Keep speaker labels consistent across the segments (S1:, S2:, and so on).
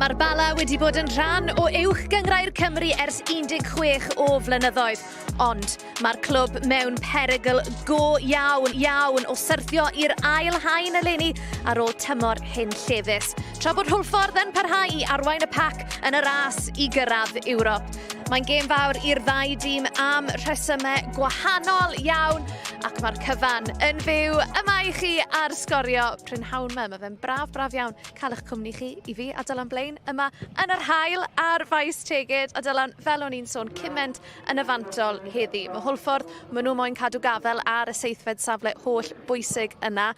S1: Mae'r Bala wedi bod yn rhan o uwch gynghrair Cymru ers 16 o flynyddoedd. Ond mae'r clwb mewn perygl go iawn o syrthio i'r ail haen eleni ar ôl tymor hyn llefus. Tra bod Hwlffordd yn parhau i arwain y pac yn y ras i gyrraedd Ewrop. Mae'n gêm fawr i'r ddau dîm am rhesymau gwahanol iawn ac mae'r cyfan yn fyw yma i chi ar Sgorio. Prynhawn mae fe'n braf iawn cael eich cwmni chi i fi a Dylan Blaen yma yn yr hael ar Faes Tegid. A Dylan, fel o'n i'n sôn cyment yn y fantol heddi. Mae Hwlffordd, maen nhw moyn cadw gafel ar y seithfed safle holl bwysig yna.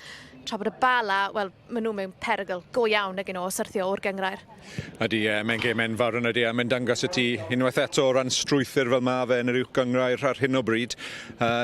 S1: Tra bod y Bala, wel, maen nhw mewn perygl go iawn ag yn o syrthio o'r gynghrair.
S2: Ydy, mae'n gêm enfawr yn ydy, a mae'n dangos y ti unwaith eto o ran strwythyr fel mae fe yn yr uwch gynghrair ar hyn o bryd.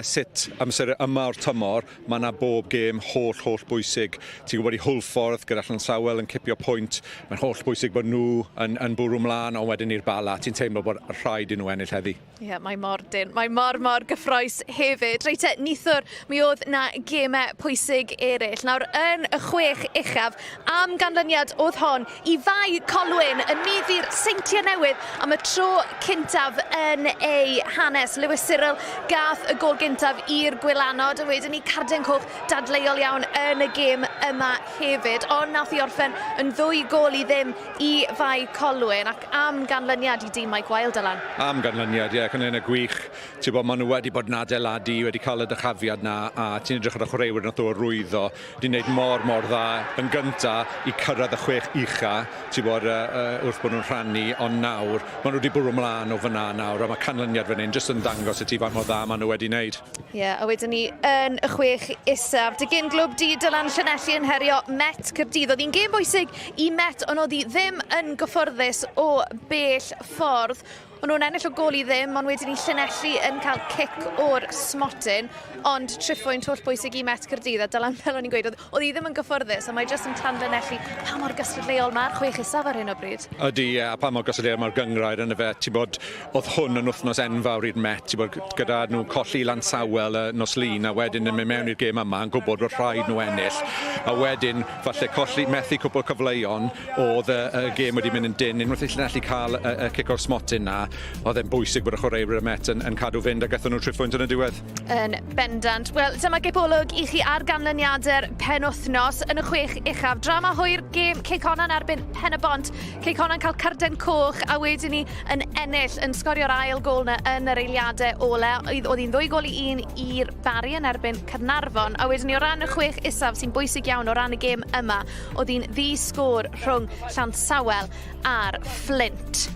S2: Sut amser yma o'r tymor, mae yna bob gêm holl bwysig. Ti'n gwybod i Hwlffordd gyda Llansawel yn cipio pwynt. Mae'n holl bwysig bod nhw yn bwrw mlaen, ond wedyn i'r Bala. Ti'n teimlo bod rhaid i nhw ennill heddi?
S1: Ie, mae mor dyn. Mae mor gyffroes hefyd. Reit, nithwr, mi oedd na gemau pwysig eraill. Nawr, yn y Chwech Uchaf, am ganlyniad oedd hon i fai Colwyn yn meddu'r Seintiau Newydd am y tro cyntaf yn ei hanes. Lewis Cyril gath y gol gyntaf i'r gwylanod a wedyn ni Carden Coch dadleuol iawn yn y gêm yma hefyd. Ond nath i orffen yn 2 gol i ddim i fai Colwyn ac am ganlyniad i dîm Mike Wild Dylan.
S2: Am ganlyniad, ie, cynnig y gwych. Ti'n bod, maen nhw wedi bod yn adeiladu, wedi cael y dychafiad na, a ti'n edrych ar y chwaraewyr nath o rwyddo. Wedi gwneud mor dda yn gyntaf i cyrraedd y Chwech Uchaf. Ti'n bod, wrth bod nhw'n rhannu, ond nawr, maen nhw wedi bwrw mlaen o fyna nawr, a mae canlyniad fan hyn jyst yn dangos y ti faint mor dda maen nhw wedi wneud.
S1: Ie, a wedyn ni yn y Chwech Isaf. Dygyn glwb di Dylan Llanelli yn herio Met Caerdydd. Oedd hi'n gêm bwysig i Met, ond oedd hi ddim yn gyfforddus o bell ffordd. Ond nhw'n ennill o gol i ddim, ond wedyn ni Llanelli yn cael cic o'r smotyn, ond triffwynt holl bwysig i Met Caerdydd. A Dylan, fel o'n i'n gweud, oedd hi ddim yn gyfforddus, a mae jyst yn tanlinelli pa mor gystadleuol mae'r Chwech Isaf ar hyn o bryd.
S2: Ydy, a pa mor gystadleuol mae'r gynghrair yn y fe. Ti'n bod, oedd hwn yn wythnos enfawr i'r Met. Ti'n bod, gyda nhw colli Llansawel nos Llyn, a wedyn yn mynd mewn i'r gêm yma yn gwybod bod rhaid nhw ennill. A wedyn, falle methu cwbl cyfleuon, oedd y gêm wedi mynd yn dyn. Unwaith i Llanelli cael y cic o'r smotyn na, oedd e'n bwysig bod y chwaraewyr y Met yn cadw fynd a gaethon nhw triffwynt yn y diwedd. Yn
S1: bendant. Wel, dyma geibolwg i chi ar ganlyniadau'r penwythnos yn y Chwech Uchaf. Drama hwyr gêm Ceicona'n erbyn Pen y Bont. Ceicona'n cael Carden Coch a wedyn ni yn ennill yn sgorio'r ail gol na yn yr eiliadau ole. Oedd hi'n 2 gol i 1 i'r Bari yn erbyn Caernarfon. A wedyn ni o ran y Chwech Isaf sy'n bwysig iawn o ran y gêm yma. Oedd hi'n ddi-sgôr rhwng Llansawel a'r Flint.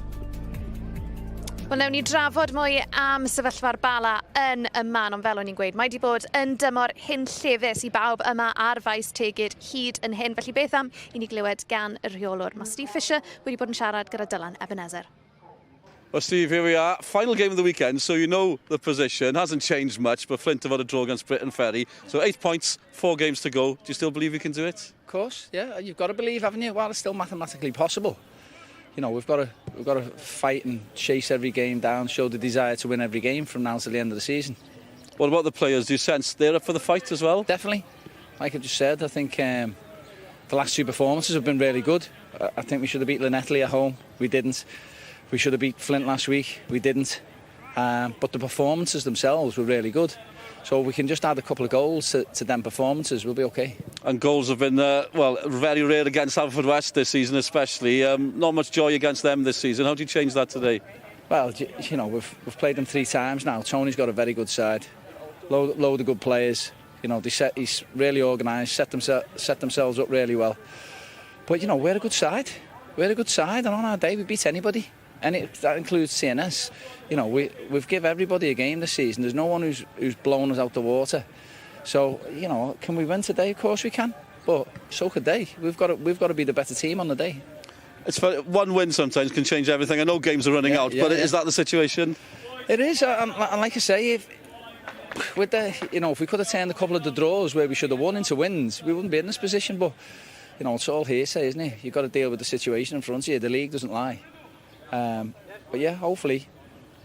S1: Wel, newn ni drafod mwy am sefyllfa'r Bala yn y man, ond fel o'n i'n gweud, mae wedi bod yn dymor hyn llefus i bawb yma ar Faes Tegid hyd yn hyn. Felly beth am i ni glywed gan y rheolwr. Mae Steve Fisher wedi bod yn siarad gyda Dylan Ebenezer.
S3: Well, Steve, here we are. Final game of the weekend, so you know the position. Hasn't changed much, but Flint have had a draw against Britain Ferry. So 8 points, 4 games to go. Do you still believe you can do it?
S4: Of course, yeah. You've got to believe, haven't you? Well, it's still mathematically possible. You know, we've got to fight and chase every game down, show the desire to win every game from now to the end of the season.
S3: What about the players? Do you sense they're up for the fight as well?
S4: Definitely. Like I just said, I think the last 2 performances have been really good. I think we should have beat Llanelli at home. We didn't. We should have beat Flint last week. We didn't. But the performances themselves were really good. So we can just add a couple of goals to them performances, we'll be okay.
S3: And goals have been, well, very rare against Hwlffordd this season especially. Not much joy against them this season. How do you change that today?
S4: Well, you know, we've played them 3 times now. Tony's got a very good side. Load of good players. You know, he's really organised, set themselves up really well. But, you know, we're a good side. We're a good side, and on our day we beat anybody. And that includes CNS. You know, we've give everybody a game this season. There's no one who's blown us out the water. So, you know, can we win today? Of course we can. But so could they. We've got to be the better team on the day.
S3: It's one win sometimes can change everything. I know games are running out, but is that the situation?
S4: It is. And like I say, if we could have turned a couple of the draws where we should have won into wins, we wouldn't be in this position. But, you know, it's all hearsay, isn't it? You've got to deal with the situation in front of you. The league doesn't lie. But yeah, hopefully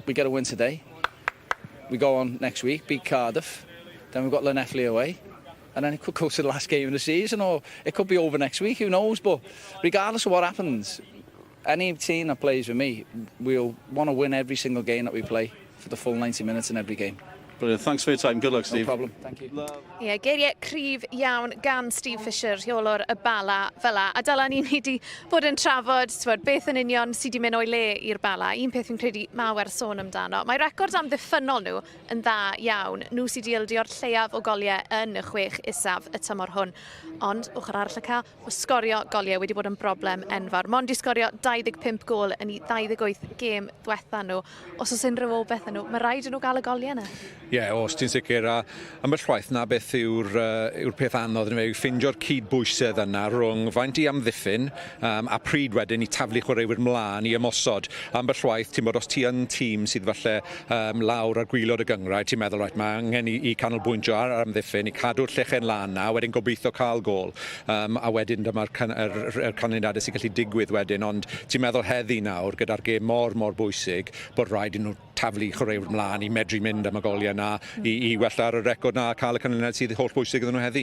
S4: we get a win today. We go on next week, beat Cardiff, then we've got Llanelli away, and then it could go to the last game of the season, or it could be over next week, who knows. But regardless of what happens, any team that plays with me, we'll want to win every single game that we play for the full 90 minutes in every game.
S3: Brilliant. Thanks for your time. Good luck, Steve.
S4: No problem. Thank you.
S1: Ie, geiriau cryf iawn gan Steve Fisher, rheolwr y Bala fel la. A dyla ni wedi bod yn trafod beth yn union sydd wedi mynd o'i le i'r Bala. Un peth fi'n credu mae werth sôn amdano. Mae record am ddiffynol nhw yn dda iawn. Nhw sydd wedi ildio'r lleiaf o goliau yn y Chwech Isaf y tymor hwn. Ond, wrth yr arall y ca, o sgorio goliau wedi bod yn broblem enfawr. Mond i sgorio 25 gol yn ei 28 gêm diwetha nhw. Os oes unrhyw obeth yn nhw, mae rhaid yn nhw gael y goliau yna.
S2: Ie, os ti'n sicr, a ambell waith na beth yw'r peth anodd yn yw ffindio'r cydbwysedd yna rhwng faint i amddiffyn a pryd wedyn i taflu chwaraewyr mlaen i ymosod. Ambell waith, ti'n bod os ti yn tîm sydd falle lawr ar gwylod y gynghrair, ti'n meddwl, mae angen i canolbwyntio ar amddiffyn, i cadw'r llechen lan na, wedyn gobeithio cael gol. A wedyn dyma'r canlyniadau sy'n gallu digwydd wedyn, ond ti'n meddwl heddi nawr gyda'r gêm mor bwysig bod rhaid i nhw taflu chwaraewyr mlaen i medru mynd am y goliau na i wella ar y record na a cael y canlyniad sydd holl bwysig iddyn nhw heddi.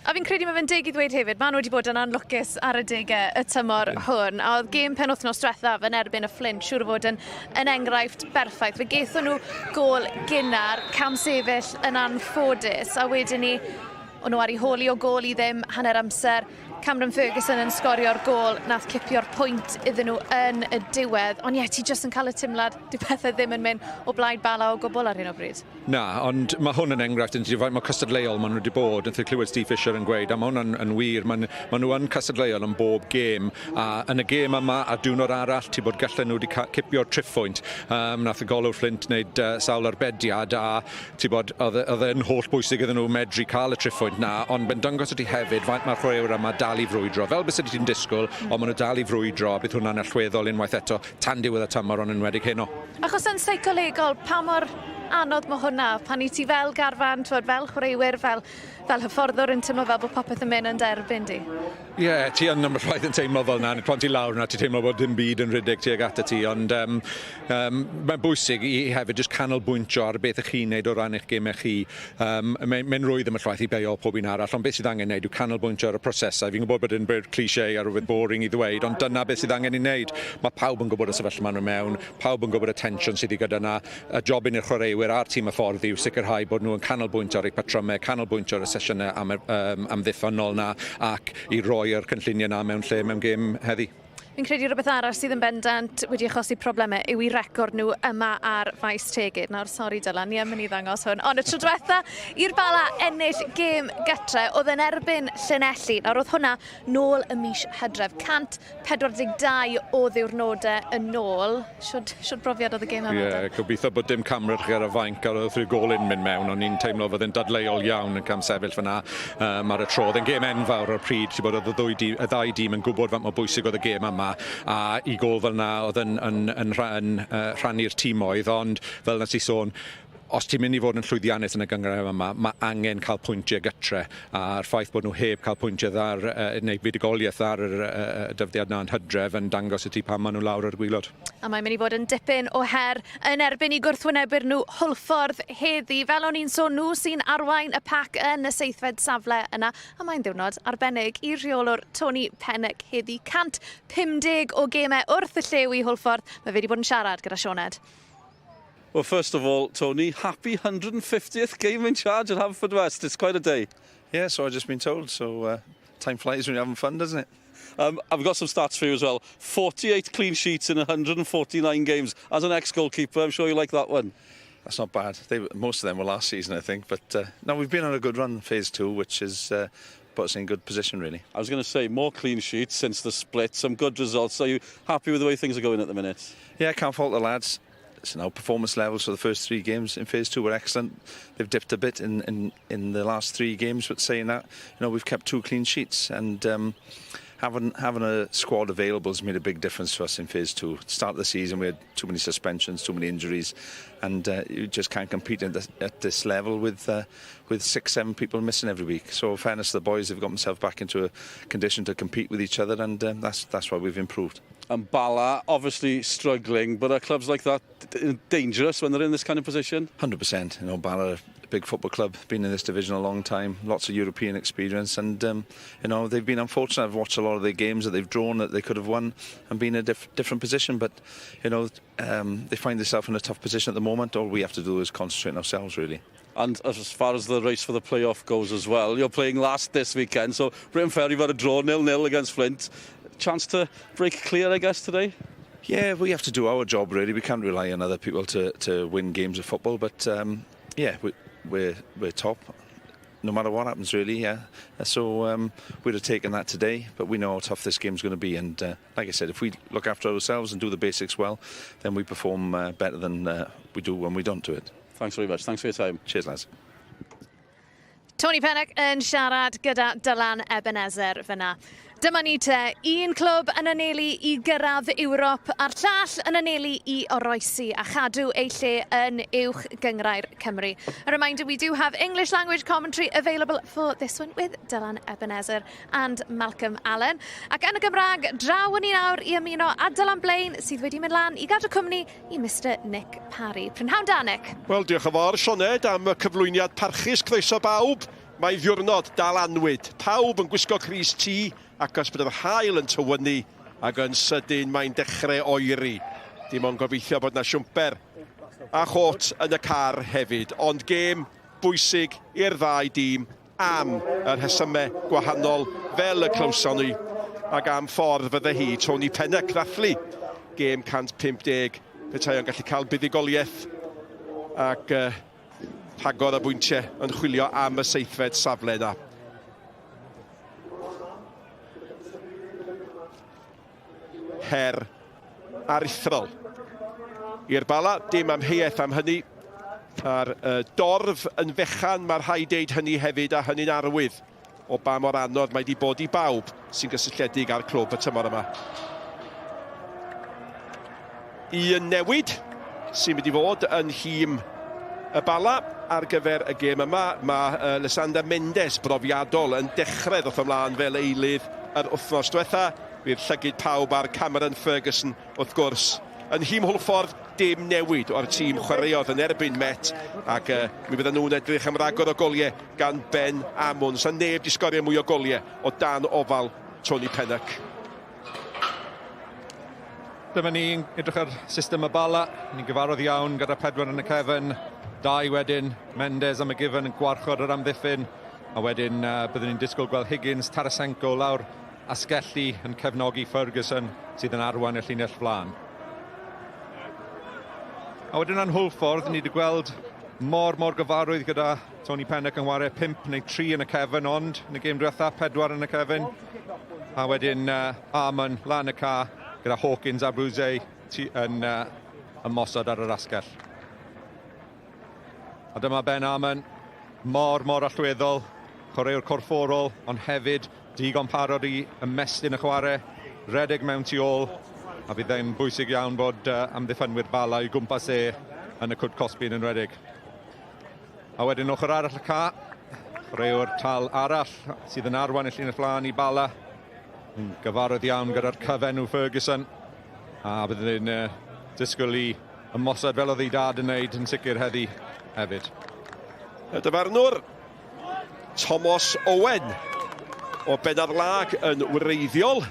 S1: A fi'n credu mae fe'n deg i ddweud hefyd, maen nhw wedi bod yn anlwcus ar y degau y tymor hwn. A oedd gêm penwythnos diwethaf yn erbyn y Flint, siŵr o fod yn enghraifft berffaith. Fe geithon nhw gol gyda'r cam sefyll yn anffodus. A wedyn ni, o'n nhw ar ei holi o gol i ddim hanner amser. Cameron Ferguson yn sgorio'r gol, nath cipio'r pwynt iddyn nhw yn y diwedd. Ond ie, ti jyst yn cael y timlad, di pethau ddim yn mynd o blaid Bala o gwbl ar hyn o bryd. Na,
S2: ond mae hwn yn enghraifft yn faint mae cystadleuol maen nhw wedi bod, yn clywed Steve Fisher yn gweud, a mae hwn yn wir, maen nhw yn cystadleuol yn bob gêm, a yn y gêm yma a diwrnod arall, ti bod gallen nhw wedi cipio'r triffwynt. Nath y golwr Flint wneud sawl arbediad, a ti bod, oedd e'n holl bwysig iddyn nhw medru cael y triffwynt na, ond ben dangos ydi hefyd, faint mae'r chwaraewyr yma dal i frwydro. Fel bys ydy ti'n disgwyl, ond maen nhw dal i frwydro, a bydd hwnna'n allweddol unwaith eto tan diwedd y tymor ond enwedig heno.
S1: Achos yn seicolegol, pa mor anodd mae hwnna? Pan i ti fel garfan, fel chwaraewyr, fel hyfforddwr yn teimlo fel bod popeth yn mynd yn derbyn di?
S2: Ie, ti yn ambell waith yn teimlo fel yna, pan ti lawr yna, ti teimlo bod dim byd yn rhedeg tuag ata ti, ond mae'n bwysig i hefyd jyst canolbwyntio ar beth ych chi'n neud o ran eich gemau chi. Mae'n rwydd ambell waith i beio pob un arall, ond beth sydd angen neud yw canolbwyntio ar y prosesau. Fi'n gwybod bod yn byd cliché a rhywbeth boring i ddweud, ond dyna beth sydd angen i neud. Mae pawb yn gwybod y sefyllfa maen nhw mewn, pawb yn gwybod y tensiwn sydd i gyda yna. Y jobyn i'r chwaraewyr a'r tîm y ffordd yw sicrhau bod nhw yn canolbwyntio ar eu patrymau, canolbwyntio ar y sesiynau amddiffynol na ac i roi'r cynlluniau na mewn lle mewn gêm heddi.
S1: Fi'n credu rhywbeth arall sydd yn bendant wedi achosi problemau yw i record nhw yma ar Faes Tegid. Nawr, sori Dylan, ni yn mynd i ddangos hwn. Ond y tro diwetha, i'r Bala ennill gêm gytre, oedd yn erbyn Llanelli. Nawr, oedd hwnna nôl y mis Hydref. 142 o ddiwrnodau yn nôl. Siwr brofiad oedd y gêm yma?
S2: Ie, gobeithio bod dim camrach ar y fainc ar oedd rhyw golyn mynd mewn, ond ni'n teimlo fod yn dadleuol iawn yn cam sefyll fyna ar y tro. Oedd yn gêm enfawr o'r pryd, oedd y ddau dîm yn gwybod faint mor bwysig oedd y gêm yma, a i gol fel yna oedd yn rhannu'r tîmoedd, ond fel yna ti sôn, os ti'n mynd i fod yn llwyddiannus yn y gynghrair yma, mae angen cael pwyntiau gytre, a'r ffaith bod nhw heb cael pwyntiau neu fudigoliaeth ar y dyfdiad na'n Hydref yn dangos y ti pan maen nhw lawr ar gwylod.
S1: A mae'n mynd i fod yn dipyn o her yn erbyn i gwrthwynebu'r nhw Hwlffordd heddi. Fel o'n i'n sôn, nhw sy'n arwain y pac yn y seithfed safle yna, a mae'n ddiwrnod arbennig i'r rheolwr Tony Pennock heddi. 150 o gemau wrth y llew i Hwlffordd. Mae fe wedi bod yn siarad gyda Sioned.
S3: Well, first of all, Tony, happy 150th game in charge at Hwlffordd West. It's quite a day.
S5: Yeah, so I've just been told. So time flies when you're having fun, doesn't it?
S3: I've got some stats for you as well. 48 clean sheets in 149 games. As an ex-goalkeeper, I'm sure you like that one.
S5: That's not bad. Most of them were last season, I think. But no, we've been on a good run, phase 2, which has put us in good position, really. I
S3: was going to say, more clean sheets since the split, some good results. Are you happy with the way things are going at the minute?
S5: Yeah, I can't fault the lads. So now performance levels for the first 3 games in phase 2 were excellent. They've dipped a bit in the last 3 games, but saying that, we've kept 2 clean sheets, and having a squad available has made a big difference for us in phase 2. Start of the season, we had too many suspensions, too many injuries, and you just can't compete at this level with 6-7 people missing every week. So, in fairness to the boys, they've got themselves back into a condition to compete with each other, and that's why we've improved.
S3: And Bala obviously struggling, but are clubs like that dangerous when they're in this kind of position?
S5: 100%. Bala big football club, been in this division a long time, lots of European experience, and you know, they've been unfortunate. I've watched a lot of their games that they've drawn that they could have won and been in a different position, but you know, they find themselves in a tough position at the moment. All we have to do is concentrate on ourselves, really.
S3: And as far as the race for the playoff goes as well, you're playing last this weekend, so Britain Ferry had a draw 0-0 against Flint. Chance to break clear, I guess, today?
S5: Yeah, we have to do our job, really. We can't rely on other people to win games of football, but yeah, we're top, no matter what happens, really, yeah. So we'd have taken that today, but we know how tough this game's going to be, and like I said, if we look after ourselves and do the basics well, then we perform better than we do when we don't do it.
S3: Thanks very much. Thanks for your time.
S5: Cheers, lads.
S1: Tony Pennock yn siarad gyda Dylan Ebenezer fyna. Dyma ni te, un clwb yn anelu I gyrraedd Ewrop a'r llall yn anelu I oroesi a chadw ei lle yn uwch gynghrair Cymru. A reminder, we do have English language commentary available for this one with Dylan Ebenezer and Malcolm Allen. Ac yn y Gymraeg, draw yn ni nawr I ymuno a Dylan Blaen sydd wedi mynd lan I gadw cwmni I Mr Nick Parry. Prynhawn da, Nick.
S6: Wel, diolch yn fawr, Sioned, am y cyflwyniad parchus. Croeso bawb. Mae ddiwrnod dal anwyd. Pawb yn gwisgo crys T ac os bydd yr haul yn tywynnu ac yn sydyn mae'n dechrau oeri. Dim ond gobeithio bod na siwmper a chot yn y car hefyd. Ond gêm bwysig i'r ddau dîm am yr hesymau gwahanol fel y clywson ni ac am ffordd fydde hi Tony Pennock ddathlu. Gêm 150 petai o'n gallu cael buddigoliaeth ac rhagor y bwyntiau yn chwilio am y seithfed safle yna. Her aruthrol. I'r Bala, dim amheuaeth am hynny. A'r dorf yn fechan, mae'r rhaid deud hynny hefyd a hynny'n arwydd o ba mor anodd mae wedi bod I bawb sy'n gysylltiedig â'r clwb y tymor yma. Un newid sy'n mynd I fod yn hîm y Bala ar gyfer y gêm yma. Mae Lysander Mendes brofiadol yn dechrau ddoth ymlaen fel eilydd yr wythnos diwetha. Bydd llygyd pawb ar Cameron Ferguson wrth gwrs. Yn hîm Hwlffordd, dim newid o'r tîm chwaraeodd yn erbyn Met ac mi bydden nhw'n edrych am ragor o goliau gan Ben Amon. Sa'n neb di sgorio mwy o goliau o dan ofal Tony Pennock.
S2: Dyma ni'n edrych ar system y Bala. Ni'n gyfarwydd iawn gyda 4 yn y cefn. 2 wedyn, Mendes am y gifen yn gwarchod yr amddiffyn. A wedyn byddwn ni'n disgwyl gweld Higgins, Tarasenko lawr Asgelli yn cefnogi Ferguson sydd yn arwain y llinell flaen. A wedyn yn Hwlffordd, ni wedi gweld mor gyfarwydd gyda Tony Pennock yn wario 5 neu 3 yn y cefn, ond yn y gêm diwetha 4 yn y cefn. A wedyn Arman lan y ca gyda Hawkins a Brwsey yn ymosod ar yr asgell. A dyma Ben Arman, mor allweddol, chwaraewr corfforol, ond hefyd digon parod I ymestyn y chwarae, redeg mewn tu ôl, a bydd e'n bwysig iawn bod amddiffynwyr Bala I gwmpas yn y cwd Cosbyn yn redeg. A wedyn ochr arall y ca, chwaraewr tal arall sydd yn arwain y llinell flaen I Bala, yn gyfarwydd iawn gyda'r cyfenw Ferguson, a bydd e'n disgwyl I ymosod fel oedd ei dad yn neud yn sicr heddi hefyd.
S6: Y dyfarnwr Thomas Owen o Benarlag yn wreiddiol,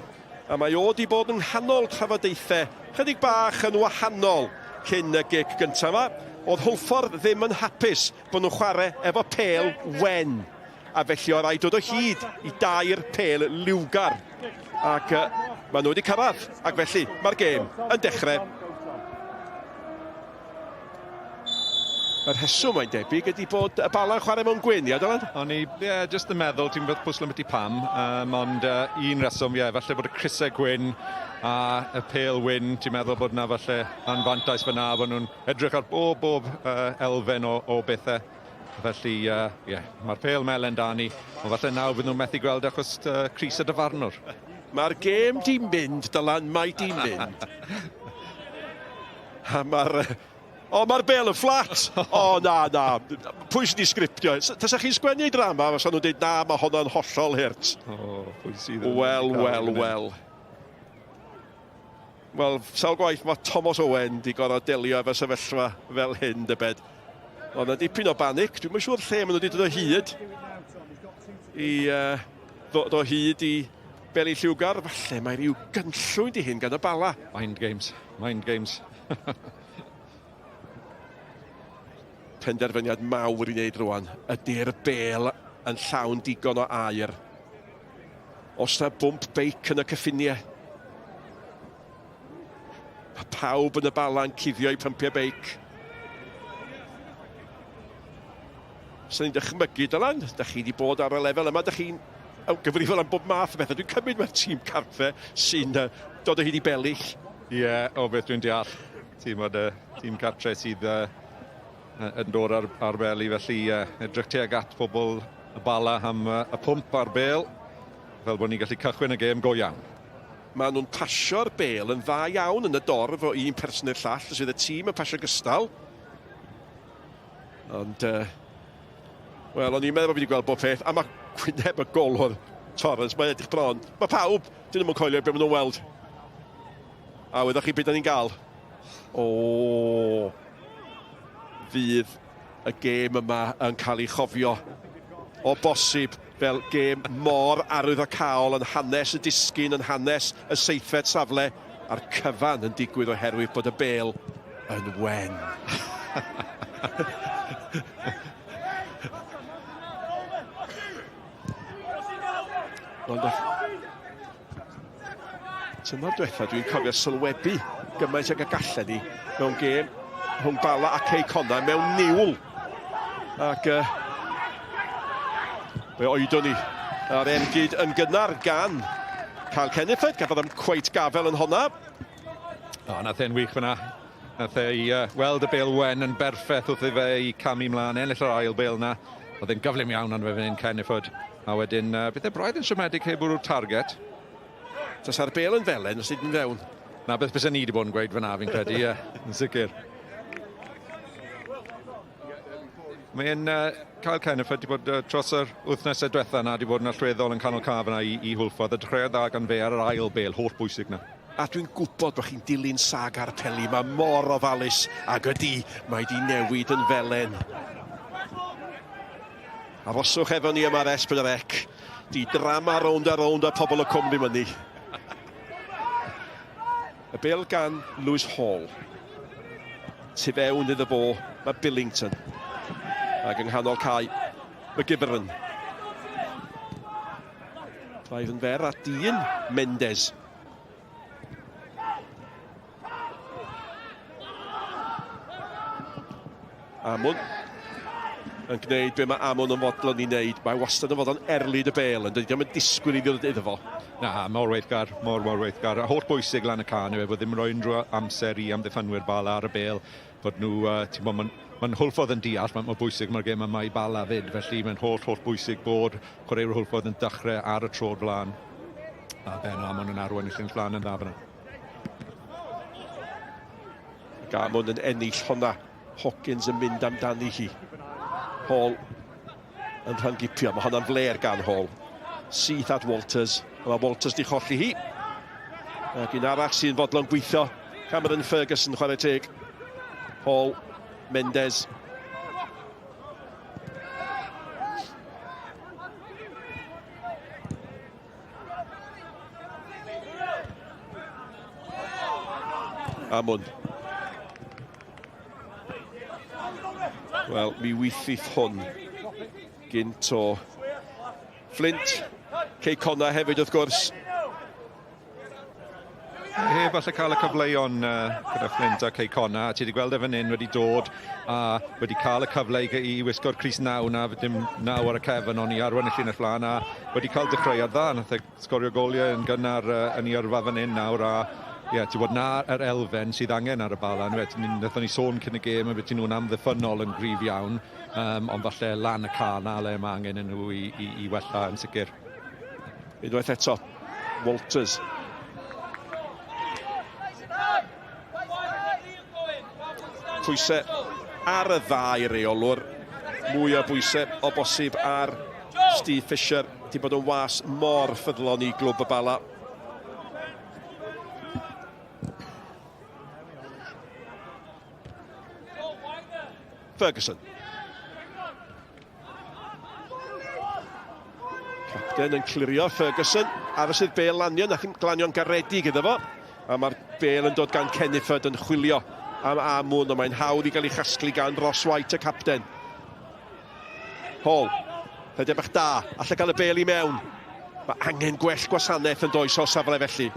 S6: a mae o wedi bod yn nghanol trafodaethau chydig bach yn wahanol cyn y gig gyntaf yma. Oedd Hwlffordd ddim yn hapus bod nhw'n chwarae efo pêl wen, a felly o rhaid dod o hyd I 2 pêl liwgar. Ac maen nhw wedi cyrraedd, ac felly mae'r gêm yn dechrau. Yr heswm mae'n debyg ydy bod y Bala'n chwarae mewn gwyn, ia, Dylan?
S2: O'n I, just yn meddwl, ti'n bydd pwyslo beth I pam, ond un reswm, falle bod y crysau gwyn a y pêl wyn, ti'n meddwl bod yna falle anfantais fyna, bod nhw'n edrych ar bob elfen o bethau. Felly, mae'r pêl melen da ni, ond falle nawr bydd nhw'n methu gweld achos crys y dyfarnwr.
S6: Mae'r gêm di mynd, Dylan, mae di mynd. A mae'r bêl yn fflat. Na. Pwy sy'n ei sgriptio? Tasa chi'n sgwennu drama, fysa nhw'n dweud, na, mae hwnna'n hollol hurt.
S2: Pwy sydd yn...
S6: Wel. Wel, sawl gwaith mae Thomas Owen di gorfod delio efo sefyllfa fel hyn, dybed. Ond yna dipyn o banic, dwi'n siŵr lle maen nhw wedi dod o hyd i ddod o hyd i Beli Lliwgar. Falle mae rhyw gynllwyd i hyn gan y Bala.
S2: Mind games, mind games.
S6: Penderfyniad mawr i wneud rwan. Ydy'r bel yn llawn digon o air. Os na bwmp beic yn y cyffiniau. Mae pawb yn y Bala yn cuddio i pympiau beic. Os ni'n dychmygu dylan, da chi wedi bod ar y lefel yma, da chi'n gyfrifol am bob math o bethau. Dwi'n cymryd mae'r tîm cartre sy'n dod o hyd i Belill.
S2: Ie, o beth dwi'n deall. Tîm cartre sydd yn dod ar Beli, felly edrych tuag at pobl y Bala am y pwmp a'r bel, fel bod ni'n gallu cychwyn y gêm go iawn.
S6: Maen nhw'n pasio'r bel yn dda iawn yn y dorf o un person i'r llall, sydd y tîm yn pasio gystal. Ond, wel, o'n i'n meddwl bod fi wedi gweld bob peth, a mae gwyneb y golwr Torres, mae edrych bron. Mae pawb, dyn nhw'n coelio beth maen nhw'n weld. A weddwch chi beth da ni'n gael? O, fydd y gêm yma yn cael ei chofio o bosib fel gêm mor arwyddocaol yn hanes y disgyn, yn hanes y seithfed safle, a'r cyfan yn digwydd oherwydd bod y bel yn wen. Tymor diwetha dwi'n cofio sylwebu gymaint ag y gallen ni mewn gêm rhwng Bala ac Conna mewn niwl. Ac fe oedwn ni a'r ergyd yn gynnar gan Cael Cenedlaeth, gafodd am cweit gafel yn honna.
S2: O, nath e'n wych fyna. Nath ei weld y bel wen yn berffaith wrth i fe i camu mlaen, ennill yr ail bel na. Oedd e'n gyflym iawn ond fe fan hyn Cenedlaeth. A wedyn, bydd e braidd yn siomedig heb bwrw'r target.
S6: Tas ar bel yn felen, os ydyn fewn.
S2: Na beth bys ni wedi bod yn gweud fyna fi'n credu, ie, yn sicr. Mae'n Cael Cenedlaeth wedi bod dros yr wythnosau diwetha yna, wedi bod yn allweddol yn canol caf yna i Hwlffordd. Y dechreuodd dda gan fe ar yr ail bel, holl bwysig yna.
S6: A dwi'n gwybod bod chi'n dilyn sag ar peli, mae mor ofalus, ac ydy, mae wedi newid yn felen. Aroswch efo ni yma'r S4C. Di drama rownd a rownd a pobl y cwmni myni. Y bel gan Lewis Hall. Tu fewn iddo fo, mae Billington. Ac yng nghanol cae, mae Gyfryn. Drive yn fer a dyn Mendes. Amon yn gwneud be mae Amon yn fodlon i wneud. Mae wastad yn fod yn erlyd y bel, yn dydy yn disgwyl i ddod iddo fo.
S2: Na, mor weithgar, mor weithgar. A holl bwysig lan y can yw e, bod ddim yn rhoi unrhyw amser i amddiffynwyr Bala ar y bel. Bod nhw, mae'n Hwlffordd yn deall, mae'n bwysig mae'r gêm yma i Bala fyd, felly mae'n holl bwysig bod chwaraewr Hwlffordd yn dechrau ar y trod flan. A Ben Amon yn arwain i llyn flan yn dda fyna.
S6: Amon yn ennill honna. Hawkins yn mynd amdani hi. Hall yn rhan gipio. Mae hwnna'n fler gan Hall. Syth at Walters. Mae Walters di cholli hi. Ac un arall sy'n fodlon gweithio. Cameron Ferguson chwarae teg. Hall, Mendes. Amon. Wel, mi weithith hwn gynt o Flint, Conna hefyd wrth gwrs.
S2: Heb falle cael y cyfleuon gyda Flint a Conna, a ti wedi gweld e fan hyn wedi dod a wedi cael y cyfle i wisgo'r Crys 9 na, dim 9 ar y cefn ond i arwain y llun y fflan a wedi cael dechreuad dda, nath e sgorio goliau yn gynnar yn ei yrfa fan hyn nawr a ie, ti bod na yr elfen sydd angen ar y Bala. Nathon ni sôn cyn y gêm, a beth nhw'n amddiffynol yn gryf iawn, ond falle lan y can a le mae angen yn nhw i wella yn sicr.
S6: Unwaith eto, Walters. Pwysau ar y ddau reolwr. Mwy o bwysau o bosib ar Steve Fisher. Di bod yn was mor ffyddlon i glwb y Bala. Ferguson. Capten yn clirio Ferguson. Aros i'r bel lanio, nath i'n glanio'n garedig iddo fo. A mae'r bel yn dod gan Cenniford yn chwilio am amwn, ond mae'n hawdd i gael ei chasglu gan Ross White, y capten. Hall, rhaid bach da, allai gael y bel i mewn. Mae angen gwell gwasanaeth yn does o safle felly.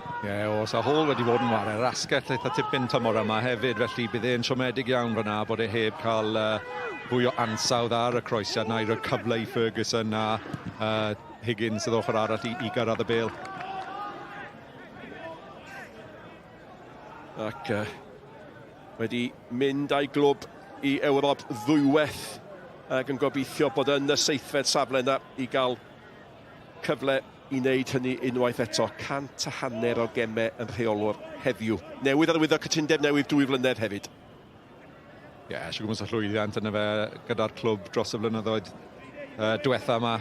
S2: Os a Hall wedi bod yn wario rasgell eitha tipyn tymor yma hefyd, felly bydd e'n siomedig iawn fyna bod e heb cael fwy o ansawdd ar y croesiad na i roi'r cyfle i Ferguson a Higgins sydd ochr arall i gyrraedd y bel.
S6: Ac wedi mynd â'i glwb i Ewrop ddwywaith ac yn gobeithio bod yn y seithfed safle yna i gael cyfle i wneud hynny unwaith eto. 100 o gemau yn rheolwr heddiw. Newydd arwyddo cytundeb newydd 2 flynedd hefyd.
S2: Siw gwmwys y llwyddiant yna fe gyda'r clwb dros y flynyddoedd diwetha yma.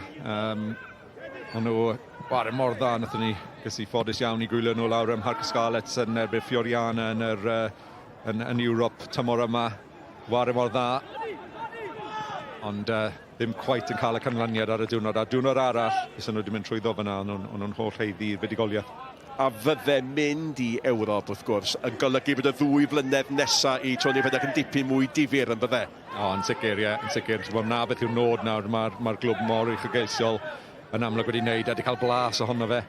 S2: Ond nhw war mor dda, nathon ni gysi ffodus iawn i gwylio nhw lawr ym Mharc Scarlets yn erbyn Fioriana yn Ewrop tymor yma. War mor dda. Ond ddim cweit yn cael y canlyniad ar y diwrnod. A diwrnod arall, bys nhw wedi mynd trwyddo fyna, ond nhw'n holl heiddi i'r fudigoliaeth.
S6: A fydde mynd i Ewrop, wrth gwrs, yn golygu bod y 2 flynedd nesaf i Tony Pedach yn dipyn mwy difyr yn bydde.
S2: Yn sicr, yn sicr. Na beth yw'r nod nawr, mae'r glwb mor uchelgeisiol yn amlwg wedi wneud a wedi cael blas ohono fe.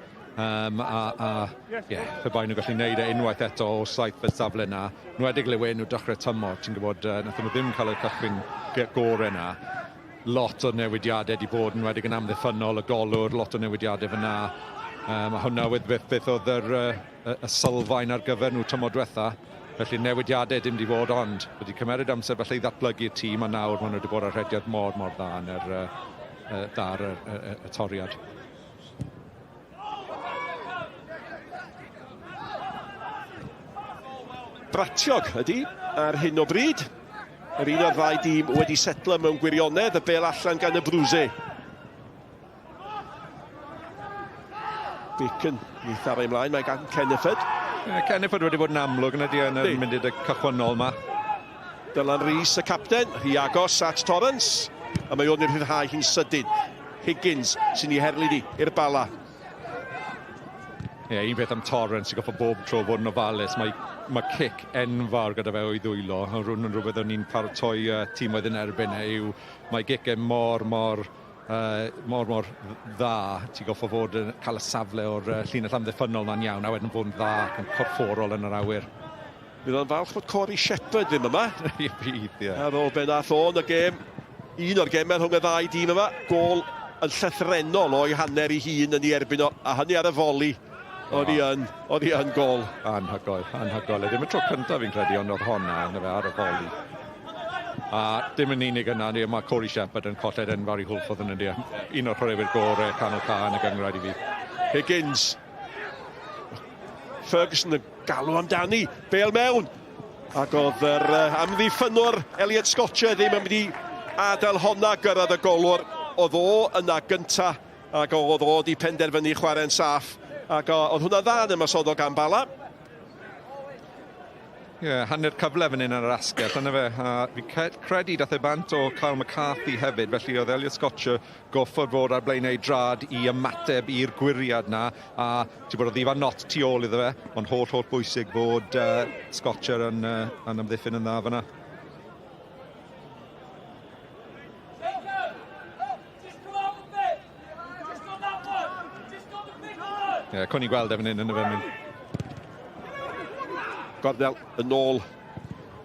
S2: Pe bai nhw gallu wneud unwaith eto o 7 safle yna. Nwedig Lewin nhw dechrau tymor, ti'n gwybod, nath nhw ddim cael y cychwyn gorau yna. Lot o newidiadau wedi bod yn wedig yn amddiffynol, y golwr, lot o newidiadau fyna. Mae hwnna beth oedd y sylfaen ar gyfer nhw tymor diwetha. Felly newidiadau dim wedi bod, ond wedi cymryd amser felly i ddatblygu'r tîm, a nawr maen nhw wedi bod ar rhediad mor dda yn y toriad.
S6: Bratiog ydy ar hyn o bryd. Yr un o'r ddau dîm wedi setlo mewn gwirionedd, y bel allan gan y brwse. Bacon i thara ymlaen, mae gan Cenniford.
S2: Cenniford wedi bod yn amlwg yn ydy yn mynd i'r cychwynnol yma.
S6: Dylan Rhys, y capten, rhy agos at Torrance. A mae o'n i'r rhyddhau hi'n sydyn. Higgins sy'n ei herlu ni i'r Bala.
S2: Un peth am Torrance sy'n goffa bob tro fod yn ofalus. Mae cic enfawr gyda fe o'i ddwylo. Rhywbeth o'n i'n paratoi tîm oedd yn erbyn yw mae gicau mor dda. Ti'n goffa fod yn cael y safle o'r llinell amddiffynol na'n iawn a wedyn fod yn dda ac yn corfforol yn yr awyr.
S6: Bydd o'n falch bod Corey Shepherd ddim yma.
S2: Bydd, ie.
S6: Ar ôl be nath o'n y gêm. Un o'r gemau rhwng y ddau dîm yma. Gôl yn llythrenol o'i hanner i hun yn ei erbyn o. A hynny ar y foli. Oedd hi yn gol.
S2: Anhygoel. Ddim y tro cyntaf fi'n credu, ond oedd honna yn y fe ar y foli. A dim yn unig yna, mae Corey Shepherd yn colled enfawr i Hwlffordd yn ydy. Un o'r chwaraewyr gorau canol ca yn y gynghrair i fi.
S6: Higgins. Ferguson yn galw amdani. Bale mewn. Ac oedd yr amddiffynwr Elliot Scotcher ddim yn mynd i adael honna gyrraedd y golwr. Oedd o yna gynta. Ac oedd o di penderfynu chwarae'n saff. Ac oedd hwnna dda yn ymosodol gan Bala.
S2: Hanner cyfle fan hyn ar yr asgell, yna fe. Fi credu dath e bant o Carl McCarthy hefyd, felly oedd Elliot Scotcher goffod fod ar blaen ei drad i ymateb i'r gwiriad na, a ti'n bod o ddifa not tu ôl iddo fe, ond holl bwysig bod Scotcher yn ymddiffyn yn dda fyna. Cwn i gweld efo hyn yn y fe.
S6: Gordel yn ôl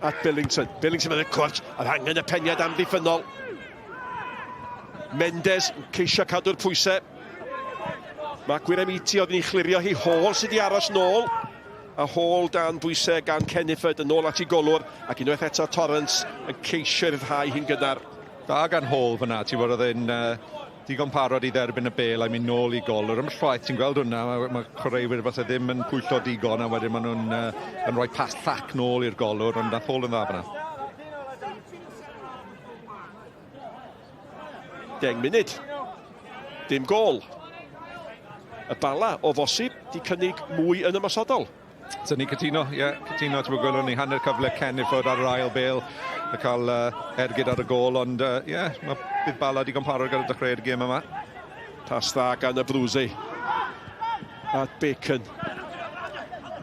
S6: at Billington. Billington yn y cwrt, a angen y peniad amddiffynol. Mendes yn ceisio cadw'r pwysau. Mae Gwiremiti oedd ni'n chlirio hi. Hall sydd wedi aros nôl. A Hall dan bwysau gan Cenniford yn ôl at ei golwr. Ac unwaith eto Torrance yn ceisio rhyddhau hi'n gynnar.
S2: Da gan Hall fyna, ti'n bod oedd e'n digon parod i dderbyn y bel a'i mynd nôl i golwr. Ym llwaith, ti'n gweld hwnna, mae chwaraewyr falle ddim yn pwyllo digon a wedyn maen nhw'n rhoi pas llac nôl i'r golwr, ond dath Hall yn dda fyna.
S6: 10 munud. Dim gol. Y Bala o fosib di cynnig mwy yn ymosodol.
S2: So ni cytuno, cytuno, ti'n gweld ni hanner cyfle Cenniford ar yr ail bel a cael ergyd ar y gol, ond mae bydd Bala digon parod gyda dechrau'r gêm yma.
S6: Pas dda gan y Brwsau. At Bacon.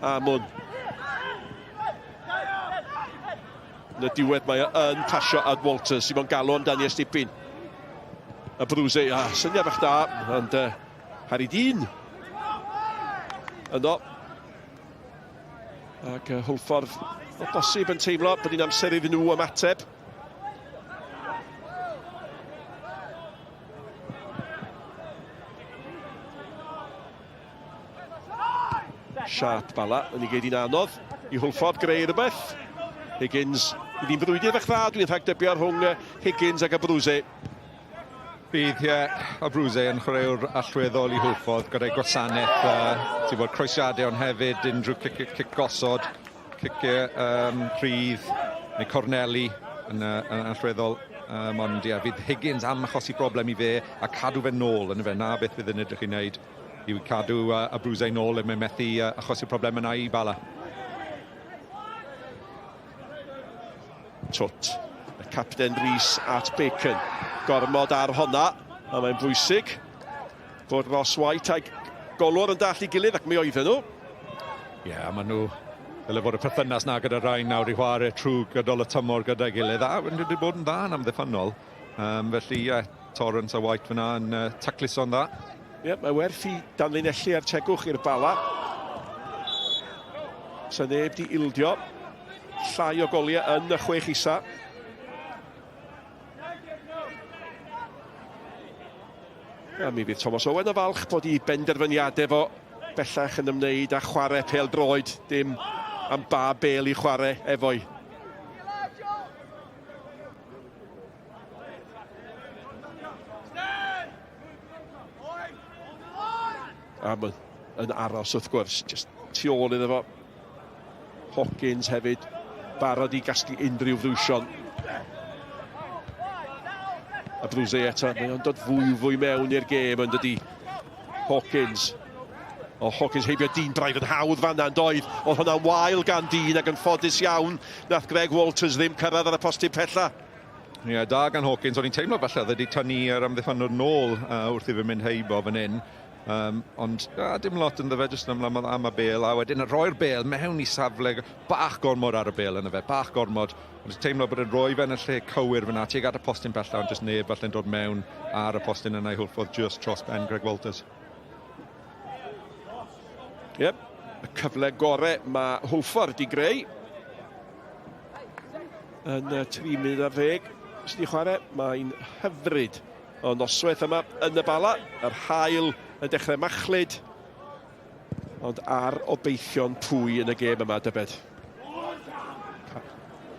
S6: Amon. Yn y diwedd mae yn pasio at Walters sy'n mo'n galw amdani estipyn. Y Brwsau, syniad bach da, ond Harry Dean. Yno. Ac Hwlffordd, o bosib yn teimlo bod hi'n amser iddyn nhw ymateb. Siap Bala, yn ei gyd i'n anodd i Hwlffordd greu rhywbeth. Higgins, wedi'n brwydyr fach dda, dwi'n rhagdybio rhwng Higgins ac y Brwsau.
S2: Bydd y Brwsau yn chwaraewr allweddol i Hwlffordd gyda'i gwasanaeth, ti'n bod croesiadau ond hefyd unrhyw cic gosod, ciciau rhydd neu corneli yn allweddol. Ond fydd Higgins am achosi broblem i fe a cadw fe nôl yn y fe, na beth fydd yn edrych i wneud i cadw y Brwsau nôl yn methu achosi problem yna i Bala. Twt, y capten Rhys at Bacon. Gormod ar honna, a mae'n bwysig bod Ross White a'i golwr yn dall i gilydd ac mi oedden nhw. Maen nhw, dyle fod y perthynas na gyda rhain nawr i chwarae trwy gydol y tymor gyda'i gilydd. Wedi bod yn dda yn amddiffynol. Felly, Torrance a White fyna yn tacluso'n dda. Mae werth i danlinellu ar tegwch i'r Bala. Sa neb di ildio. Llai o goliau yn y Chwech Isaf. Mi fydd Thomas Owen y falch bod i benderfyniadau fo bellach yn ymwneud â chwarae pêl-droed, dim am ba bêl i chwarae efo'i. A yn aros wrth gwrs, just tu ôl iddo fo. Hawkins hefyd, barod i gasglu unrhyw ddwsion. A Brwsau eto, mae o'n dod fwy mewn i'r gêm yn dydi Hawkins. Hawkins heibio Dean braidd yn hawdd fanna yn doedd. Oedd hwnna'n wael gan Dean ac yn ffodus iawn. Nath Greg Walters ddim cyrraedd ar y postyn pella. Da gan Hawkins, o'n i'n teimlo falle wedi tynnu'r amddiffynwr nôl wrth i fe mynd heibio fan hyn. Ond dim lot yn ddefe jyst am y bêl, a wedyn roi'r bêl mewn i safle bach gormod ar y bêl yn y fe, bach gormod. Ond teimlo bod yn rhoi fe yn y lle cywir fyna, tuag at y postyn bella, ond jyst neb falle'n dod mewn ar y postyn yna i Hwlffordd just tros ben Greg Walters. Y cyfle gore mae Hwlffordd i greu. Yn 3 munud ar 10, sydd i chwarae, mae'n hyfryd o noswaith yma yn y Bala. Yr haul yn dechrau machlyd, ond ar obeithion pwy yn y gêm yma, dybed.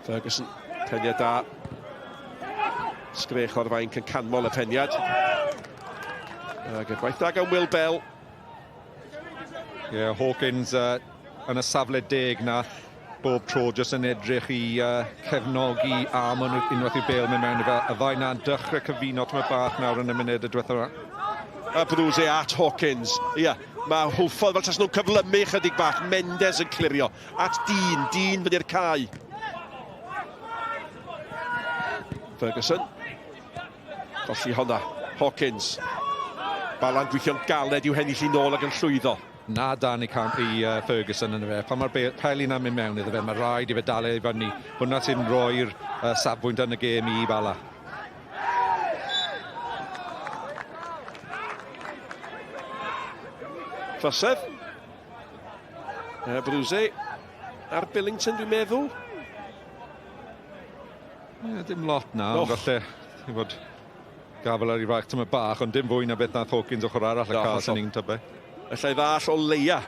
S2: Ferguson, peniad da. Sgrech o'r fainc yn canmol y peniad. Ac y gwaith da gan Will Bell. Hawkins yn y safle deg na, bob tro jyst yn edrych i cefnogi Amon unwaith i Bale mewn i fe. Y ddau na dechrau cyfuno tyma bach nawr yn y munud y diwethaf yna. A Brwsau at Hawkins. Mae Hwlffordd fel tas nhw'n cyflymu chydig bach. Mendes yn clirio. At Dean. Dean fydd i'r cae. Ferguson. Colli honna. Hawkins. Bala'n gweithio'n galed i'w hennill i nôl ac yn llwyddo. Na dan i Ferguson yn y fe. Pan mae'r peli na'n mynd mewn iddo fe, mae rhaid i fe dalu i fyny. Hwna sy'n rhoi'r safbwynt yn y gêm i Bala. Trosedd. Brwsau ar Billington, dwi'n meddwl. Dim lot na, ond falle bod gafel ar ei rhaid tyma bach, ond dim fwy na beth nath Hawkins ochr arall y cael sy'n ni'n tybau. Allai ddall o leia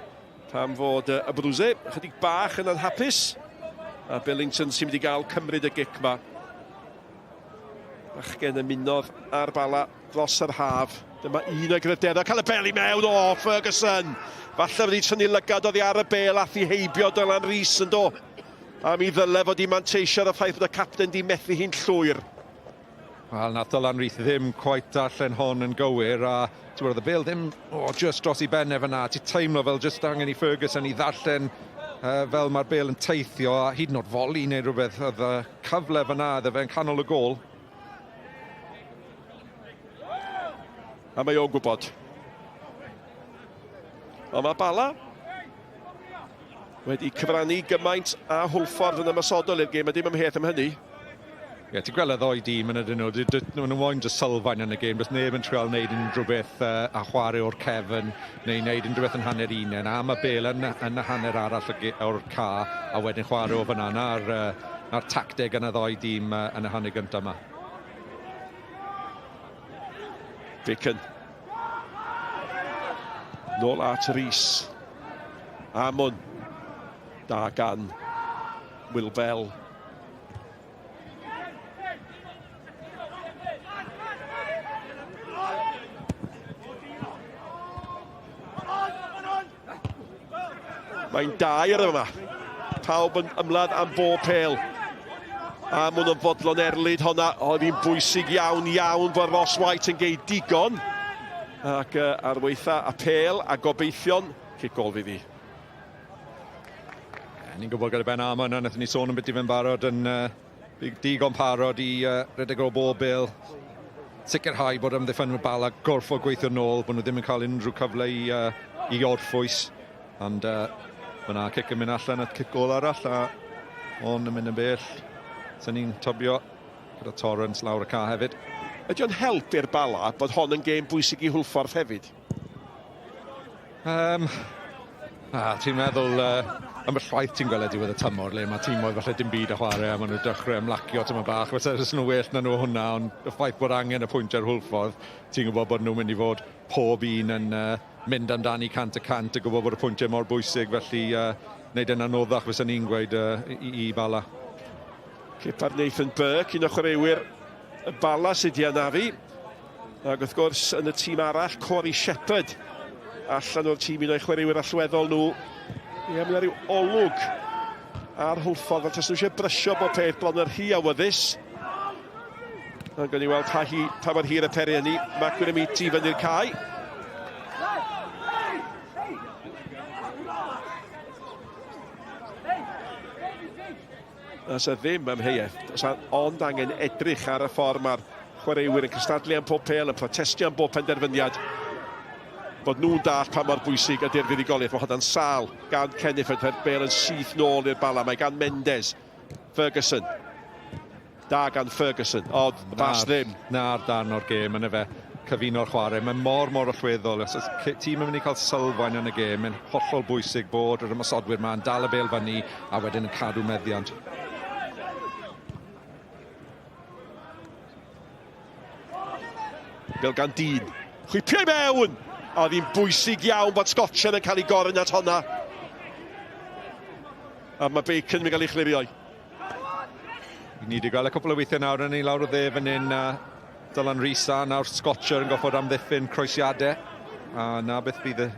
S2: pam fod y Brwsau chydig bach yn anhapus. A Billington sy'n mynd i gael cymryd y gic ma. Achgen ymunodd ar Bala dros yr haf. Dyma un o'i gryderau. Cael y bel i mewn o Ferguson. Falle wedi tynnu lygad oddi ar y bel ath i heibio Dylan Rhys yn do. A mi ddyle fod i manteisio'r ffaith bod y capten di methu hi'n llwyr. Wel, nath Dylan Rhys ddim cweit darllen hon yn gywir. A ti'n gwybod, y bel ddim just dros i benne fyna. Ti'n teimlo fel just angen i Ferguson i ddarllen fel mae'r bel yn teithio. A hyd yn oed foli neu rhywbeth. Oedd y cyfle fyna, oedd fe'n canol y gol.
S6: A mae o'n gwybod. Ond mae Bala wedi cyfrannu gymaint a Hwlffordd yn ymysodol i'r gêm, a dim ymhell am hynny.
S2: Ie, ti'n gweld y ddoi dîm yn ydyn nhw. Nhw'n moyn just sylfaen yn y gêm. Does neb yn trial wneud unrhyw beth a chwarae o'r cefn neu wneud unrhyw beth yn hanner unen. A mae Bale yn y hanner arall o'r ca a wedyn chwarae o fyna. Na'r tacteg yn y ddoi dîm yn y hanner gyntaf yma.
S6: Bacon. Nôl at Rhys. Amon. Da gan Wilbel. Mae'n dair yma. Pawb yn ymladd am bob pêl. A mwyn yn fodlon erlyd honna. Oedd hi'n bwysig iawn bod Ross White yn geid digon. Ac ar weitha a pêl a gobeithion cigol fydd hi.
S2: Ni'n gwybod gyda Ben Amon yna, nathon ni sôn yn beth i fe'n barod yn digon parod i redeg o bob bêl. Sicrhau bod ymddiffynwyr Bala gorfod gweithio nôl, bod nhw ddim yn cael unrhyw cyfle i orffwys. Ond fyna cic yn mynd allan at cic gol arall a o'n yn mynd yn bell. So ni'n tybio gyda Torrance lawr y ca hefyd.
S6: Ydy o'n help i'r Bala bod hon yn gêm bwysig i Hwlffordd hefyd?
S2: Ti'n meddwl am y llaeth ti'n gweld diwedd y tymor le mae tîmoedd falle dim byd a chwarae a maen nhw'n dechrau ymlacio tyma bach. Felly ys nhw well na nhw hwnna, ond y ffaith bod angen y pwynt ar Hwlffordd, ti'n gwybod bod nhw'n mynd i fod pob un yn mynd amdani cant a gwybod bod y pwyntiau mor bwysig, felly wneud yn anoddach fysa ni'n gweud i Bala.
S6: Cip ar Nathan Burke, un o chwaraewyr y Bala sydd wedi anafu. Ac wrth gwrs yn y tîm arall, Corey Shepherd. Allan o'r tîm un o'i chwaraewyr allweddol nhw. Ie, mae'n rhyw olwg ar Hwlffordd, fel tas nhw eisiau brysio bod peth bron yr hi awyddus. Ac gan i weld pa mor hir y peri hynny. Macwyr y miti fyny'r cae. As y ddim amheuaeth, ond angen edrych ar y ffordd mae'r chwaraewyr yn cystadlu am pob pêl, yn protestio am bob penderfyniad. Bod nhw'n dall pa mor bwysig ydy'r fuddugoliaeth. Mae hwnna'n sal gan Kenneth yr bêl yn syth nôl i'r Bala. Mae gan Mendes. Ferguson. Da gan Ferguson. Ond bas ddim.
S2: Na'r darn o'r gêm yn fe. Cyfuno'r chwarae. Mae'n mor allweddol. Os tîm yn mynd i cael sylfaen yn y gêm, mae'n hollol bwysig bod yr ymosodwyr ma'n dal y bêl fyny a wedyn yn cadw meddiant.
S6: Bêl gan Dyn. Chwipio i mewn! A oedd hi'n bwysig iawn bod Scotchen yn cael ei goryn at honna. A mae Bacon yn cael ei chlirio.
S2: Ni wedi gweld y cwpl o weithiau nawr yn ei lawr o dde fan hyn. Dylan Rhys a nawr Scotcher yn goffod amddiffyn croesiadau. A na beth bydd y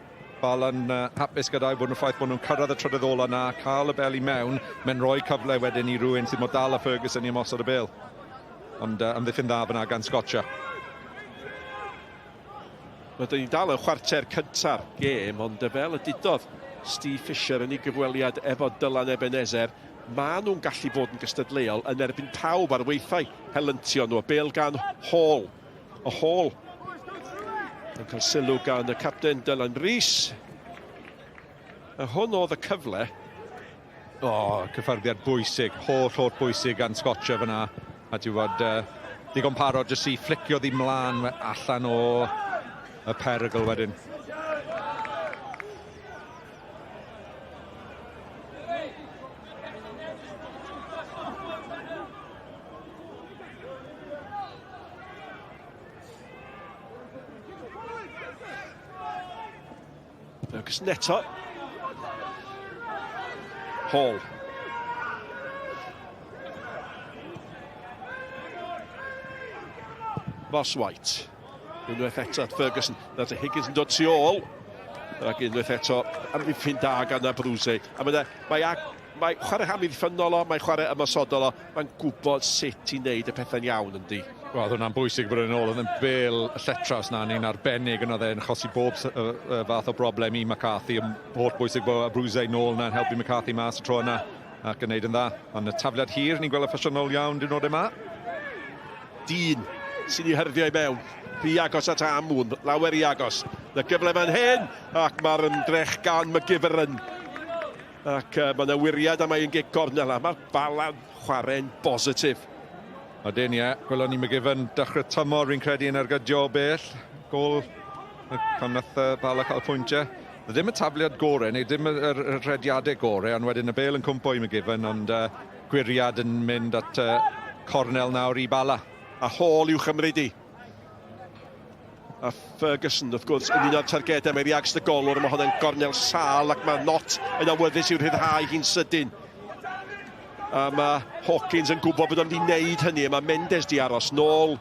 S2: Bala'n hapus gyda'i bod nhw'n ffaith bod nhw'n cyrraedd y trydydd ola na, cael y bel i mewn, mae'n rhoi cyfle wedyn i rhywun sydd mod dal a Ferguson i ymosod y bel. Ond amddiffyn dda fyna gan Scotcher.
S6: Rydyn ni'n dal yn chwarter cynta'r gêm, ond fel y dudodd Steve Fisher yn ei gyfweliad efo Dylan Ebenezer, maen nhw'n gallu bod yn gystadleuol yn erbyn pawb ar weithiau helyntio nhw. Bêl gan Hall. O Hall yn cael sylw gan y capten Dylan Rhys. A hwn oedd y cyfle.
S2: Cyffyrddiad bwysig, holl bwysig gan Scotcher fyna. A ti'n bod digon parod jyst i flicio ddi mlaen allan o y perygl wedyn.
S6: Fergus neto. Hall. Ross White. Unwaith eto at Ferguson. Nath y Higgins yn dod tu ôl. Ac unwaith eto amddiffyn da gan y Brwse. A mae chwarae ham i ddiffynol o, mae chwarae ymosodol o. Mae'n gwybod sut i wneud y pethau'n iawn yndi.
S2: Wel, hwnna'n bwysig bod yn ôl. Oedd yn bêl y lletraws na ni'n arbennig yn oedd e'n achosi bob fath o broblem i McCarthy. Holl bwysig bod y Brwse nôl na'n helpu McCarthy mas y tro yna ac yn neud yn dda. Ond y tafliad hir, ni'n gweld y ffasiynol iawn dyn nhw'n yma.
S6: Dyn sy'n ei hyrddio i mewn. rhy agos at Amwn, lawer i agos. Y gyfle fan hyn, ac mae'r ymdrech gan McGivern. Ac mae yna wiriad am ein gig gornel a mae'r Bala'n chwarae'n bositif.
S2: Odyn, ie. Gwelwn ni McGivern dechrau tymor, fi'n credu yn ergydio bell. Gol pan nath Bala cael pwyntiau. Ddim y tabliad gorau, neu ddim y rhediadau gorau, ond wedyn y bel yn cwmpo i McGivern, ond gwiriad yn mynd at cornel nawr i Bala.
S6: A Hall i'w chymryd i. A Ferguson, wrth gwrs, yn un o'r targedau, mae'r iags dy golwr, mae hwnna'n gornel sal ac mae Not yn awyddus i'w rhyddhau hi'n sydyn. A mae Hawkins yn gwybod bod o'n di wneud hynny, a mae Mendes di aros nôl.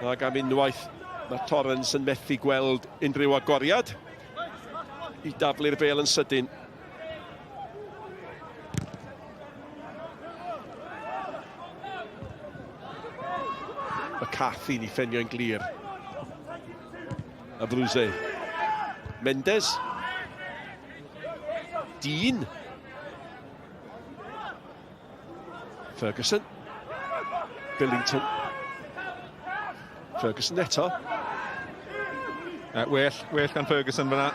S6: Ac am unwaith, mae Torrens yn methu gweld unrhyw agoriad i daflu'r bel yn sydyn. Y Cathy ni ffenio'n glir. A Brwse. Mendes. Dean. Ferguson. Billington. Ferguson eto.
S2: Well gan Ferguson fyna.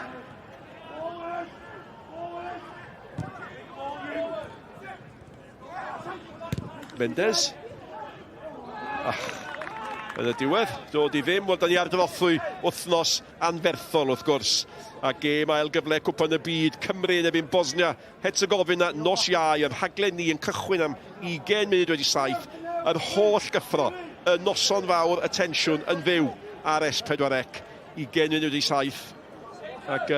S6: Mendes. Yn y diwedd, dod i ddim, wel, da ni ar drothwy wythnos anferthol wrth gwrs. A gêm ail gyfle cwpan y byd, Cymru yn ebyn Bosnia. Het y gofyn na nos iau, y rhaglen ni yn cychwyn am 20 munud wedi 7. Yr holl gyffro, y noson fawr, y tensiwn yn fyw ar S4C. 20 munud wedi 7. Ac,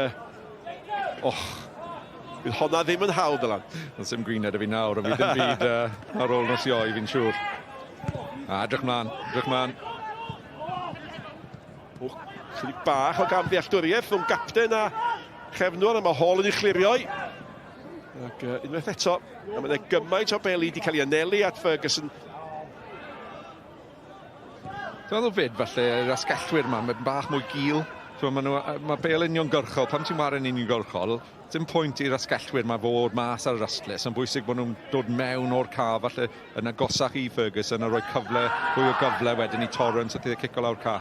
S6: bydd honna ddim yn hawdd ylan.
S2: Ond sy'n gwyned y fi nawr, a fi ddim byd ar ôl nos iau, fi'n siŵr. Edrych mlaen.
S6: Chydig bach o gamddealltwriaeth rhwng gapten a chefnwr, a mae Hall yn ei chlirio. Ac unwaith eto, a mae yna gymaint o beli wedi cael ei anelu at Ferguson.
S2: Dwi'n meddwl fyd, falle, yr asgellwyr yma, mae'n bach mwy gil. Mae bel uniongyrchol, pam ti'n warin uniongyrchol, dim pwynt i'r asgellwyr yma fod mas ar yr astlus, yn bwysig bod nhw'n dod mewn o'r ca, falle yn agosach i Ferguson a rhoi cyfle, fwy o gyfle wedyn i Torrens a tydd cico lawr ca.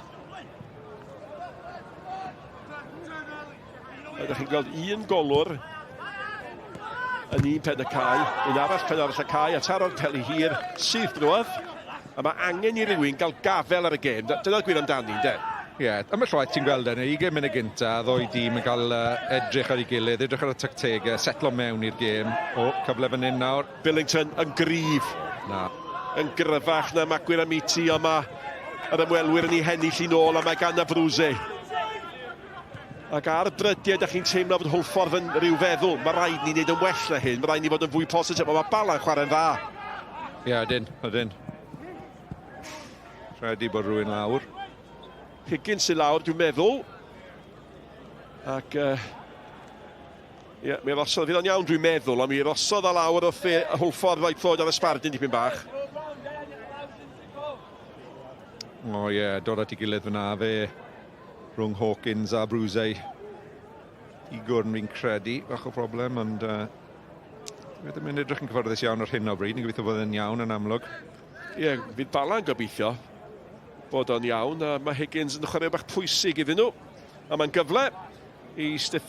S6: Ydych chi'n gweld un golwr yn un pen y cae, un arall pen arall y cae, a taro'r peli hir syth drwodd, a mae angen i rywun gael gafel ar y gêm. Dyna'r gwir amdani, de?
S2: Ie, am y llwaith ti'n gweld yna, 20 munud gynta, ddoi dîm yn cael edrych ar ei gilydd, edrych ar y tactegau, setlo mewn i'r gêm. Cyfle fan hyn nawr.
S6: Billington yn gryf.
S2: Na.
S6: Yn gryfach na Macwyr Amiti, ond mae yr ymwelwyr yn ei hennill i nôl, a mae gan y Brwse. Ac ar y drydiau, ydych chi'n teimlo bod Hwlffordd yn rhyw feddwl. Mae rhaid ni wneud yn well na hyn, mae rhaid ni fod yn fwy positif, ond mae Bala'n chwarae'n dda.
S2: Ie, ydyn. Rhaid i bod rhywun lawr.
S6: Higgins sy'n lawr, dwi'n meddwl. Ac, mi rosodd, fydd o'n iawn dwi'n meddwl, ond mi rosodd a lawr wrth y Hwlffordd rhaid ddod ar y sbardyn dipyn bach.
S2: Dod at ei gilydd fyna fe rhwng Hawkins a Brwse. Igor yn fi'n credu, bach o broblem, ond bydd yn edrych yn cyfforddus iawn ar hyn o bryd, ni'n gobeithio bod yn iawn yn amlwg.
S6: Ie, fydd Bala'n gobeithio bod o'n iawn, a mae Higgins yn chwarae bach pwysig iddyn nhw. A mae'n gyfle i Steve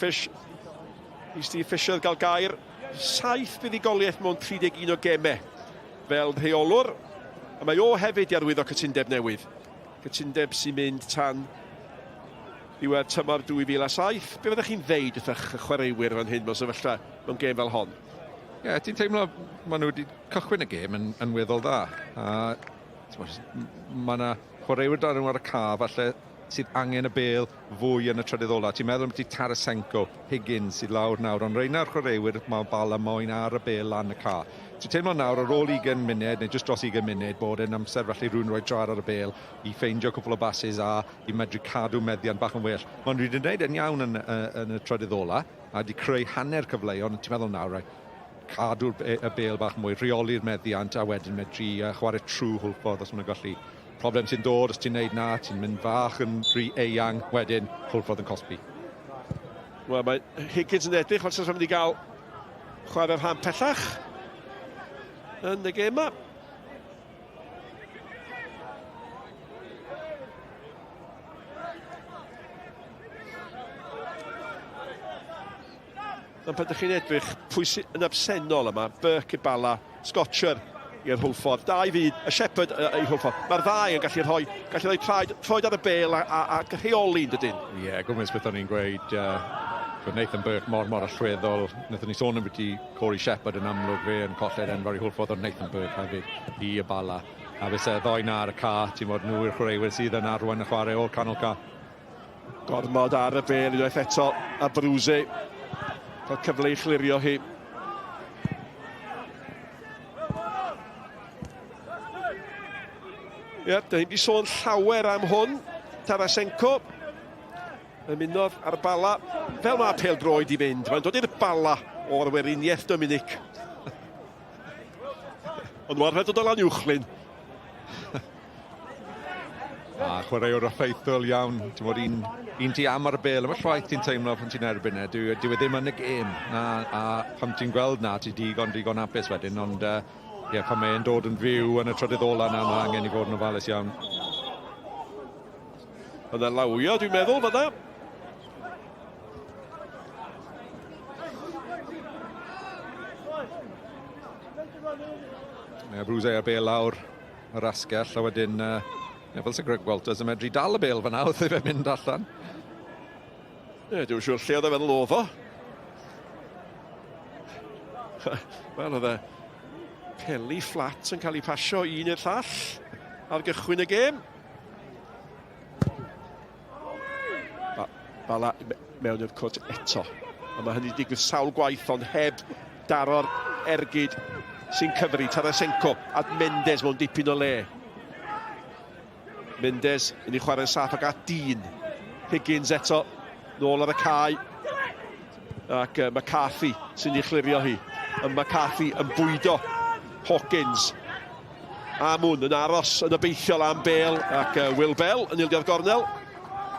S6: Fisher gael gair 7 buddigoliaeth mewn 31 o gemau fel rheolwr. A mae o hefyd i arwyddo cytundeb newydd. Cytundeb sy'n mynd tan diwedd tymor 2007. Be fyddech chi'n ddeud wrthych chwaraewyr fan hyn mewn sefyllfa mewn gêm fel hon?
S2: Ie, ti'n teimlo maen nhw wedi cychwyn y gêm yn weddol dda. Mae yna chwaraewyr dan nhw ar y ca, falle sydd angen y bel fwy yn y trydydd ola. Ti'n meddwl am Tarasenko, Higgins sydd lawr nawr, ond rhain ar chwaraewyr mae Bala moyn ar y bel lan y ca. Ti'n teimlo nawr ar ôl 20 munud, neu just dros 20 munud, bod yn amser felly rhywun rhoi drar ar y bel i ffeindio cwpl o bases a i medru cadw meddiant bach yn well. Ond wedi gwneud yn iawn yn y trydydd ola, a wedi creu hanner cyfleon, ti'n meddwl nawr, cadw'r y bel bach mwy, reoli'r meddiant a wedyn medru chwarae trwy Hwlffordd os mae'n gallu. Problem sy'n dod, os ti'n neud na, ti'n mynd fach yn rhy eang, wedyn Hwlffordd yn cosbi.
S6: Wel, mae Higgins yn edrych, fel sy'n mynd i gael chwarae'r rhan pellach yn y gêm yma. Ond pan ydych chi'n edrych pwy sy'n yn absennol yma, Burke i'r Bala, Scotcher i'r Hwlffordd, dau fyd, y Shepherd i'r Hwlffordd. Mae'r ddau yn gallu rhoi traed ar y bel a rheoli yn dydyn.
S2: Ie, gwmys beth o'n i'n gweud, bod Nathan Burke mor allweddol. Nathon ni sôn am beth i Corey Shepherd yn amlwg fe yn colled enfawr i Hwlffordd, ond Nathan Burke hefyd i y Bala. A fes y ddoi na ar y ca, ti'n modd nhw i'r chwaraewyr sydd yn arwain y chwarae o'r canol ca.
S6: Gormod ar y bel unwaith eto, a Brwse. Cael cyfle i chlirio hi. Ie, da ni wedi sôn llawer am hwn. Tarasenko. Ymunodd ar Bala. Fel mae pêl droed i fynd. Mae'n dod i'r Bala o'r weriniaeth Dominic. Ond mae'n rhaid dod o lan uwchlyn.
S2: A chwaraewr effeithiol iawn, ti'n bod un ti am ar y bel, yma llwaith ti'n teimlo pan ti'n erbyn e, dyw e ddim yn y gêm, a pan ti'n gweld na, ti digon apus wedyn, ond pan mae'n dod yn fyw yn y trydydd ola na, mae angen i fod yn ofalus iawn.
S6: Yna lawio, dwi'n meddwl, fydda.
S2: Brwse ar bel lawr yr asgell, a wedyn fel sy'n Greg Walters yn medru dal y bel fyna wrth i fe mynd allan.
S6: Ie, dwi'n siŵr lle oedd e feddwl oedd o. Wel, oedd e peli fflat yn cael ei pasio un i'r llall ar gychwyn y gêm. Bala mewn i'r cwrt eto. A mae hynny digwydd sawl gwaith, ond heb daro'r ergyd sy'n cyfri. Tarasenko a Mendes mewn dipyn o le. Mendes yn ei chwarae'n saff ag at dyn. Higgins eto, nôl ar y cae. Ac McCarthy sy'n ei chlirio hi. McCarthy yn bwydo Hawkins. A mwn yn aros yn obeithiol am bel. Ac Will Bell yn ildio'r gornel.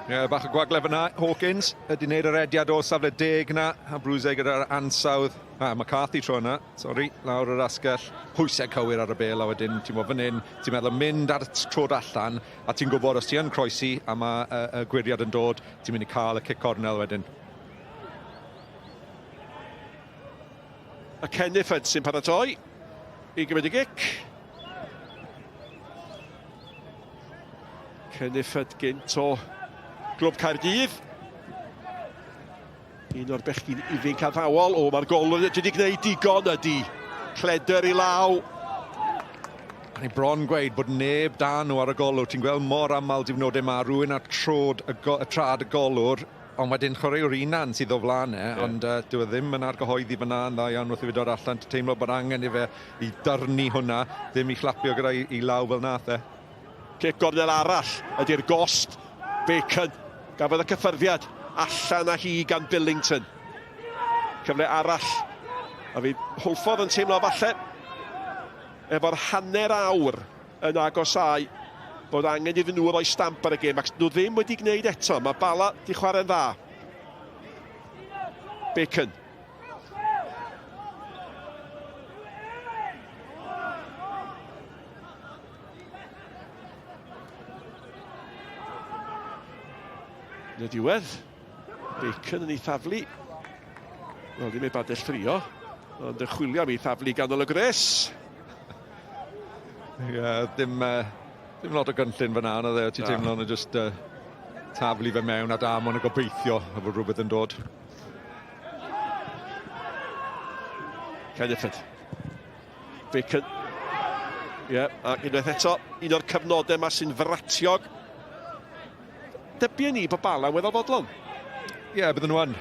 S2: Ie, bach o gwaglef yna, Hawkins wedi gwneud yr ediad o safle 10 na, a Brwse gyda'r ansawdd. McCarthy tro yna, lawr yr asgell, hwysau cywir ar y bel, a wedyn ti'n meddwl fan hyn, ti'n meddwl mynd ar y trod allan, a ti'n gwybod os ti yn croesi, a mae y gwiriad yn dod, ti'n mynd i cael y cic cornel wedyn.
S6: A Kenneth sy'n paratoi i gymryd y gic. Kenneth gynt o Glwb Caerdydd. Un o'r bechgyn ifanc addawol. O, mae'r golwr wedi gwneud digon ydi. Cledr i law.
S2: A ni bron gweud bod neb dan nhw ar y golwr. Ti'n gweld mor aml difnodau yma, rhywun ar trad y golwr, ond wedyn chwaraewr unan sydd o flaen ond dyw e ddim yn argyhoeddi fyna yn dda iawn wrth i fi dod allan. Ti'n teimlo bod angen i fe i dyrnu hwnna, ddim i chlapio gyda i law fel nath e.
S6: Cic gornel arall ydy'r gost. Bacon. Gafodd y cyffyrddiad allan â hi gan Billington. Cyfle arall. A fi Hwlffordd yn teimlo falle efo'r hanner awr yn agosau bod angen iddyn nhw roi stamp ar y gêm, ac nhw ddim wedi gwneud eto. Mae Bala di chwarae'n dda. Bacon. Yn y diwedd, Bacon yn ei thaflu. Wel, ddim ei badell ffrio, ond yn chwilio am ei thaflu ganol y gres.
S2: Ie, ddim lot o gynllun fyna, yna dde, ti'n teimlo nhw just taflu fe mewn a dam ond y gobeithio a fod rhywbeth yn dod.
S6: Kenneth. Bacon. Ie, ac unwaith eto, un o'r cyfnodau yma sy'n fratiog. Dybien ni bod Bala yn weddol fodlon.
S2: Ie, bydden nhw yn.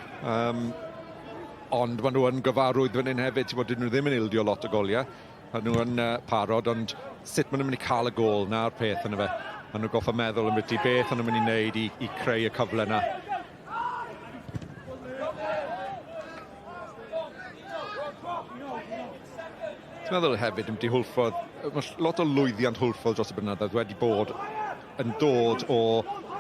S2: Ond maen nhw yn gyfarwydd fan hyn hefyd, ti'n bod nhw ddim yn ildio lot o goliau. Maen nhw yn parod, ond sut maen nhw'n mynd i cael y gol na'r peth yna fe. Maen nhw'n goffa meddwl yn beth i beth maen nhw'n mynd i wneud i creu y cyfle yna. Ti'n meddwl hefyd, ymdi Hwlffordd, mae lot o lwyddiant Hwlffordd dros y blynyddoedd wedi bod yn dod o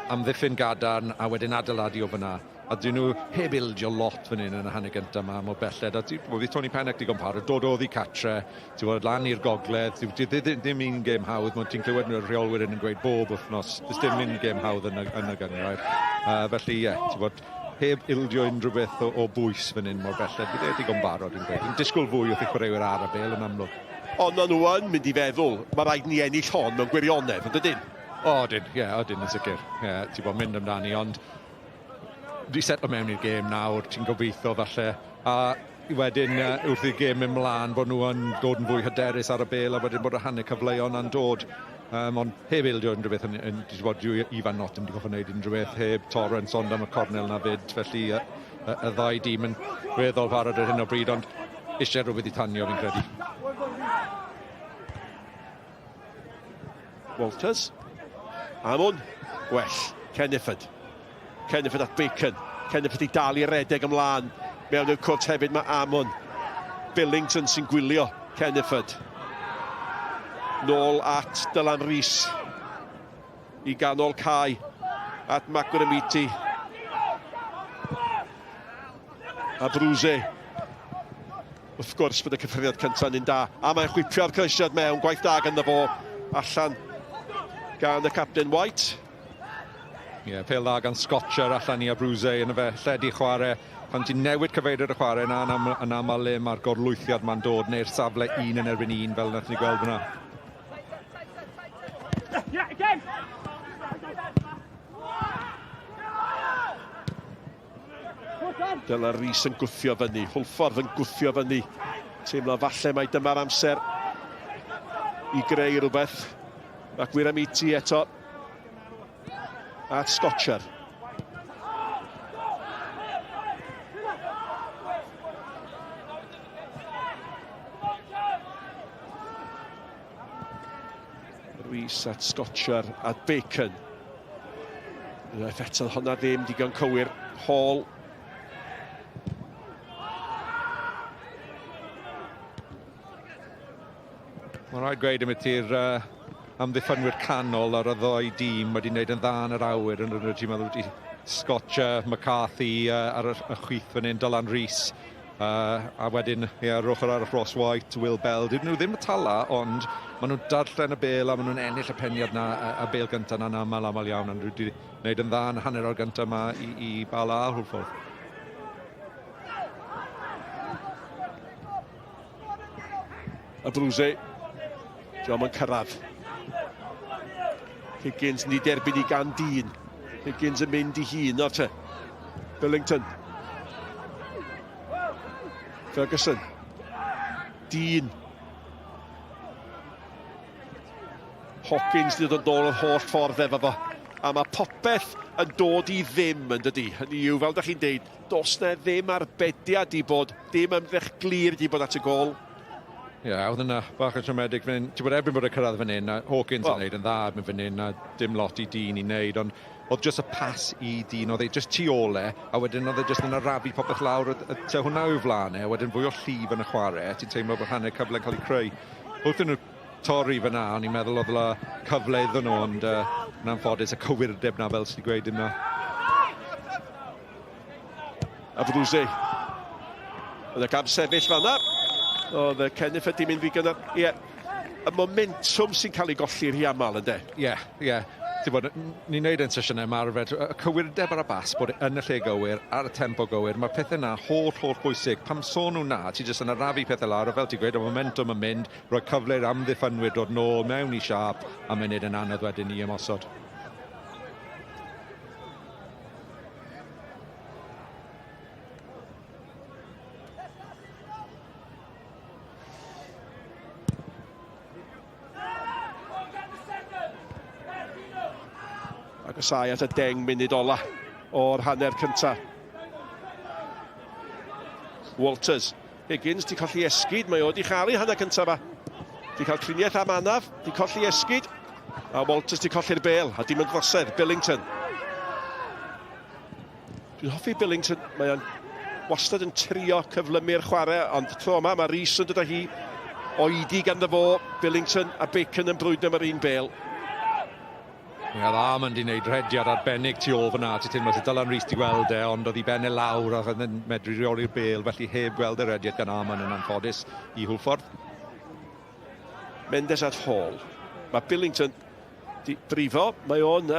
S2: amddiffyn gadarn a wedyn adeiladu o fyna. A dyn nhw heb ildio lot fan hyn yn y hanner gyntaf yma mor belled. A fi Tony Pennec digon parod, dod o ddi catre, ti'n bod lan i'r gogledd, ddim un gêm hawdd, mae'n ti'n clywed nhw'r rheolwyr yn gweud bob wythnos, does dim un gêm hawdd yn y gynghrair. Felly ie, ti'n bod, heb ildio unrhyw beth o bwys fan hyn mor belled. Bydd e digon barod yn gweud. Yn disgwyl fwy wrth i chwaraewyr ar y bel yn amlwg.
S6: Ond nhw yn mynd i feddwl, mae rhaid ni ennill hon mewn gwirionedd, yn dydyn?
S2: Odyn, odyn yn sicr. Ti'n bod mynd amdani, ond di setlo mewn i'r gêm nawr, ti'n gobeithio falle. A wedyn wrth i'r gêm ymlaen bod nhw yn dod yn fwy hyderus ar y bel a wedyn bod y hanner cyfleon yn dod. Ond heb ildio unrhyw beth, ti'n bod Ifan Not yn di goffa wneud unrhyw beth, heb Torrance ond am y cornel na fyd, felly y ddau dîm yn weddol parod ar hyn o bryd, ond eisiau rhywbeth i tanio fi'n credu.
S6: Walters. Amon. Well. Kenniford. Kenniford at Bacon. Kenniford i dal i redeg ymlaen. Mewn i'r cwrt hefyd mae Amon. Billington sy'n gwylio Kenniford. Nôl at Dylan Rhys. I ganol Cai. At Macwyramiti. A Brwse. Wrth gwrs bod y cyffreddiad cyntaf yn da. A mae'n chwipio'r cysiad mewn. Gwaith da ganddo fo. Allan gan y captain White.
S2: Pêl dda gan Scotcher allan i a Brwse yn y fe lledu chwarae. Pan ti'n newid cyfeirir y chwarae yn aml le mae'r gorlwythiad ma'n dod neu'r safle un yn erbyn un fel nath ni gweld fyna.
S6: Dyla Rhys yn gwthio fyny, Hwlffordd yn gwthio fyny. Teimlo falle mai dyma'r amser i greu rhywbeth. Ac Macwyramiti eto at Scotcher. Rhys at Scotcher at Bacon. Unwaith eto hwnna ddim digon cywir. Hall.
S2: Mae'n rhaid gweud am ydy'r amddiffynwyr canol ar y ddoi dîm wedi wneud yn dda yn yr awyr yn rydyn ti'n meddwl wedi Scotcher, McCarthy ar y chwith fan hyn, Dylan Rhys a wedyn yr ochr ar y Ross White, Will Bell. Dyn nhw ddim y tala, ond maen nhw'n darllen y bel a maen nhw'n ennill y peniad na y bel gyntaf na'n aml iawn, ond wedi wneud yn dda yn hanner o'r gyntaf yma i Bala a Hwlffordd.
S6: A Brwse. Diolch yn cyrraedd. Higgins ni derbyn i gan dyn. Higgins yn mynd i hun o'r te. Billington. Ferguson. Dyn. Hawkins ni dod yn dod o'r holl ffordd efo fo. A mae popeth yn dod i ddim yn dydi. Hynny yw, fel da chi'n deud, dos na ddim arbediad i bod, dim ymdrech glir i bod at y gol.
S2: Oedd yna bach yn siomedig fan hyn. Ti'n bod erbyn bod y cyrraedd fan hyn, a Hawkins yn gwneud yn dda fan hyn, a dim lot i dyn i wneud, ond oedd jyst y pas i dyn, oedd e jyst tu ole, a wedyn oedd e jyst yn arafu popeth lawr, te hwnna yw flan wedyn fwy o llif yn y chwarae, ti'n teimlo bod hanner cyfle'n cael ei creu. Wrth nhw torri fyna, o'n i'n meddwl oedd la cyfle iddyn nhw, ond yn anffodus y cywirdeb na fel sy'n gweud yna.
S6: A Brwse. Oedd y gam sefyll fan'na. Oedd y Kenniford di mynd fi gynnar. Y momentum sy'n cael ei golli'r hi aml, ynddo?
S2: Ti'n bod, ni'n neud yn sesiynau ymarfer, y cywirdeb ar y bas bod yn y lle gywir, ar y tempo gywir, mae'r pethau yna holl bwysig. Pam sôn nhw na, ti jyst yn arafu pethau lawr, fel ti'n gweud, y momentum yn mynd, rhoi cyfle'r amddiffynwyr dod nôl mewn i siap, a mae'n neud yn anodd wedyn i ymosod.
S6: Agosau at y 10 munud ola o'r hanner cyntaf. Walters. Higgins di colli esgyd, mae o di chael hanner cyntaf fa. Di cael triniaeth am anaf, di colli esgyd. A Walters di colli'r bel, a dim yn glosedd, Billington. Dwi'n hoffi Billington, mae o'n wastad yn trio cyflymu'r chwarae, ond tro yma, mae Rhys yn dod â hi. Oedi ganddo fo, Billington a Bacon yn brwydro am yr un bel.
S2: Dda ma'n di wneud rhediad arbennig tu ôl fyna, ti'n teimlo, Dylan Rhys di gweld ond oedd hi ben e lawr ac oedd yn medru reoli'r bel, felly heb gweld y rhediad gan Amon yn anffodus i Hwlffordd.
S6: Mendes at Hall. Mae Billington di brifo, mae o'n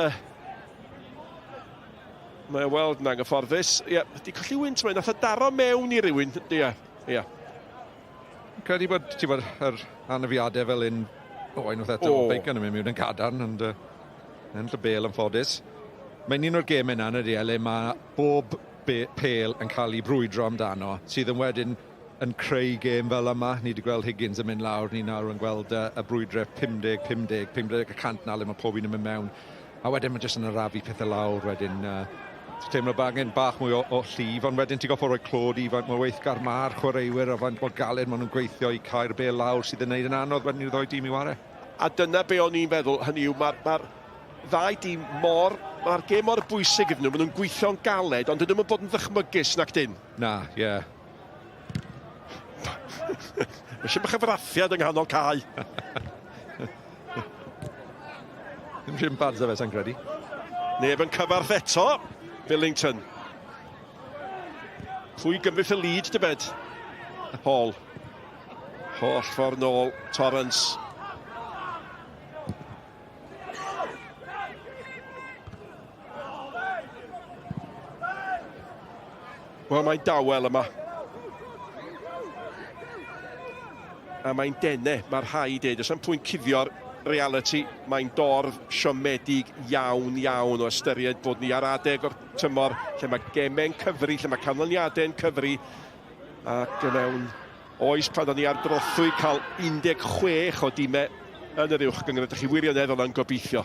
S6: Mae weld yn anghyfforddus. Ie, di colli wynt, mae'n nath o daro mewn i rywun. Ie.
S2: Credu bod, ti'n bod, yr anafiadau fel un, unwaith eto, bacon yn mynd mewn yn cadarn, ond yn llybel yn ffodus. Mae'n un o'r gêm yna yn y le mae bob pêl yn cael ei brwydro amdano, sydd yn wedyn yn creu gêm fel yma. Ni wedi gweld Higgins yn mynd lawr, ni nawr yn gweld y brwydrau 50 na le mae pob un yn mynd mewn. A wedyn mae jyst yn arafu pethau lawr wedyn. Ti'n teimlo angen bach mwy o llif, ond wedyn ti'n goffo roi clod i faint mor weithgar ma'r chwaraewyr a faint mor galed maen nhw'n gweithio i cael bêl lawr sydd yn neud yn anodd wedyn i'r ddoi dîm i ware.
S6: A dyna be o'n i'n feddwl, hynny yw, mae'r ddau dîm mae'r gêm mor bwysig iddyn nhw, maen nhw'n gweithio'n galed, ond dyn nhw'n bod yn ddychmygus nac dyn.
S2: Na, ie.
S6: Mae eisiau bach o fraffiad yng nghanol cae.
S2: Ddim rhywun badza fe, sa'n credu.
S6: Neb yn cyfarth eto, Billington. Pwy gymryd y lead, dybed? Hall. Hwlffordd nôl, Torrance. Wel, mae'n dawel yma. A mae'n denau, mae'r rhai dweud. Os am pwynt cuddio'r reality, mae'n dorf siomedig iawn o ystyried bod ni ar adeg o'r tymor, lle mae gemau'n cyfri, lle mae canlyniadau'n cyfri. Ac yn mewn oes pan o'n ni ar drothwy cael 16 o dîmau yn yr uwch gyngor. Ydych chi wirioneddol yn gobeithio.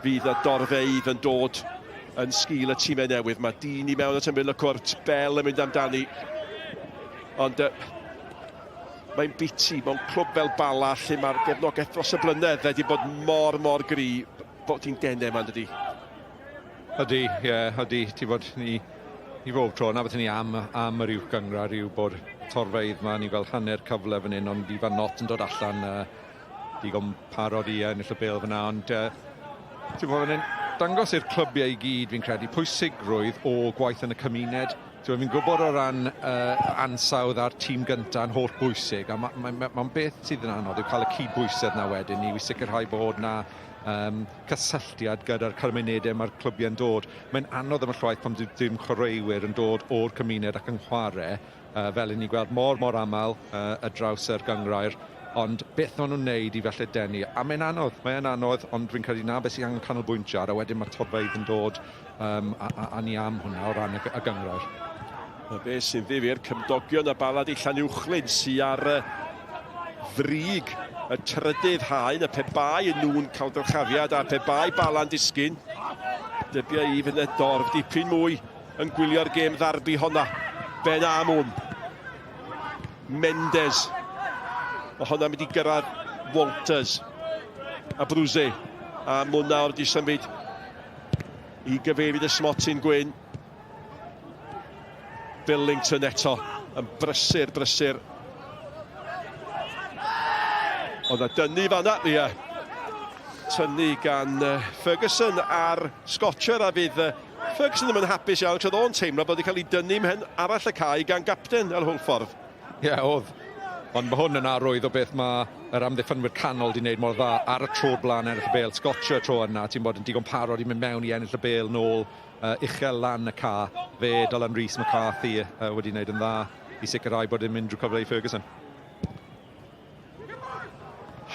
S6: Fydd y dorfeidd yn dod yn sgil y tîmau newydd. Mae dyn i mewn at ymwyl y cwrt, Bell yn mynd amdani. Ond mae'n biti, mae'n clwb fel Bala, lle mae'r gefnogaeth dros y blynedd wedi bod mor gry, bod hi'n denau ma'n dydi.
S2: Ydy. Ti'n bod ni bob tro, na beth ni am yr uwch gyngor yw bod torfeidd ma, ni fel hanner cyfle fan hyn, ond i fan not yn dod allan digon parod i ennill y bêl fyna, ond ti'n bod fan hyn, dangos i'r clybiau i gyd fi'n credu pwysigrwydd o gwaith yn y cymuned. Fi'n gwybod o ran ansawdd ar tîm gyntaf yn holl bwysig, a mae'n beth sydd yn anodd yw cael y cydbwysedd na wedyn i sicrhau bod na cysylltiad gyda'r cymunedau mae'r clybiau yn dod. Mae'n anodd am y llwaith pan dim chwaraewyr yn dod o'r cymuned ac yn chwarae, fel i ni gweld mor aml y draws yr gynghrair, ond beth maen nhw'n neud i felly denu. A mae'n anodd, ond fi'n credu na beth sy'n angen canolbwyntio ar, a wedyn mae'r torfeidd yn dod a ni am hwnna o ran y gynghrair.
S6: Be sy'n ddifyr, cymdogion y Bala di Llynewchlyn sy'n ar frig y trydydd haen, y pe bai yn nhw'n cael dyrchafiad a pe bai Bala'n disgyn. Dybia i fydd y dorf dipyn mwy yn gwylio'r gêm ddarbu honna. Ben Amwn. Mendes. Mae honna mynd i gyrraedd Walters. A Brwse. A mwna o'r di symud i gyfeirid y smotyn gwyn. Billington eto yn brysur. Oedd a dynnu fanna, ie. Tynnu gan Ferguson ar Scotcher, a fydd Ferguson ddim yn hapus iawn, tra o'n teimlo bod wedi cael ei dynnu mhen arall y cae gan gapten ar Hwlffordd.
S2: Ie, oedd. Ond mae hwn yn arwydd o beth mae'r amddiffynwyr canol wedi gwneud mor dda ar y tro blaen ennill y bêl. Scotcher tro yna, ti'n bod yn digon parod i mynd mewn i ennill y bêl nôl uchel lan y ca. Fe, Dylan Rees McCarthy wedi gwneud yn dda i sicrhau bod yn mynd drwy cyfle i Ferguson.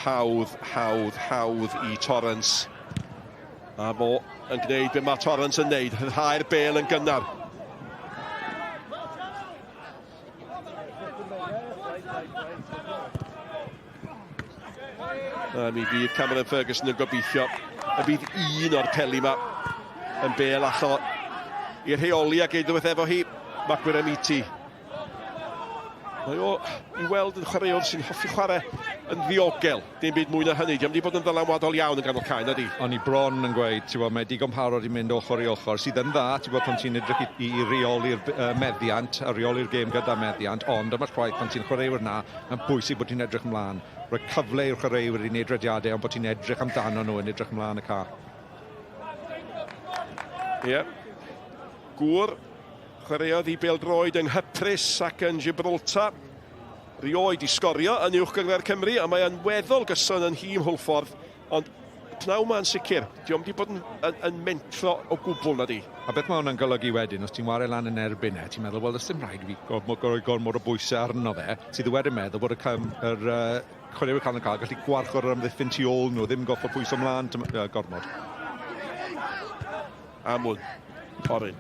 S2: Hawdd i Torrance. A mo yn gwneud be mae Torrance yn gwneud. Rhai'r bêl yn gynnar. Mi fydd Cameron Ferguson yn gobeithio y bydd un o'r peli yma yn bêl allo i'r rheoli ac eidweth efo hi, Macwyr Amiti. Mae o i weld yn chwaraewr sy'n hoffi chwarae yn ddiogel. Dim byd mwy na hynny. Diolch wedi bod yn ddylanwadol iawn yn ganol cae, na di. O'n i bron yn gweud, mae digon parod i mynd ochr i ochr, sydd yn dda, pan ti'n edrych i reoli'r meddiant, a reoli'r gêm gyda meddiant, ond dyma'r chwaith pan ti'n chwaraewr na, mae'n bwysig bod ti'n edrych ymlaen. Rhoi cyfle i'r chwaraewyr i wneud rediadau, ond bod ti'n edrych amdano nhw yn edrych ymlaen y ca. Ie. Gwr, chwaraeodd i bêl-droed yng Nghyprus ac yn Gibraltar. Rioed i sgorio yn uwch gyngor Cymru, a mae yn weddol gyson yn hym Hwlffordd, ond
S6: pnaw ma'n sicr. Diolch wedi bod yn mentro o gwbl na di.
S2: A beth mae hwnna'n golygu wedyn, os ti'n wario lan yn erbyn ti'n meddwl, wel, ys dim rhaid fi gormod o bwysau arno fe, sydd wedyn meddwl bod yr chwaraewyr canol gallu gwarcho'r amddiffyn tu ôl nhw, ddim goffa pwysau ymlaen gormod.
S6: Amwn, Porin.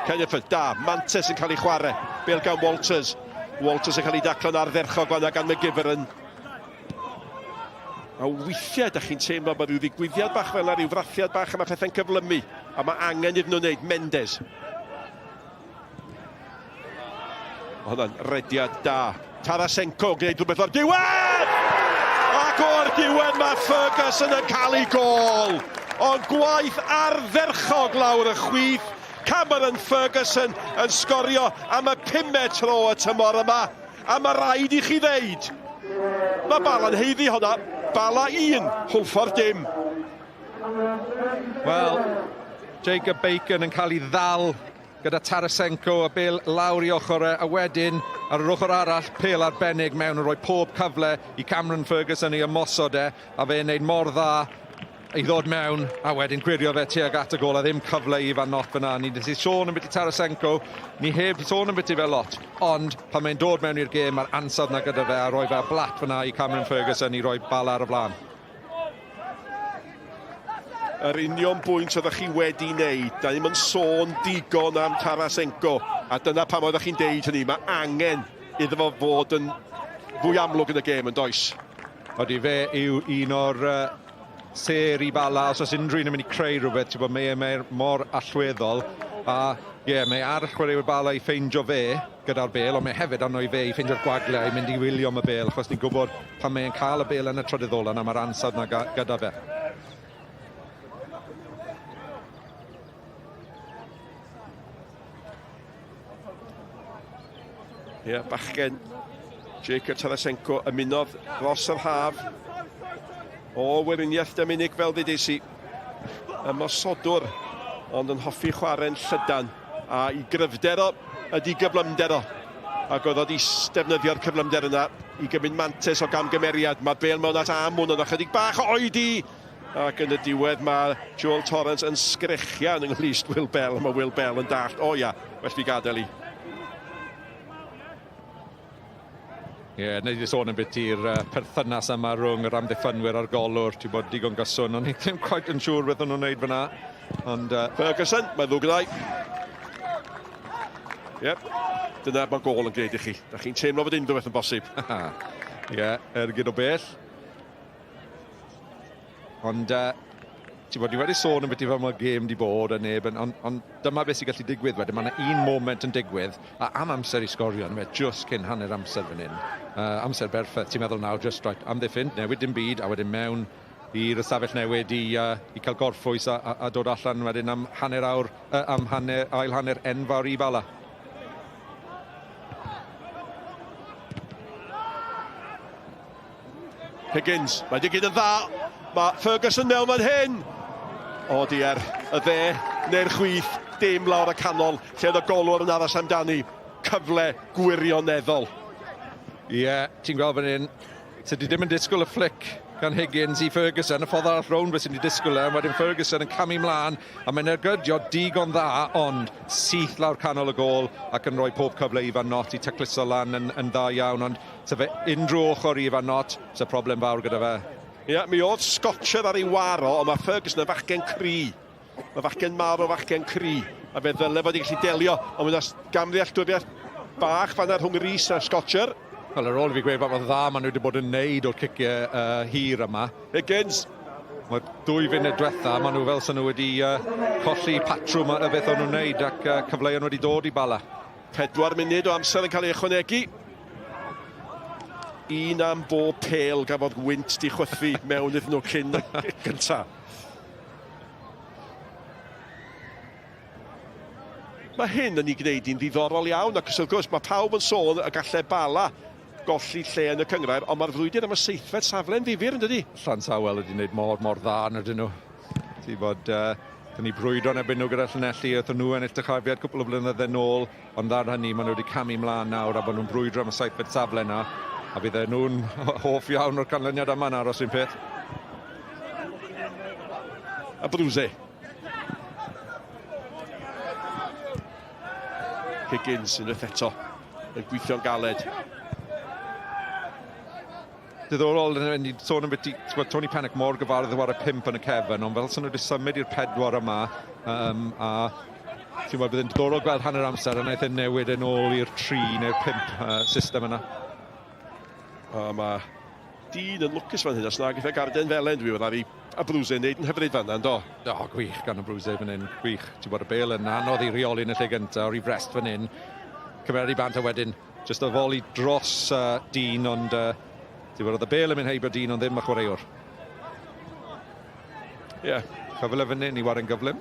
S6: Cennyfford, da, Mantes yn cael ei chwarae. Bel gan Walters. Walters yn cael ei daclo'n ardderchog fanna gan McGivern. A weithiau, da chi'n teimlo bod rhyw ddigwyddiad bach fel yna, rhyw frathiad bach a mae pethau'n cyflymu. A mae angen iddyn nhw wneud. Mendes. Hwna'n rediad da. Tarasenko gwneud rhywbeth o'r diwedd! Ac o'r diwedd mae Ferguson yn cael ei gol. Ond gwaith ardderchog lawr y chwith. Cameron Ferguson yn sgorio am y 5 tro y tymor yma. A mae rhaid i chi ddeud. Mae Bala'n heiddi hwnna. Bala 1, Hwlffordd dim.
S2: Wel, Jacob Bacon yn cael ei ddal gyda Tarasenko a Bale lawr i ochr a wedyn ar yr ochr arall Pale arbennig mewn yn rhoi pob cyfle i Cameron Ferguson i ymosod a fe'n neud mor dda i ddod mewn a wedyn gwirio fe tuag at y gol a ddim cyfle i fan not fyna. Ni wedi sôn yn byti Tarasenko, ni heb sôn yn byti fe lot, ond pan mae'n dod mewn i'r gêm mae'r ansawdd na gyda fe a rhoi fe blat fyna i Cameron Ferguson i roi Bala ar y blaen.
S6: Yr union bwynt oeddech chi wedi wneud. Da ni'n sôn digon am Tarasenko. A dyna pam oeddech chi'n deud hynny. Mae angen iddo fo fod yn fwy amlwg yn y gêm yn does.
S2: Oeddi fe yw un o'r ser i Bala, os oes unrhyw un yn mynd i creu rhywbeth, ti'n bod mae mor allweddol. A mae ar chwaraewyr Bala i ffeindio fe gyda'r Bale, ond mae hefyd arno i fe i ffeindio'r gwaglau i mynd i wylio am y Bale, achos ni'n gwybod pan mae'n cael y Bale yn y trydydd ola na mae'r ansawdd na gyda fe.
S6: Bachgen Jacob Tarasenko ymunodd dros yr haf o weriniaeth Dominig fel ddudais i. Ymosodwr, ond yn hoffi chwarae'n llydan. A i gryfder o ydi gyflymder o. Ac oedd wedi defnyddio'r cyflymder yna i gymryd mantes o gamgymeriad. Mae Bale mewn at amwn yn ychydig bach o oedi. Ac yn y diwedd mae Joel Torrance yn sgrechian ynglŷst Will Bell. Mae Will Bell yn dallt, well fi gadael i.
S2: Neu wedi sôn yn bit i'r perthynas yma rhwng yr amddiffynwyr a'r golwr, ti'n bod digon gyswn, ond ni ddim quite yn siŵr beth o'n nhw'n wneud fyna. Ond
S6: Ferguson, mae ddw gyda'i. Dyna mae gol yn gwneud i chi. Da chi'n teimlo fod unrhyw beth yn bosib.
S2: Ergyd o bell. Ond ti'n bod, ni wedi sôn yn beth i fel mae'r gêm di bod a neb, ond dyma beth sy'n gallu digwydd wedyn. Mae yna un moment yn digwydd, a am amser i sgorio, fe just cyn hanner amser fan hyn. Amser berffaith, ti'n meddwl nawr, just right, amddiffyn, newid dim byd, a wedyn mewn i'r ystafell newid i cael gorffwys a dod allan wedyn am hanner awr, ail hanner enfawr i Bala.
S6: Higgins, mae digid yn dda. Mae Ferguson mewn fan hyn. O diar, y dde neu'r chwith, dim lawr y canol, lle oedd y golwr yn aros amdani. Cyfle gwirioneddol.
S2: Ti'n gweld fan hyn, sydd ddim yn disgwyl y flic gan Higgins i Ferguson, y ffordd arall rown fe sy'n disgwyl a wedyn Ferguson yn camu mlaen, a mae'n ergydio digon dda, ond syth lawr canol y gol ac yn rhoi pob cyfle i fan not i tacluso lan yn dda iawn, ond sa fe unrhyw ochr i fan not, sa problem fawr gyda fe.
S6: Mi oedd Scotcher ar ei waro, ond mae Ferguson yn fachgen cry. Mae fachgen mawr o fachgen cry. A fe ddyle fod i'n gallu delio, ond mae'n gamddealltwriaeth bach fan ar rhwng Rhys a Scotcher.
S2: Wel, ar ôl fi gweud bod dda maen nhw wedi bod yn neud o'r ciciau hir yma.
S6: Higgins.
S2: Mae 2 funud diwetha, maen nhw fel sy'n nhw wedi colli patrwm y beth o'n nhw'n neud ac cyfleoedd wedi dod i Bala.
S6: 4 munud o amser yn cael ei ychwanegu. Un am bob pêl gafodd gwynt di chwythu mewn iddyn nhw cyn gyntaf. Mae hyn yn ei gwneud i'n ddiddorol iawn, ac wrth gwrs mae pawb yn sôn y gallai Bala golli lle yn y cynghrair, ond mae'r flwyddyn am y seithfed safle'n ddifyr yn dydi?
S2: Llansawel wedi gwneud mor dda yn ydyn nhw. Ti'n bod, Dyn ni brwydro yn ebyn nhw gyda'r Llanelli, oedd nhw yn eich chafiad cwpl o blynyddoedd nôl, ond ar hynny maen nhw wedi camu mlaen nawr a bod nhw'n brwydro am y 7 safle yna, a bydd nhw'n hoff iawn o'r canlyniad yma'n aros un peth.
S6: A Brwse. Higgins yn eto yn gweithio'n galed.
S2: Diddorol, ni sôn am beth, Tony Pennock mor gyfarwydd war y 5 yn y cefn, ond fel sy'n nhw wedi symud i'r 4 yma, a ti'n gwybod, bydd yn diddorol gweld hanner amser, a wnaeth e'n newid yn ôl i'r 3 neu'r 5 system yna.
S6: Mae Dean yn lwcus fan hyn, os na gyda garden felen dwi, wedi a Brwse yn neud yn hyfryd fan yna, do?
S2: O, gwych gan y Brwse fan hyn, gwych. Ti'n bod y bel yn anodd i reoli yn y lle gyntaf, o'r i brest fan hyn, cymeru bant a wedyn, just o foli dros Dean, ond ti'n bod, oedd y bel yn mynd heibio Dean, ond ddim y chwaraewr.
S6: Ie.
S2: Cyfle fan hyn i waren gyflym.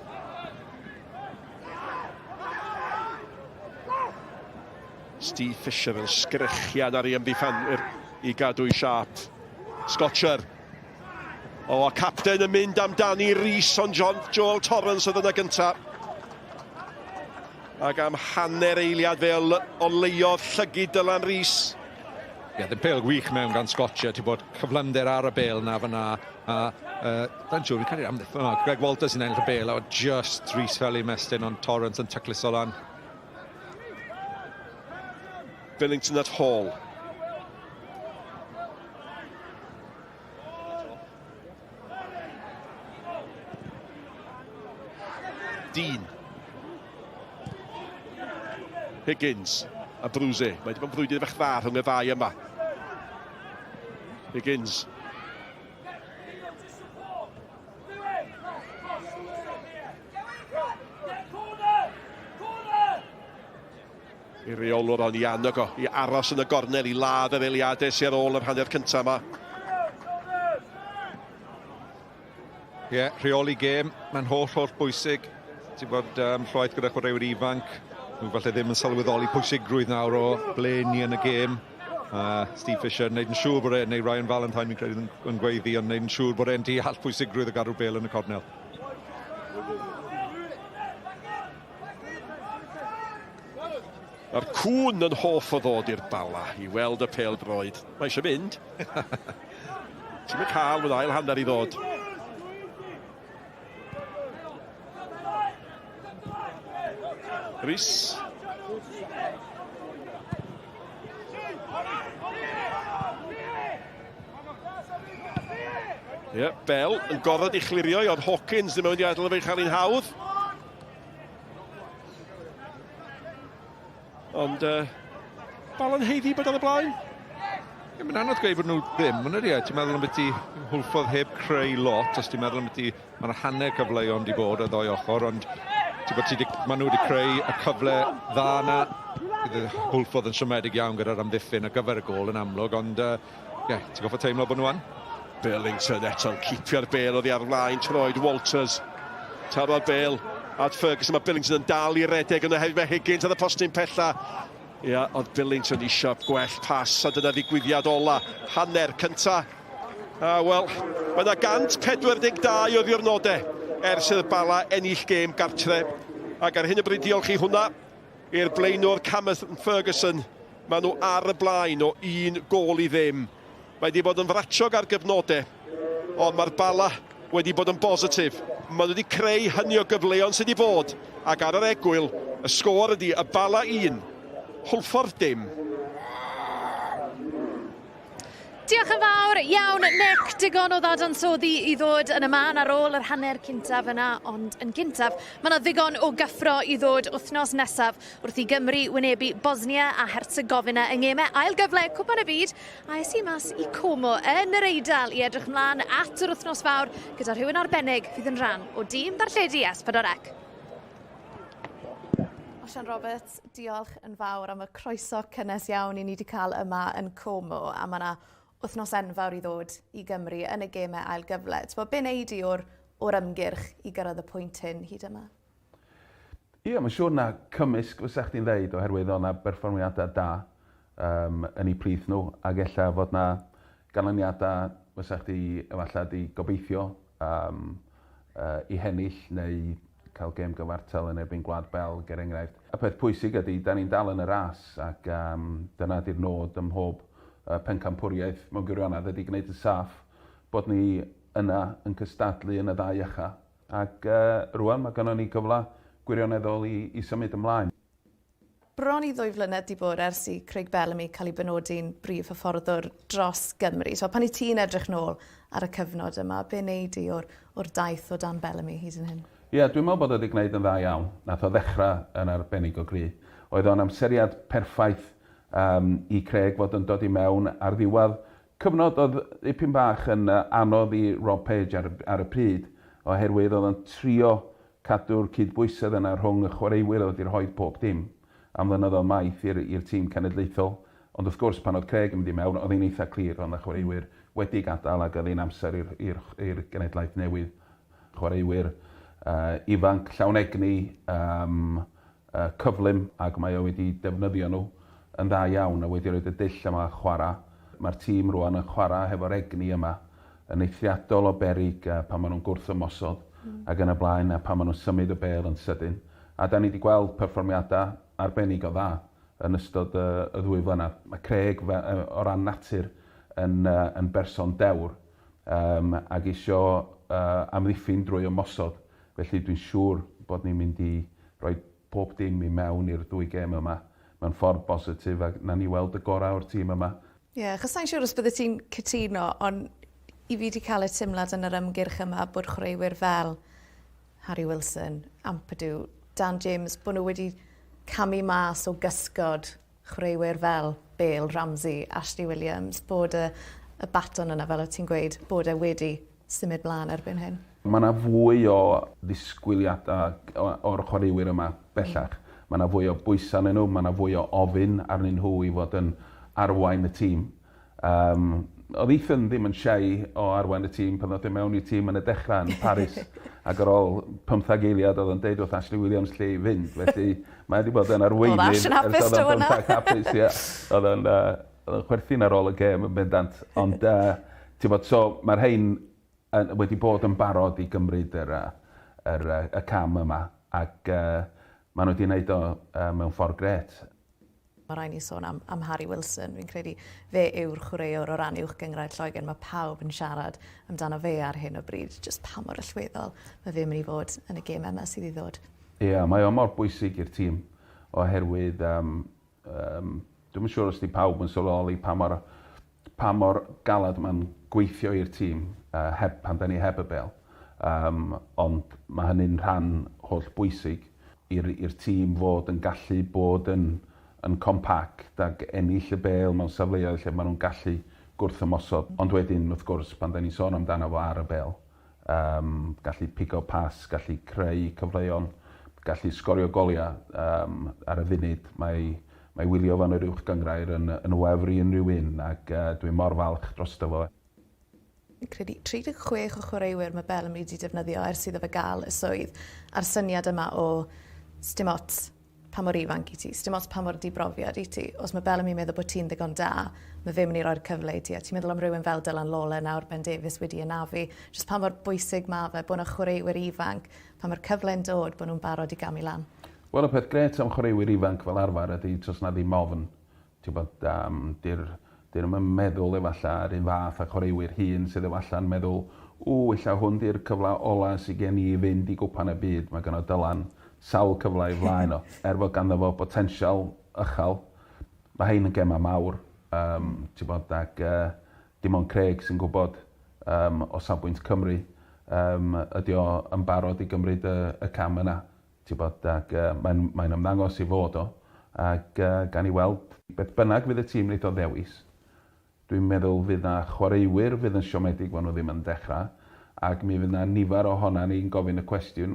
S6: Steve Fisher yn sgrechian ar ei ymddiffannwyr i gadw i siap. Scotcher. O, a capten yn mynd amdani Rhys, ond Joel Torrance oedd yna gyntaf. Ac am hanner eiliad fel o leiodd llygyd Dylan Rhys.
S2: Ie, ddim bel gwych mewn gan Scotcher, ti'n bod cyflymder ar y bel na fyna. Da'n siŵr, fi'n cael ei amddiffyn. Greg Walters yn ennill y bel, a just Rhys fel i mestyn, ond Torrance yn tyclus o lan.
S6: Billington at Hall. Dean. Higgins a Brwse. Mae wedi bod yn brwydyr fach dda rhwng y ddau yma. Higgins. I reolwr o'n i annog o, i aros yn y gornel, i ladd yr eiliadau sy'n ar ôl yr hanner cyntaf yma.
S2: Ie, rheoli gêm, mae'n holl bwysig. Ti'n bod llwaith gyda chwaraewyr ifanc. Nhw falle ddim yn sylweddoli pwysigrwydd nawr o bleni yn y gêm. Steve Fisher yn neud yn siŵr bod e'n, neu Ryan Valentine mi'n credu yn gweiddi, ond neud yn siŵr bod e'n deall pwysigrwydd o gadw bel yn y cornel.
S6: Mae'r cwn yn hoff o ddod i'r Bala i weld y pêl-droed. Mae eisiau mynd. Ti'n mynd cael yn ail hanner i ddod. Rhys. Ie, Bell yn gorfod i chlirio i, ond Hawkins ddim yn mynd i adael fe chael un hawdd. Ond Bal yn heiddi bod ar y blaen.
S2: Mae'n anodd gweud bod nhw ddim, ond ydy, ti'n meddwl am beth i Hwlffordd heb creu lot, os ti'n meddwl am beth i, mae'n hanner cyfleuon di bod y ddoi ochr, ond maen nhw wedi creu y cyfle dda yna. Bydd Hwlffordd yn siomedig iawn gyda'r amddiffyn a gyfer y gol yn amlwg, ond ti'n goffa teimlo bod nhw an?
S6: Billington eto'n cipio'r bel oddi ar flaen, troed Walters. Taro'r bel at Ferguson, mae Billington yn dal i redeg yn y hefyd mae Higgins ar y postyn pella. Ia, oedd Billington isio gwell pas, a dyna ddigwyddiad ola. Hanner cynta. Wel, mae yna 142 o ddiwrnodau ers i'r Bala ennill gêm gartre. Ac ar hyn o bryd diolch i hwnna i'r blaenwr Camerton Ferguson. Maen nhw ar y blaen o 1 gol i ddim. Mae wedi bod yn fratiog ar gyfnodau, ond mae'r Bala wedi bod yn bositif. Maen nhw wedi creu hynny o gyfleon sydd wedi bod. Ac ar yr egwyl, y sgôr ydy y Bala 1, Hwlffordd dim.
S1: Diolch yn fawr iawn, Nick, digon o ddadansoddi i ddod yn y man ar ôl yr hanner cyntaf yna, ond yn gyntaf, mae yna ddigon o gyffro i ddod wythnos nesaf wrth i Gymru wynebu Bosnia a Herzegovina yng ngemau ail gyfle Cwpan y Byd, a es i mas i Como yn yr Eidal i edrych mlaen at yr wythnos fawr gyda rhywun arbennig fydd yn rhan o dîm darlledu S4C. Osian Roberts, diolch yn fawr am y croeso cynnes iawn i ni wedi cael yma yn Como, a mae yna wythnos enfawr i ddod i Gymru yn y gemau ail gyfle. Be wneud i o'r ymgyrch i gyrraedd y pwynt hyn hyd yma?
S7: Ie, mae'n siŵr na cymysg fysa chdi'n ddeud oherwydd o'na berfformiadau da yn eu plith nhw, ac ella fod na ganlyniadau fysa chdi efallai di gobeithio i hennill neu cael gêm gyfartal yn erbyn Gwlad Bel, ger enghraifft. Y peth pwysig ydy, da ni'n dal yn y ras, ac dyna di'r nod ym mhob pencampwriaeth mewn gwirionedd ydy gwneud y saff bod ni yna yn cystadlu yn y ddau ycha. Ac rwan mae gynnon ni gyfle gwirioneddol i symud ymlaen.
S1: Bron i 2 flynedd di bod ers i Craig Bellamy cael ei benodi'n brif hyfforddwr dros Gymru. So pan i ti'n edrych nôl ar y cyfnod yma, be wneud i o'r daith o Dan Bellamy hyd yn hyn?
S7: Ie, dwi'n meddwl bod wedi gwneud yn dda iawn. Nath o ddechrau yn arbennig o gry. Oedd o'n amseriad perffaith i Craig fod yn dod i mewn ar ddiwedd. Cyfnod oedd dipyn bach yn anodd i Rob Page ar y pryd, oherwydd oedd o'n trio cadw'r cydbwysedd yna rhwng y chwaraewyr oedd i'r rhoi pob dim am ddynyddoedd maith i'r tîm cenedlaethol. Ond wrth gwrs, pan oedd Craig yn mynd i mewn, oedd hi'n eitha clir ond y chwaraewyr wedi gadael ac oedd hi'n amser i'r genedlaeth newydd. Chwaraewyr ifanc, llawn egni, cyflym, ac mae o wedi defnyddio nhw yn dda iawn a wedi rhoi y dull yma chwarae. Mae'r tîm rwan yn chwarae hefo'r egni yma yn eithriadol o berig pan maen nhw'n gwrth ymosod ac yn y blaen a pan maen nhw'n symud y bel yn sydyn. A da ni wedi gweld perfformiadau arbennig o dda yn ystod y 2 flynedd. Mae Craig o ran natur yn berson dewr ac isio amddiffyn drwy ymosod. Felly dwi'n siŵr bod ni'n mynd i roi pob dim i mewn i'r 2 gêm yma mewn ffordd positif ac na ni weld y gorau o'r tîm yma.
S1: Ie, achos sa'n siŵr os bydde ti'n cytuno, ond i fi wedi cael y teimlad yn yr ymgyrch yma bod chwaraewyr fel Harry Wilson, Ampadu, Dan James, bod nhw wedi camu mas o gysgod chwaraewyr fel Bale, Ramsey, Ashley Williams, bod y baton yna, fel o ti'n gweud, bod e wedi symud blaen erbyn hyn.
S7: Mae yna fwy o ddisgwyliadau o'r chwaraewyr yma bellach. Mae yna fwy o bwysau yn nhw, mae yna fwy o ofyn arnyn nhw i fod yn arwain y tîm. Oedd Ethan ddim yn siai o arwain y tîm pan oedd e mewn i'r tîm yn y dechrau yn Paris. Ac ar ôl 15 eiliad oedd yn deud wrth Ashley Williams lle i fynd. Felly mae wedi bod yn arweinydd.
S1: Oedd Ash yn hapus to hwnna.
S7: Oedd yn chwerthin ar ôl y gêm yn bendant. Ond so mae'r rhain wedi bod yn barod i gymryd y cam yma. Ac maen nhw wedi gwneud o mewn ffordd gret.
S1: Mae rhaid ni sôn am Harry Wilson. Fi'n credu fe yw'r chwaraewr o ran uwch gynghrair Lloegr. Mae pawb yn siarad amdano fe ar hyn o bryd. Just pa mor allweddol mae fe'n mynd i fod yn y gêm yma sydd i ddod.
S7: Ie, mae o mor bwysig i'r tîm. Oherwydd, dwi'n yn siŵr os di pawb yn sylweddoli pa mor galad mae'n gweithio i'r tîm pan da ni heb y bel. Ond mae hynny'n rhan holl bwysig i'r tîm fod yn gallu bod yn compact ac ennill y bel mewn safleoedd lle maen nhw'n gallu gwrth ymosod. Ond wedyn, wrth gwrs, pan da ni sôn amdano fo ar y bel, gallu pigo pas, gallu creu cyfleon, gallu sgorio goliau ar y funud. Mae wylio fan yr uwch gynghrair yn wefru unrhyw un ac dwi'n mor falch drosto fo.
S1: Fi'n credu 36 o chwaraewyr mae Bellamy wedi defnyddio ers iddo fe gael y swydd a'r syniad yma o sdim ots pa mor ifanc i ti, sdim ots pa mor dibrofiad i ti. Os mae Bellamy meddwl bod ti'n ddigon da, mae fe mynd i roi'r cyfle i ti. A ti'n meddwl am rhywun fel Dylan Lawler nawr, Ben Davies wedi ynafu. Just pa mor bwysig mae fe, bod yna chwaraewyr ifanc, pa mor cyfle'n dod bod nhw'n barod i gamu lan.
S7: Wel, y peth gret am chwaraewyr ifanc fel arfer ydy, tos na ddim ofn. Dyn nhw'n meddwl efallai ar un fath a chwaraewyr hun sydd efallai'n meddwl, illa hwn di'r cyfle ola sydd gen i fynd i gwpan y byd. Mae gen o Dylan sawl cyfle i flaen o. Fod ganddo fo potensial uchel, mae hein yn gema mawr. Ac dim ond Craig sy'n gwybod o safbwynt Cymru ydy o yn barod i gymryd y cam yna. Mae'n ymddangos i fod o. Ac gan i weld beth bynnag fydd y tîm wneud o ddewis. Dwi'n meddwl fydd na chwaraewyr fydd yn siomedig fan nhw ddim yn dechrau. Ac mi fydd na nifer ohona ni'n gofyn y cwestiwn,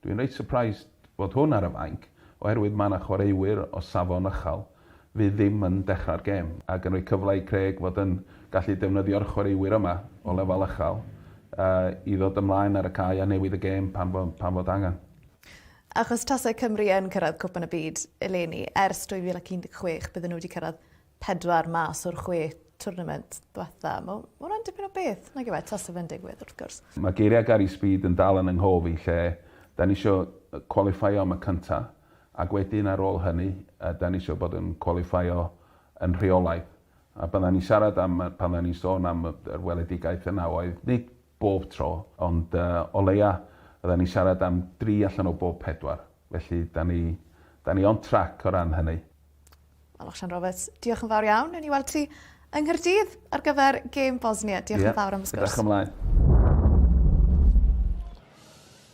S7: dwi'n reit surprised bod hwn ar y fainc, oherwydd mae yna chwaraewyr o safon uchel fydd ddim yn dechrau'r gêm ac yn rhoi cyfle i Craig fod yn gallu defnyddio'r chwaraewyr yma o lefel uchel i ddod ymlaen ar y cae a newid y gêm pan fod angen.
S1: Achos tasau Cymru yn cyrraedd Cwpan y Byd eleni, ers 2016 bydden nhw wedi cyrraedd 4 mas o'r 6 tournament diwetha. Mae hwnna'n dipyn o beth, nag yw tasau fe'n digwydd wrth gwrs.
S7: Mae geiriau Gary Speed yn dal yn ynghof i lle Da ni eisiau qualifio am y cyntaf, ac wedyn ar ôl hynny, da ni eisiau bod yn qualifio yn rheolaidd. A byddwn ni siarad am, pan byddwn ni sôn am yr weledigaeth yna, oedd nid bob tro, ond o leia byddwn ni siarad am 3 allan o bob 4. Felly, da ni on track o ran hynny.
S1: Wel, Sian Roberts, diolch yn fawr iawn. Yn i weld ti yng Nghaerdydd ar gyfer gêm Bosnia. Diolch yn fawr am y sgwrs.
S7: Diolch ymlaen.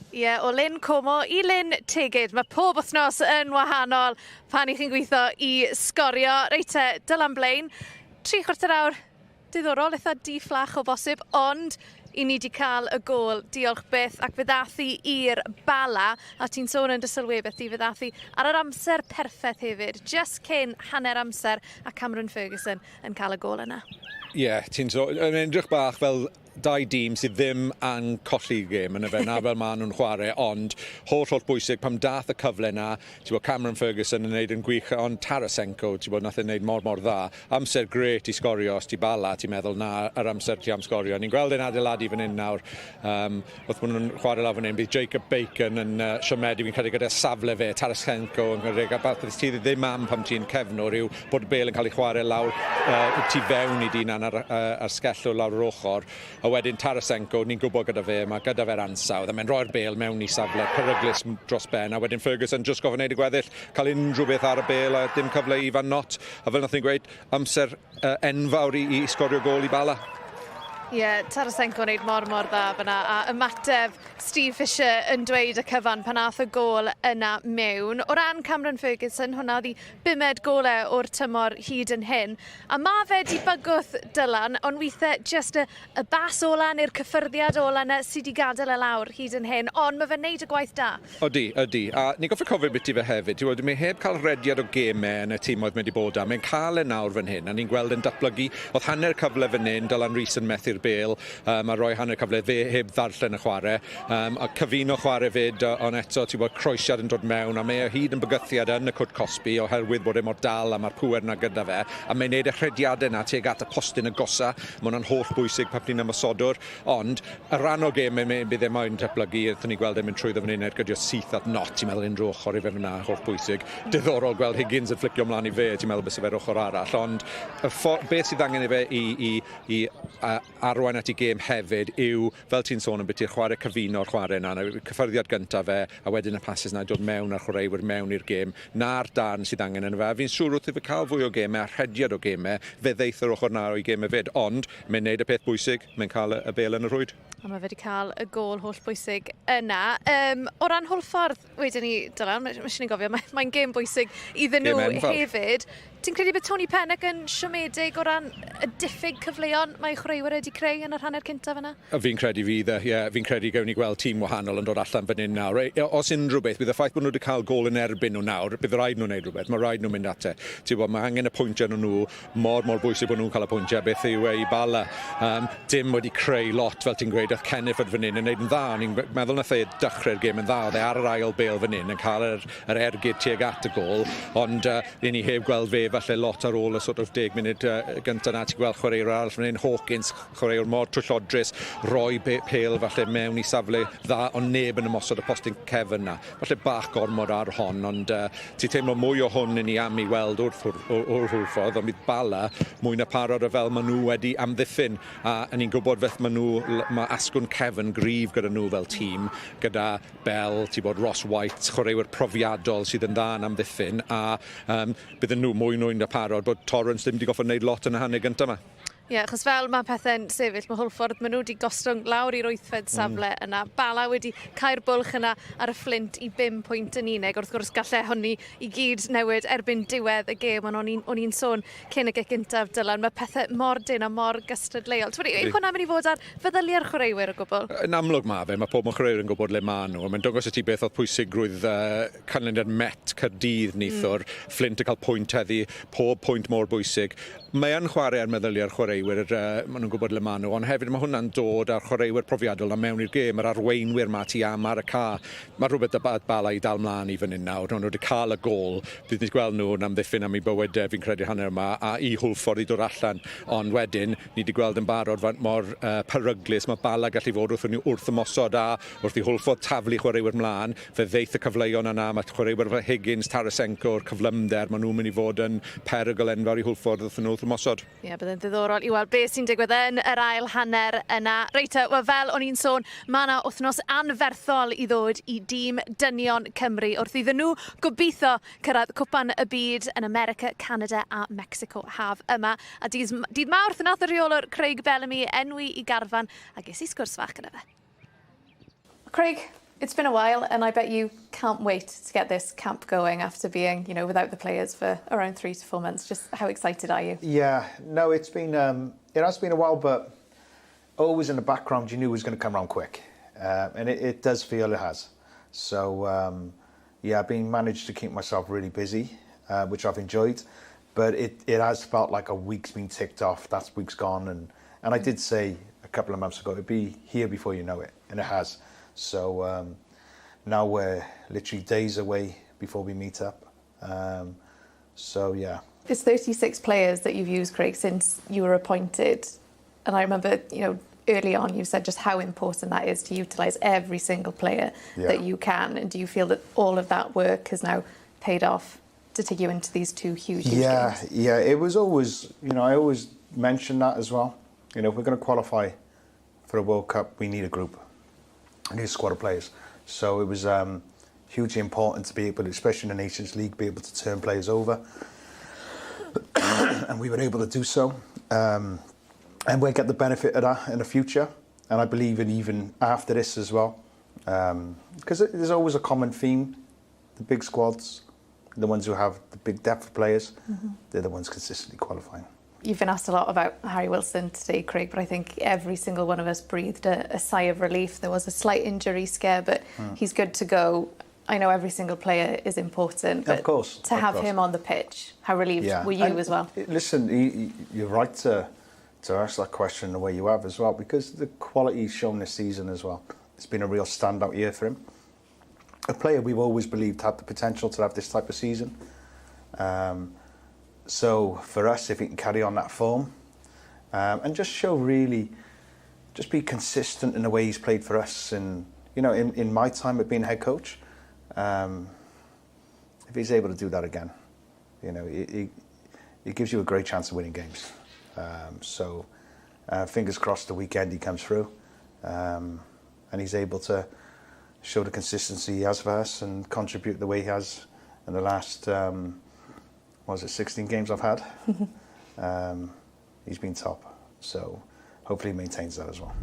S1: Ie, o Lyn Como i Lyn Tegid. Mae pob wythnos yn wahanol pan i chi'n gweithio i sgorio. Reit te, Dylan Blaen, 3/4 awr diddorol, eitha di-fflach o bosib, ond i ni wedi cael y gôl. Diolch byth ac fe ddath i'r Bala, a ti'n sôn yn dy Sylwebaeth i fe ddath ar yr amser perffaith hefyd, just cyn hanner amser, a Cymru Ferguson yn cael y gôl yna.
S2: Ie, ti'n sôn, yn edrych bach fel 2 dîm sydd ddim yn colli gêm yn y fe, na fel maen nhw'n chwarae, ond holl bwysig pam dath y cyfle yna, ti'n bod Cameron Ferguson yn gwneud yn gwych, ond Tarasenko, ti'n bod, nath e'n gwneud mor dda. Amser gret i sgorio os ti Bala, ti'n meddwl na yr amser ti am sgorio. Ni'n gweld e'n adeiladu fan hyn nawr, wrth maen nhw'n chwarae lawr fan hyn, bydd Jacob Bacon yn siomedi, fi'n credu gyda safle fe, Tarasenko yn credu, a beth ti ddim am pam ti'n cefnwr yw bod y bel yn cael ei chwarae lawr tu fewn i dinan ar sgellw lawr yr ochr. A wedyn Tarasenko, ni'n gwybod gyda fe, mae gyda fe'r ansawdd, a mae'n rhoi'r bel mewn i safle peryglis dros ben, a wedyn Ferguson jyst gofyn wneud y gweddill, cael unrhyw beth ar y bel a dim cyfle i fan not, a fel nath ni'n gweud, amser enfawr i sgorio gôl i Bala.
S1: Ie, Tarasenko wneud mor dda fyna, a ymateb Steve Fisher yn dweud y cyfan pan ath y gôl yna mewn. O ran Cameron Ferguson, hwnna di 5 golau o'r tymor hyd yn hyn. A mae fe di bygwth Dylan, ond weithiau just y bas ola neu'r cyffyrddiad ola yna sydd wedi gadael y lawr hyd yn hyn, ond mae fe'n neud y gwaith da.
S2: Ydy. A ni'n goffi cofio beth i fe hefyd. Mae heb cael rediad o gemau yn y tîm oedd wedi bod am. Mae'n cael e nawr fan hyn, a ni'n gweld yn datblygu. Oedd hanner cyfle fan hyn, Dylan Rhys yn methu'r bel, a rhoi hanner cyfle fe heb ddarllen y chwarae, a cyfuno chwarae fyd, ond eto ti'n bod croesiad yn dod mewn, a mae o hyd yn bygythiad yn y cwt Cosby oherwydd bod e mor dal a mae'r pŵer yna gyda fe, a mae'n neud y chrediadau yna tuag at y postyn y gosa. Mae hwnna'n holl bwysig pan ni'n ymosodwr, ond y ran o gem bydd e moyn datblygu, wrthyn ni gweld e'n mynd trwyddo fan hyn gydio syth at not, ti'n meddwl unrhyw ochr i fe fyna, holl bwysig. Diddorol gweld Higgins yn flicio mlaen i fe, ti'n meddwl beth sy'n fe'r ochr arall, ond beth sydd angen i fe i arwain at i gêm hefyd yw, fel ti'n sôn yn beth i'r chwarae cyfuno'r chwarae yna, cyffyrddiad gyntaf fe, a wedyn y passes yna dod mewn a'r chwaraewyr mewn i'r gêm, na'r darn sydd angen yn fe. Fi'n siŵr wrth i fe cael fwy o gemau, a rhediad o gemau, fe ddeith yr ochr na o'i gemau fyd, ond mae'n neud y peth bwysig, mae'n cael y bel yn y rwyd.
S1: A mae fe wedi cael y gôl holl bwysig yna. O ran Hwlffordd, wedyn ni, Dylan, mae eisiau ni gofio, mae'n gêm bwysig iddyn nhw hefyd. Ti'n credu bod Tony Pennock yn siomedig o ran y diffyg cyfleon mae chwaraewyr wedi creu yn yr hanner cyntaf yna?
S2: Fi'n credu fydd fi'n credu gawn ni gweld tîm wahanol yn dod allan fan hyn nawr. Os unrhyw beth, bydd y ffaith bod nhw wedi cael gôl yn erbyn nhw nawr, bydd rhaid nhw'n gwneud rhywbeth, mae rhaid nhw'n mynd ate. Mae angen y pwyntiau nhw mor bwysig bod nhw'n cael y pwyntiau, beth yw i Bala. Dim wedi creu lot, fel ti'n gweud, oedd Kenneth fan hyn yn gwneud yn dda. Ni'n meddwl nath e dechrau'r gêm yn dda, oedd e ar yr ail bel fan hyn yn cael yr ergyd tuag at y gôl, ond ni heb gweld fe falle lot ar ôl y sort of 10 munud gyntaf na, ti'n gweld chwaraewr arall fan hyn, Hawkins, chwaraewr mor trwyllodrus, roi pel falle mewn i safle dda, ond neb yn ymosod y postyn cefn na. Falle bach gormod ar hon, ond ti'n teimlo mwy o hwn yn ei am i weld o'r Hwlffordd, ond bydd Bala mwy na parod o fel maen nhw wedi amddiffyn, a ni'n gwybod beth mae asgwn cefn gryf gyda nhw fel tîm, gyda Bell, ti'n bod Ross White, chwaraewyr profiadol sydd yn dda yn amddiffyn, a bydden nhw mwy na parod bod Torrance ddim wedi goffa wneud lot yn y hanner gyntaf yma.
S1: Ie, achos fel mae pethau'n sefyll, mae Hwlffordd, maen nhw wedi gostwng lawr i'r 8fed safle yna. Bala wedi cael bwlch yna ar y fflint i 5 pwynt yn unig. Wrth gwrs gallai honni i gyd newid erbyn diwedd y gêm, ond o'n i'n sôn cyn y gig gyntaf, Dylan. Mae pethau mor dyn a mor gystadleuol. Yw hwnna'n mynd i fod ar feddyliau'r chwaraewyr o gwbl?
S2: Yn amlwg mae fe, mae pob yn chwaraewyr yn gwybod le maen nhw. Mae'n dangos i ti beth oedd pwysigrwydd canlyniad Met Caerdydd neithwr, Flint yn cael pwynt heddi, pob pwynt mor bwysig. Mae yn chwarae ar meddyliau'r chwaraewyr chwaraewyr, maen nhw'n gwybod le maen nhw, ond hefyd mae hwnna'n dod â'r chwaraewyr profiadol a mewn i'r gêm, yr arweinwyr ma ti am ar y ca. Mae rhywbeth y Bala i dal mlaen i fan hyn nawr, nhw wedi cael y gol, bydd ni'n gweld nhw'n amddiffyn am ei bywydau, fi'n credu hanner yma, a i Hwlffordd i dod allan, ond wedyn, ni wedi gweld yn barod faint mor peryglus mae Bala gallu fod wrth ymosod a wrth i Hwlffordd taflu chwaraewyr mlaen, fe ddeith y cyfleuon yna, mae chwaraewyr fel Higgins, Tarasenko'r cyflymder, maen nhw'n mynd i fod yn perygl enfawr i Hwlffordd wrth ymosod.
S1: Ie, byddai'n ddiddorol i weld beth sy'n digwydd yn yr ail hanner yna. Reit, wel fel o'n i'n sôn, mae yna wythnos anferthol i ddod i dîm dynion Cymru wrth iddyn nhw gobeithio cyrraedd cwpan y byd yn America, Canada a Mexico haf yma. A dydd Mawrth nath y rheolwr Craig Bellamy enwi i garfan a ges i sgwrs fach gyda fe. Craig, it's been a while and I bet you can't wait to get this camp going after being, without the players for around 3 to 4 months. Just how excited are you?
S8: Yeah, no, it has been a while, but always in the background you knew it was going to come around quick. And it does feel it has. So, yeah, I've been managed to keep myself really busy, which I've enjoyed. But it has felt like a week's been ticked off, that week's gone. And I did say a couple of months ago, it'd be here before you know it, and it has. So now we're literally days away before we meet up. So, yeah.
S1: It's 36 players that you've used, Craig, since you were appointed. And I remember, early on you said just how important that is to utilise every single player that you can. And do you feel that all of that work has now paid off to take you into these two huge games?
S8: Yeah, it was always, I always mention that as well. If we're going to qualify for a World Cup, we need a group. We need a squad of players. So it was hugely important to be able to, especially in the Nations League, be able to turn players over. And we were able to do so. And we'll get the benefit of that in the future. And I believe in even after this as well. Because there's always a common theme. The big squads, the ones who have the big depth of players, they're the ones consistently qualifying.
S1: You've been asked a lot about Harry Wilson today, Craig, but I think every single one of us breathed a sigh of relief. There was a slight injury scare, but he's good to go. I know every single player is important, but
S8: of course,
S1: to have him on the pitch, how relieved were you as well?
S8: Listen, you're right to ask that question the way you have as well, because the quality's shown this season as well. It's been a real standout year for him. A player we've always believed had the potential to have this type of season. So for us, if he can carry on that form and just show just be consistent in the way he's played for us, and in my time of being head coach, if he's able to do that again, it gives you a great chance of winning games. So fingers crossed the weekend he comes through and he's able to show the consistency he has for us and contribute the way he has in the last 16 games I've had. He's been top, so hopefully he maintains that as well.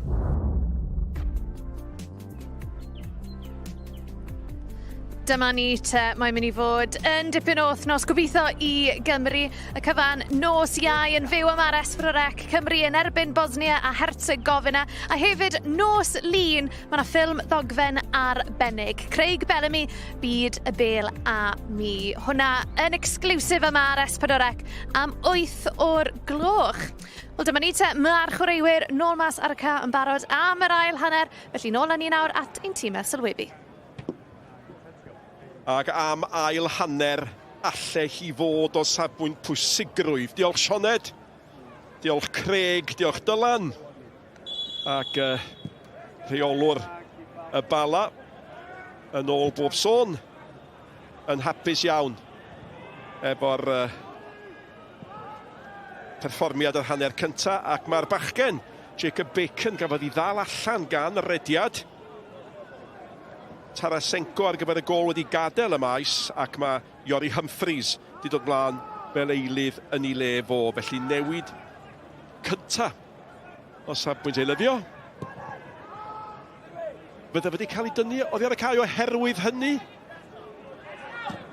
S1: Dyma ni te, mae'n mynd i fod yn dipyn o wythnos gobeithio i Gymru. Y cyfan nos Iau yn fyw am ar S4C Cymru yn erbyn Bosnia a Herzegovina. A hefyd nos Lun, mae yna ffilm ddogfen arbennig. Craig Bellamy, Byd y Bêl a Mi. Hwna yn exclusif yma ar S4C am 8 o'r gloch. Wel, dyma ni te, mae'r chwaraewyr nôl mas ar y ca yn barod am yr ail hanner. Felly nôl â ni nawr at ein tîmau sylwebu.
S6: Ac am ail hanner alle hi fod o safbwynt pwysigrwydd. Diolch Sioned, diolch Craig, diolch Dylan. Ac rheolwr y Bala yn ôl bob sôn yn hapus iawn efo'r perfformiad yr hanner cynta, ac mae'r bachgen Jacob Bacon gafodd i ddal allan gan y rediad. Tarasenko ar gyfer y gol wedi gadael y maes, ac mae Iori Humphreys wedi dod mlaen fel eilydd yn ei le fo. Felly newid cynta o safbwynt eilyddio. Fydde wedi cael ei dynnu oddi ar y cae oherwydd hynny?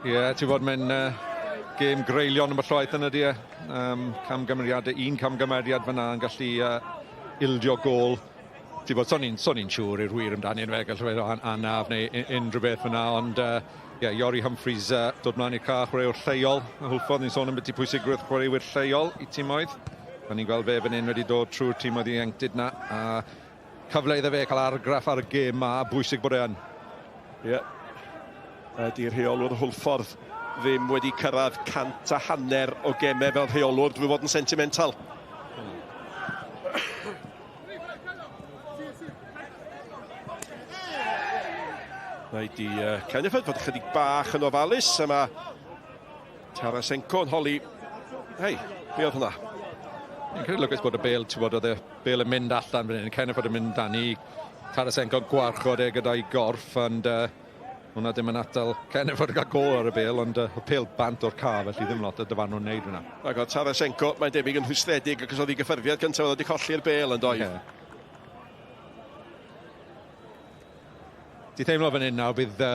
S2: Ie, ti'n bod mae'n gêm greilion yn y llaeth yn ydy. Camgymeriadau, un camgymeriad fyna yn gallu ildio gol. Ti'n bod, son i'n siŵr i'r wir amdani yn fe gallu anaf neu unrhyw beth fyna, ond Iori Humphreys dod mlaen i'r ca chwaraewyr lleol. Hwlffordd ni'n sôn am beth i pwysigrwydd chwaraewyr lleol i tîmoedd. A ni'n gweld fe fan hyn wedi dod trwy'r tîm oedd ieuenctid na. A cyfle iddo fe cael argraff ar y gêm ma, bwysig bod e yn.
S6: Ie. Ydy'r rheolwr Hwlffordd ddim wedi cyrraedd 150 o gemau fel rheolwr, drwy fod yn sentimental. Rhaid i Cenefyd fod ychydig bach yn ofalus, a mae Tarasenko yn holi. Hei, be oedd hwnna?
S2: Yn credu lwcus bod y bêl, ti'n bod, oedd y bêl yn mynd allan fan hyn, Cenefyd yn mynd dan i Tarasenko gwarchod gyda'i gorff, ond hwnna ddim yn atal Cenefyd gael gol ar y bêl, ond y pêl bant o'r ca, felly ddim lot o dyfarn nhw'n neud hwnna.
S6: Ac oedd Tarasenko, mae'n debyg yn hwystredig, ac os oedd ei gyffyrddiad gyntaf oedd wedi colli'r bêl yn doedd.
S2: Di teimlo fan hyn nawr bydd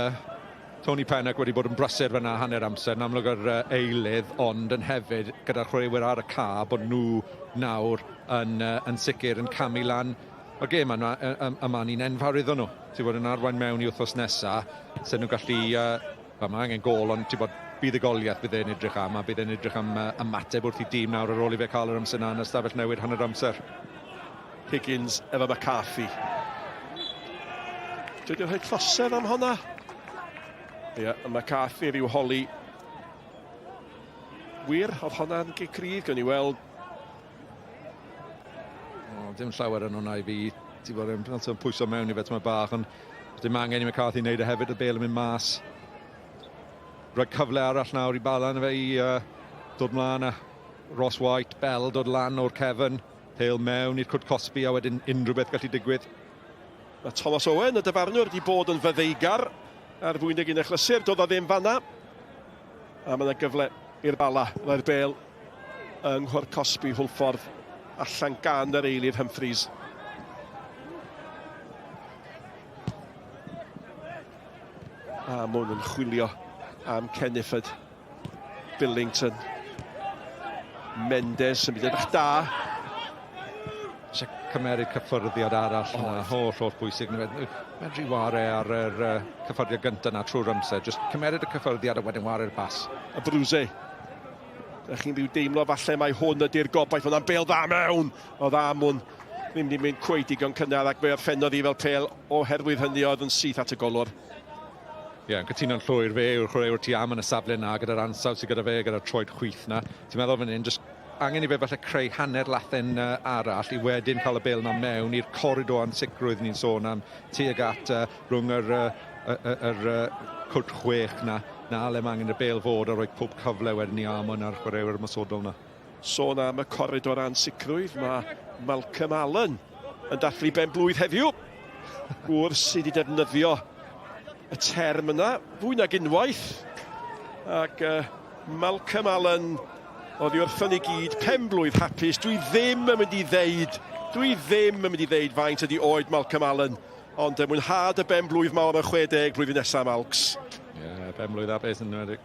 S2: Tony Pennock wedi bod yn brysur fyna hanner amser, yn amlwg yr eilydd, ond yn hefyd gyda'r chwaraewyr ar y ca bod nhw nawr yn sicr yn camu lan o'r gêm yma ni'n enfawr iddyn nhw. Ti'n bod yn arwain mewn i wythnos nesaf, sy'n nhw'n gallu, mae angen gol, ond ti'n bod bydd y goliaeth bydd e'n edrych am, a bydd e'n edrych am ymateb wrth i dîm nawr ar ôl i fe cael yr amser yna yn ystafell newid hanner amser.
S6: Higgins efo McCarthy. Dwi wedi rhoi llosedd am honna. Ie, y McCarthy ryw holi. Wir, oedd hwnna'n gicrydd, gan i weld.
S2: Dim llawer yn hwnna i fi. Ti'n bod yn pwyso mewn i fe tyma bach, ond dim angen i McCarthy wneud e hefyd, y bêl yn mynd mas. Rhaid cyfle arall nawr i Bala yn fe i dod mlaen a Ross White, Bell dod lan o'r cefn, Hale mewn i'r Cwrt Cosby a wedyn unrhyw beth gallu digwydd.
S6: Mae Thomas Owen, y dyfarnwr, wedi bod yn fyddeigar ar fwynig un echlysur, doedd o ddim fanna. A mae yna gyfle i'r Bala, mae'r bêl yng Nghwrt Cosby, Hwlffordd, allan gan yr eilydd Humphreys. A mae hwn yn chwilio am Cenefyd, Billington, Mendes yn mynd edrych da.
S2: Eisiau cymeryd cyffyrddiad arall yna, holl bwysig. Medru ware ar yr cyffyrddiad gyntaf yna trwy'r amser. Just cymeryd y cyffyrddiad a wedyn ware'r bas.
S6: A Brwse. Ydych chi'n rhyw deimlo falle mai hwn ydy'r gobaith, hwnna'n bêl dda mewn. Oedd Amwn ddim wedi mynd cweith digon cynnar ac fe orffennodd i fel pêl oherwydd hynny oedd yn syth at y golwr.
S2: Ie, yn cytuno'n llwyr fe yw'r chwaraewr tu am yn y safle yna gyda'r ansawdd sydd gyda fe, gyda'r troed chwith yna. Ti'n meddwl fan hyn, just angen i fe falle creu hanner lathen arall i wedyn cael y bêl yna mewn i'r corridor ansicrwydd ni'n sôn am tuag at rhwng yr cwrt chwech na le mae angen y bêl fod a rhoi pob cyfle wedyn i Amon a'r chwaraewyr ymosodol yna.
S6: Sôn am y corridor ansicrwydd, mae Malcolm Allen yn dathlu ben blwydd heddiw. Gwr sydd wedi defnyddio y term yna, fwy nag unwaith. Ac Malcolm Allen oedd i wrthon i gyd pen blwydd hapus. Dwi ddim yn mynd i ddeud faint ydi oed Malcolm Allen, ond mwynhad y ben blwydd mawr yn 60 blwyddyn nesaf Malcs.
S2: Ie, ben blwydd hapus yn nwedig.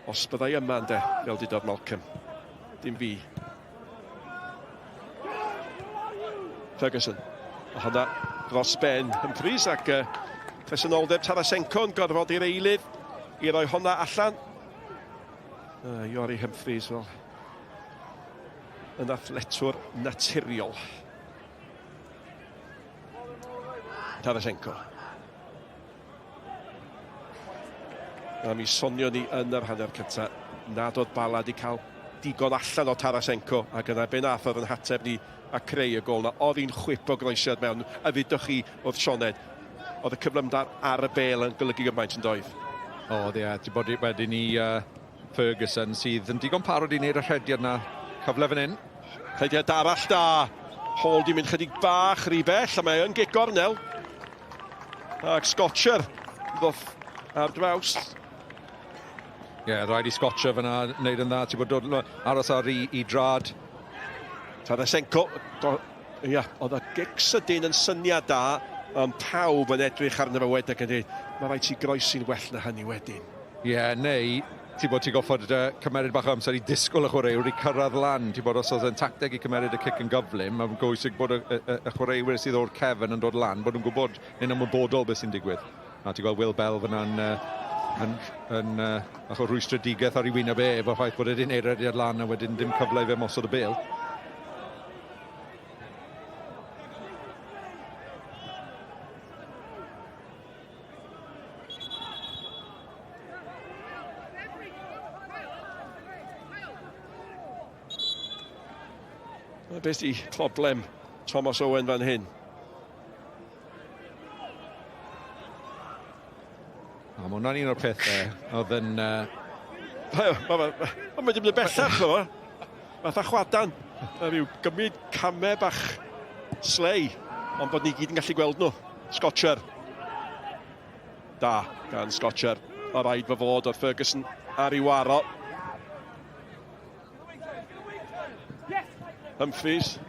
S6: Os byddai yma ynde, fel didodd Malcolm. Dim fi. Ferguson. A hwnna dros ben Humphreys ac presenoldeb Tarasenko yn gorfod i'r eilydd i roi hwnna allan. Iori Humphreys fel yn athletwr naturiol. Tarasenko. A mi sonio ni yn yr hanner cyntaf nad oedd Bala wedi cael digon allan o Tarasenko ac yna be nath oedd yn hateb ni a creu y gol na. Oedd hi'n chwip o groesiad mewn a ddudwch chi wrth Sioned. Oedd y cyflymdar ar y bêl yn golygu gymaint yn doedd.
S2: Oedd ie, ti bod wedyn ni Ferguson sydd yn digon parod i wneud y rhediad na. Cyfle fan hyn.
S6: Rhediad arall da. Hall di mynd chydig bach rhy bell a mae yn gig gornel. Ac Scotcher ddoth ar draws.
S2: Ie, rhaid i Scotcher fyna wneud yn dda. Ti bod dod aros ar i drad.
S6: Tarasenko, oedd y gig sydyn yn syniad da, ond pawb yn edrych arno fe wedyn yn dweud, mae rhaid ti groesi'n well na hynny wedyn.
S2: Ie, neu ti bod ti goffod cymeryd bach o amser i disgwyl y chwaraewr i cyrraedd lan. Ti bod os oedd yn tacteg i cymeryd y cic yn gyflym, mae'n bwysig bod y chwaraewyr sydd o'r cefn yn dod lan, bod nhw'n gwybod yn ymwybodol beth sy'n digwydd. A ti gweld Will Bell fyna'n yn bach o rwystredigaeth ar ei wyneb efo ffaith bod wedi'n eiriad lan a wedyn dim cyfle i fe mosod y bêl.
S6: Beth di problem Thomas Owen fan hyn?
S2: Mae hwnna'n un o'r pethau oedd yn...
S6: Mae dim yn bellach o. Fatha chwadan. Rhyw gymryd camau bach slei, ond bod ni gyd yn gallu gweld nhw. Scotcher. Da, gan Scotcher. O rhaid fy fod o'r Ferguson ar ei waro. Humphreys.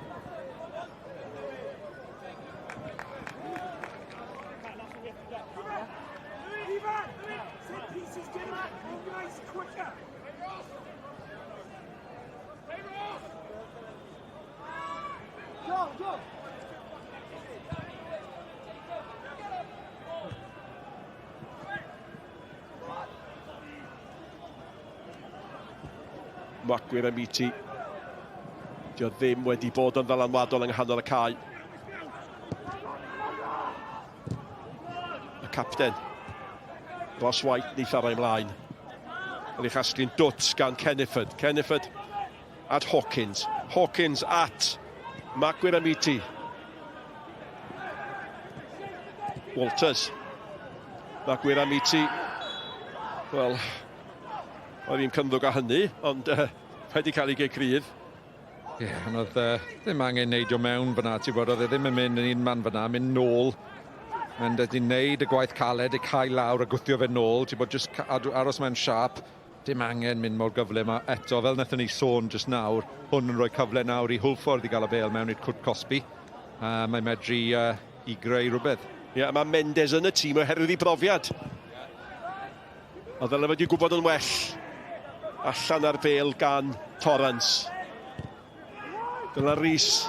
S6: Magwyr am i ti. Dio ddim wedi bod yn ddylanwadol yng nghanol y cae. Y capten, Ross White, neith arau ymlaen. Yn ei chasglu'n dwt gan Kenniford. Kenniford at Hawkins. Hawkins at Magwyr am i ti. Walters. Magwyr am i ti. Wel, oedd hi'n cyndwg â hynny, ond wedi cael ei gecrydd.
S2: Ie, ond oedd ddim angen neidio mewn fyna, ti'n bod, oedd ddim yn mynd yn un man fyna, mynd nôl. Mae'n dweud i wneud y gwaith caled, i cael lawr a gwthio fe nôl, ti'n bod, jyst aros mewn siap, dim angen mynd mor gyfle yma. Eto, fel wnaethon ni sôn jyst nawr, hwn yn rhoi cyfle nawr i Hwlffordd i gael y bêl mewn i'r cwrt Cosby. Mae'n medru i greu rhywbeth.
S6: Ie, mae Mendes yn y tîm oherwydd ei brofiad. Oedd dyle wedi gwybod yn well allan ar bêl gan Torrance. Dyna Rhys.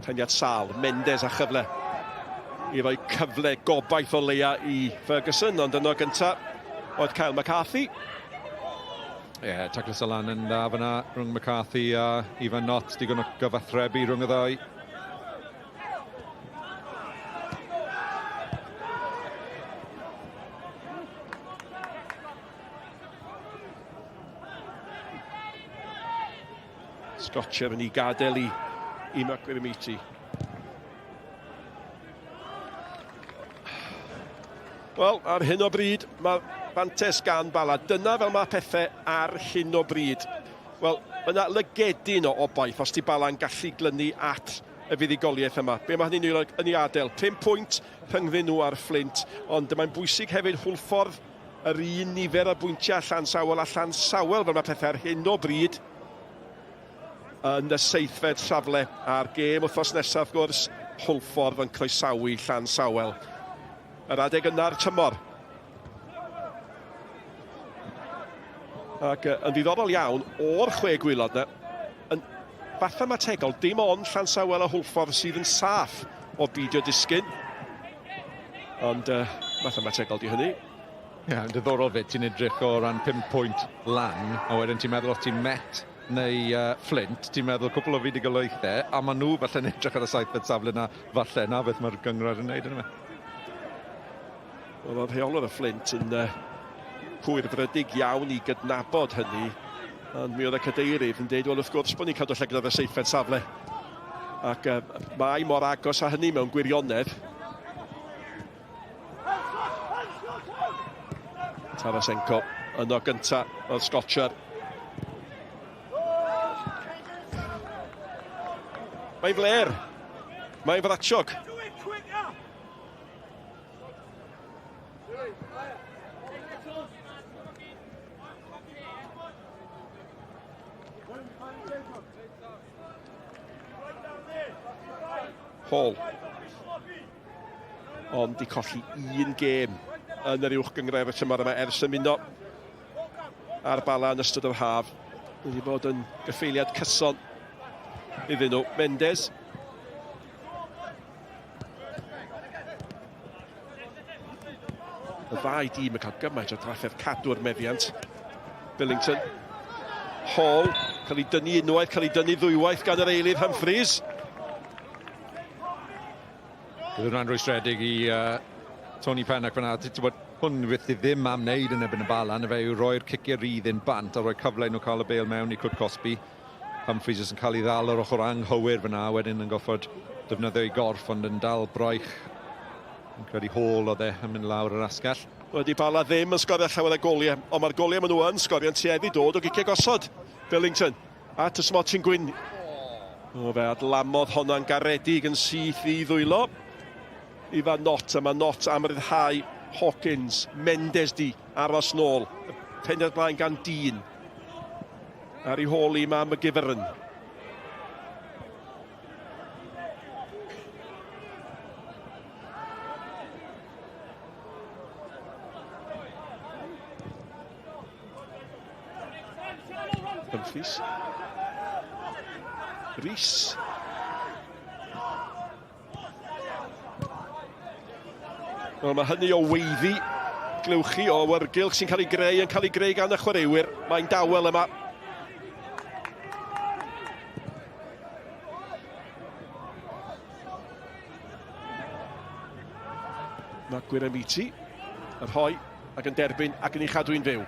S6: Teniad sal, Mendes a chyfle i roi cyfle gobaith o leia i Ferguson, ond yno gyntaf oedd Kyle McCarthy.
S2: Ie, taclus o lan yn dda fyna rhwng McCarthy a Ifan Nott, digon o gyfathrebu rhwng y ddau.
S6: Scotcher yn ei gadael i Magwyr am i ti. Wel, ar hyn o bryd, mae fantes gan Bala. Dyna fel mae pethau ar hyn o bryd. Wel, yna lygedyn o obaith os di Bala'n gallu glynu at y fuddugoliaeth yma. Be mae hynny'n yn ei adael? 5 pwynt rhyngddyn nhw ar Flint, ond mae'n bwysig hefyd Hwlffordd, yr un nifer o bwyntiau Llansawel a Llansawel fel mae pethau ar hyn o bryd yn y seithfed safle a'r gêm wythnos nesaf gwrs, Hwlffordd yn croesawu Llansawel. Yr adeg yna'r tymor. Ac yn ddiddorol iawn o'r 6 gwaelod yna, yn fathemategol, dim ond Llansawel a Hwlffordd sydd yn saff o beidio disgyn. Ond mathemategol di hynny.
S2: Ie, yn diddorol fe, ti'n edrych o ran 5 pwynt lan, a wedyn ti'n meddwl os ti'n Met neu Flint, ti'n meddwl cwpl o fuddugoliaethau, a maen nhw falle'n edrych ar y saithfed safle na, falle na beth mae'r gynghrair yn neud yn yma.
S6: Wel, oedd rheolwr y Flint yn hwyrfrydig iawn i gydnabod hynny, ond mi oedd y cadeirydd yn dweud, wel, wrth gwrs bod ni'n cadw llygad ar y seithfed safle. Ac mae mor agos a hynny mewn gwirionedd. Tarasenko yno gynta oedd Scotcher. Mae'n fler. Mae'n fratiog. Hall. Ond di colli un gêm yn yr uwch gynghrair y tymor yma ers ymuno a'r Bala yn ystod yr haf. Wedi bod yn gyffeiliad cyson iddyn nhw. Mendes. Y ddau dîm yn cael gymaint o drafferth cadw'r meddiant. Billington. Hall, cael ei dynnu unwaith, cael ei dynnu ddwywaith gan yr eilydd Humphreys.
S2: Bydd hwnna'n rwystredig i Tony Pennock fyna. Hwn fydd ddim am wneud yn ebyn y Bala, na fe yw roi'r ciciau rydd bant a rhoi cyfle nhw cael y bêl mewn i Clwb Cosby. Humphreys yn cael ei ddal o'r ochr anghywir fyna, wedyn yn goffod defnyddio ei gorff, ond yn dal broich. Yn credu Hall oedd yn mynd lawr yr asgell.
S6: Wedi Bala ddim yn sgorio llawer o goliau, ond mae'r goliau maen nhw yn sgorio'n tueddu dod o giciau gosod. Billington at y smotyn gwyn. O fe adlamodd honna'n garedig yn syth i ddwylo. I fa Not, a mae Not am ryddhau Hawkins, Mendes di, aros nôl. Penderfynu blaen gan Dyn. Ar ei hôl i mam y Gyfyrn. Humphreys. Rhys. Wel, mae hynny o weiddi, glywchi o wyrgylch sy'n cael ei greu gan y chwaraewyr. Mae'n dawel yma. Mae Gwyremiti yn rhoi ac yn derbyn ac yn ei chadw'n fyw.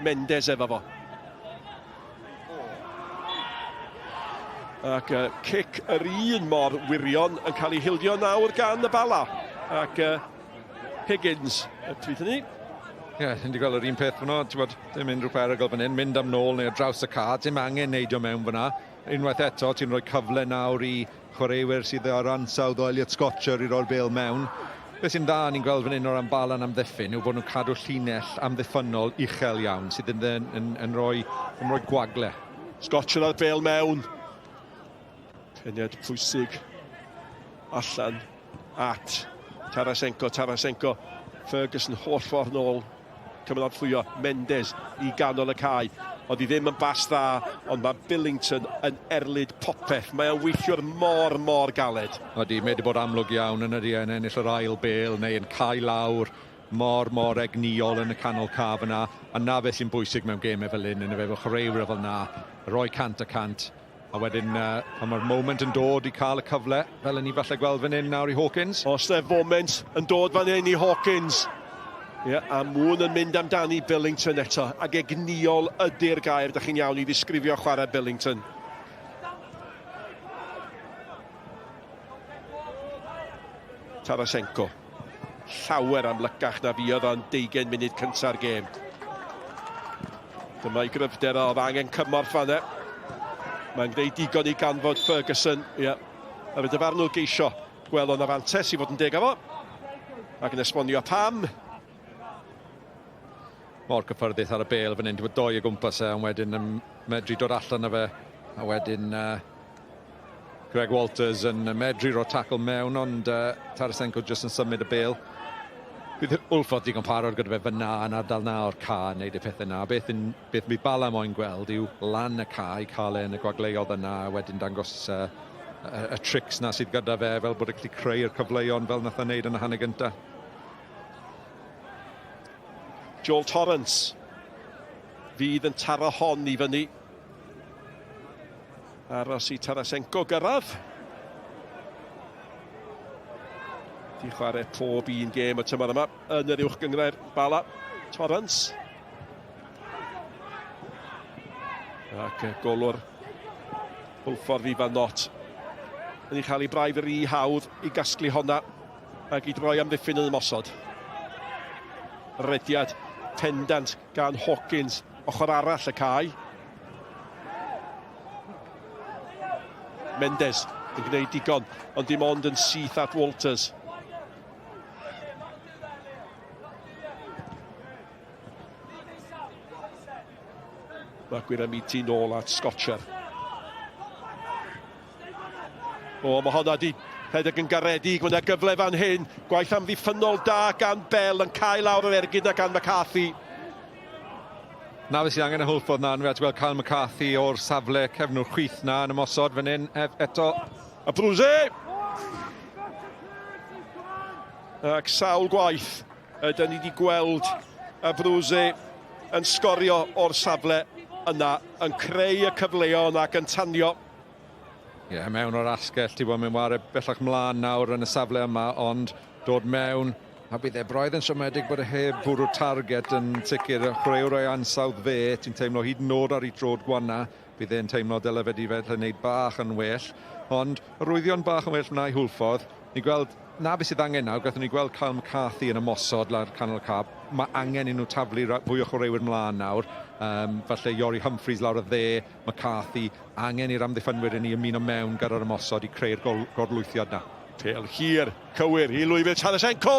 S6: Mendes efo fo. Ac cic yr un mor wirion yn cael ei hildio nawr gan y Bala. Ac Higgins, tweet ni.
S2: Ie, ni'n di gweld yr un peth fyna, dim unrhyw perygl fan hyn, mynd am nôl neu ar draws y cad, dim angen neidio mewn fyna. Unwaith eto, ti'n rhoi cyfle nawr i chwaraewyr sydd ar ansawdd o Elliot Scotcher i roi'r bêl mewn. Beth sy'n da ni'n gweld fan hyn o'r Bala'n amddiffyn yw bod nhw'n cadw llinell amddiffynol uchel iawn sydd yn rhoi gwagle.
S6: Scotcher ar bêl mewn. Peniad pwysig allan at Tarasenko. Ferguson holl ffordd nôl. Cymryd ffwyo Mendes i ganol y cae. Oedd hi ddim yn bas dda, ond mae Billington yn erlyd popeth. Mae e'n weithiwr mor galed.
S2: Oedd hi wedi bod amlwg iawn yn ydy yn ennill yr ail bêl neu yn cael lawr mor egniol yn y canol caf yna. A na fe sy'n bwysig mewn gemau fel hyn, yn y fe fel chwaraewyr fel na, rhoi cant a cant. A wedyn, pan mae'r moment yn dod i cael y cyfle, fel yn ni falle gweld fan hyn nawr i Hawkins.
S6: Os yna'r foment yn dod fan hyn i Hawkins. Ie, a mwn yn mynd amdani Billington eto. Ac egniol ydy'r gair, da chi'n iawn i ddisgrifio chwarae Billington. Tarasenko. Llawer am lycach na fi oedd o'n 20 munud cynta'r gêm. Dyma'i gryfder oedd angen cymorth fan e. Mae'n gwneud digon i ganfod Ferguson. Ie. A fe dyfar nhw geisio gweld o'n afantes i fod yn deg efo. Ac yn esbonio pam.
S2: Mor cyffyrddus ar y bêl fan hyn, dwi'n doi o gwmpas ond wedyn medru dod allan o fe. A wedyn Greg Walters yn medru ro'r tackle mewn, ond Tarasenko jyst yn symud y bêl. Bydd Hwlffordd digon parod gyda fe fyna yn ardal na o'r ca yn neud y pethau yna. Beth mi Bala moyn gweld yw lan y cae, cael yn y gwagleodd yna, wedyn dangos y trics na sydd gyda fe, fel bod e'n gallu creu'r cyfleuon fel nath o'n neud yn y hanner gynta.
S6: Joel Torrance fydd yn taro hon i fyny. Aros i Tarasenko gyrraedd. Di chwarae pob un gêm y tymor yma yn yr uwch gynghrair Bala. Torrance. Ac golwr Hwlffordd i fa Not. Yn ei chael ei braidd yr hawdd i gasglu honna ac i droi amddiffyn yn ymosod. Rediad pendant gan Hawkins ochr arall y cae. Mendes yn gwneud digon, ond dim ond yn syth at Walters. Mae Gwyremiti nôl at Scotcher. Mae honna di rhedeg yn garedig, mae yna gyfle fan hyn. Gwaith amddiffynol da gan Bell yn cael lawr o'r ergyd a gan McCarthy.
S2: Na fe sydd angen y Hwlffordd na, yn gweld Kyle McCarthy o'r safle cefnwr chwith na yn ymosod fan hyn eto.
S6: A Brwse! Ac sawl gwaith ydyn ni wedi gweld y brwse yn sgorio o'r safle yna, yn creu y cyfleon ac yn tanio.
S2: Ie, mewn o'r asgell, ti'n bod, mae'n wario bellach mlaen nawr yn y safle yma, ond dod mewn, a bydd e braidd yn siomedig bod e heb bwrw'r target yn sicr, chwaraewr o'i ansawdd fe, ti'n teimlo hyd yn oed ar ei trod gwanna, bydd e'n teimlo dyle fe di fel wneud bach yn well, ond rwyddion bach yn well yna i Hwlffordd. Ni gweld, na beth sydd angen nawr, gathon ni gweld Cal McCarthy yn ymosod lawr canol cap, mae angen i nhw taflu fwy o chwaraewyr mlaen nawr, falle Iori Humphreys lawr y dde, McCarthy, angen i'r amddiffynwyr i ni ymuno mewn gyda'r ymosod i creu'r gorlwythiad na.
S6: Pel hir, cywir i Lwybr Tarasenko.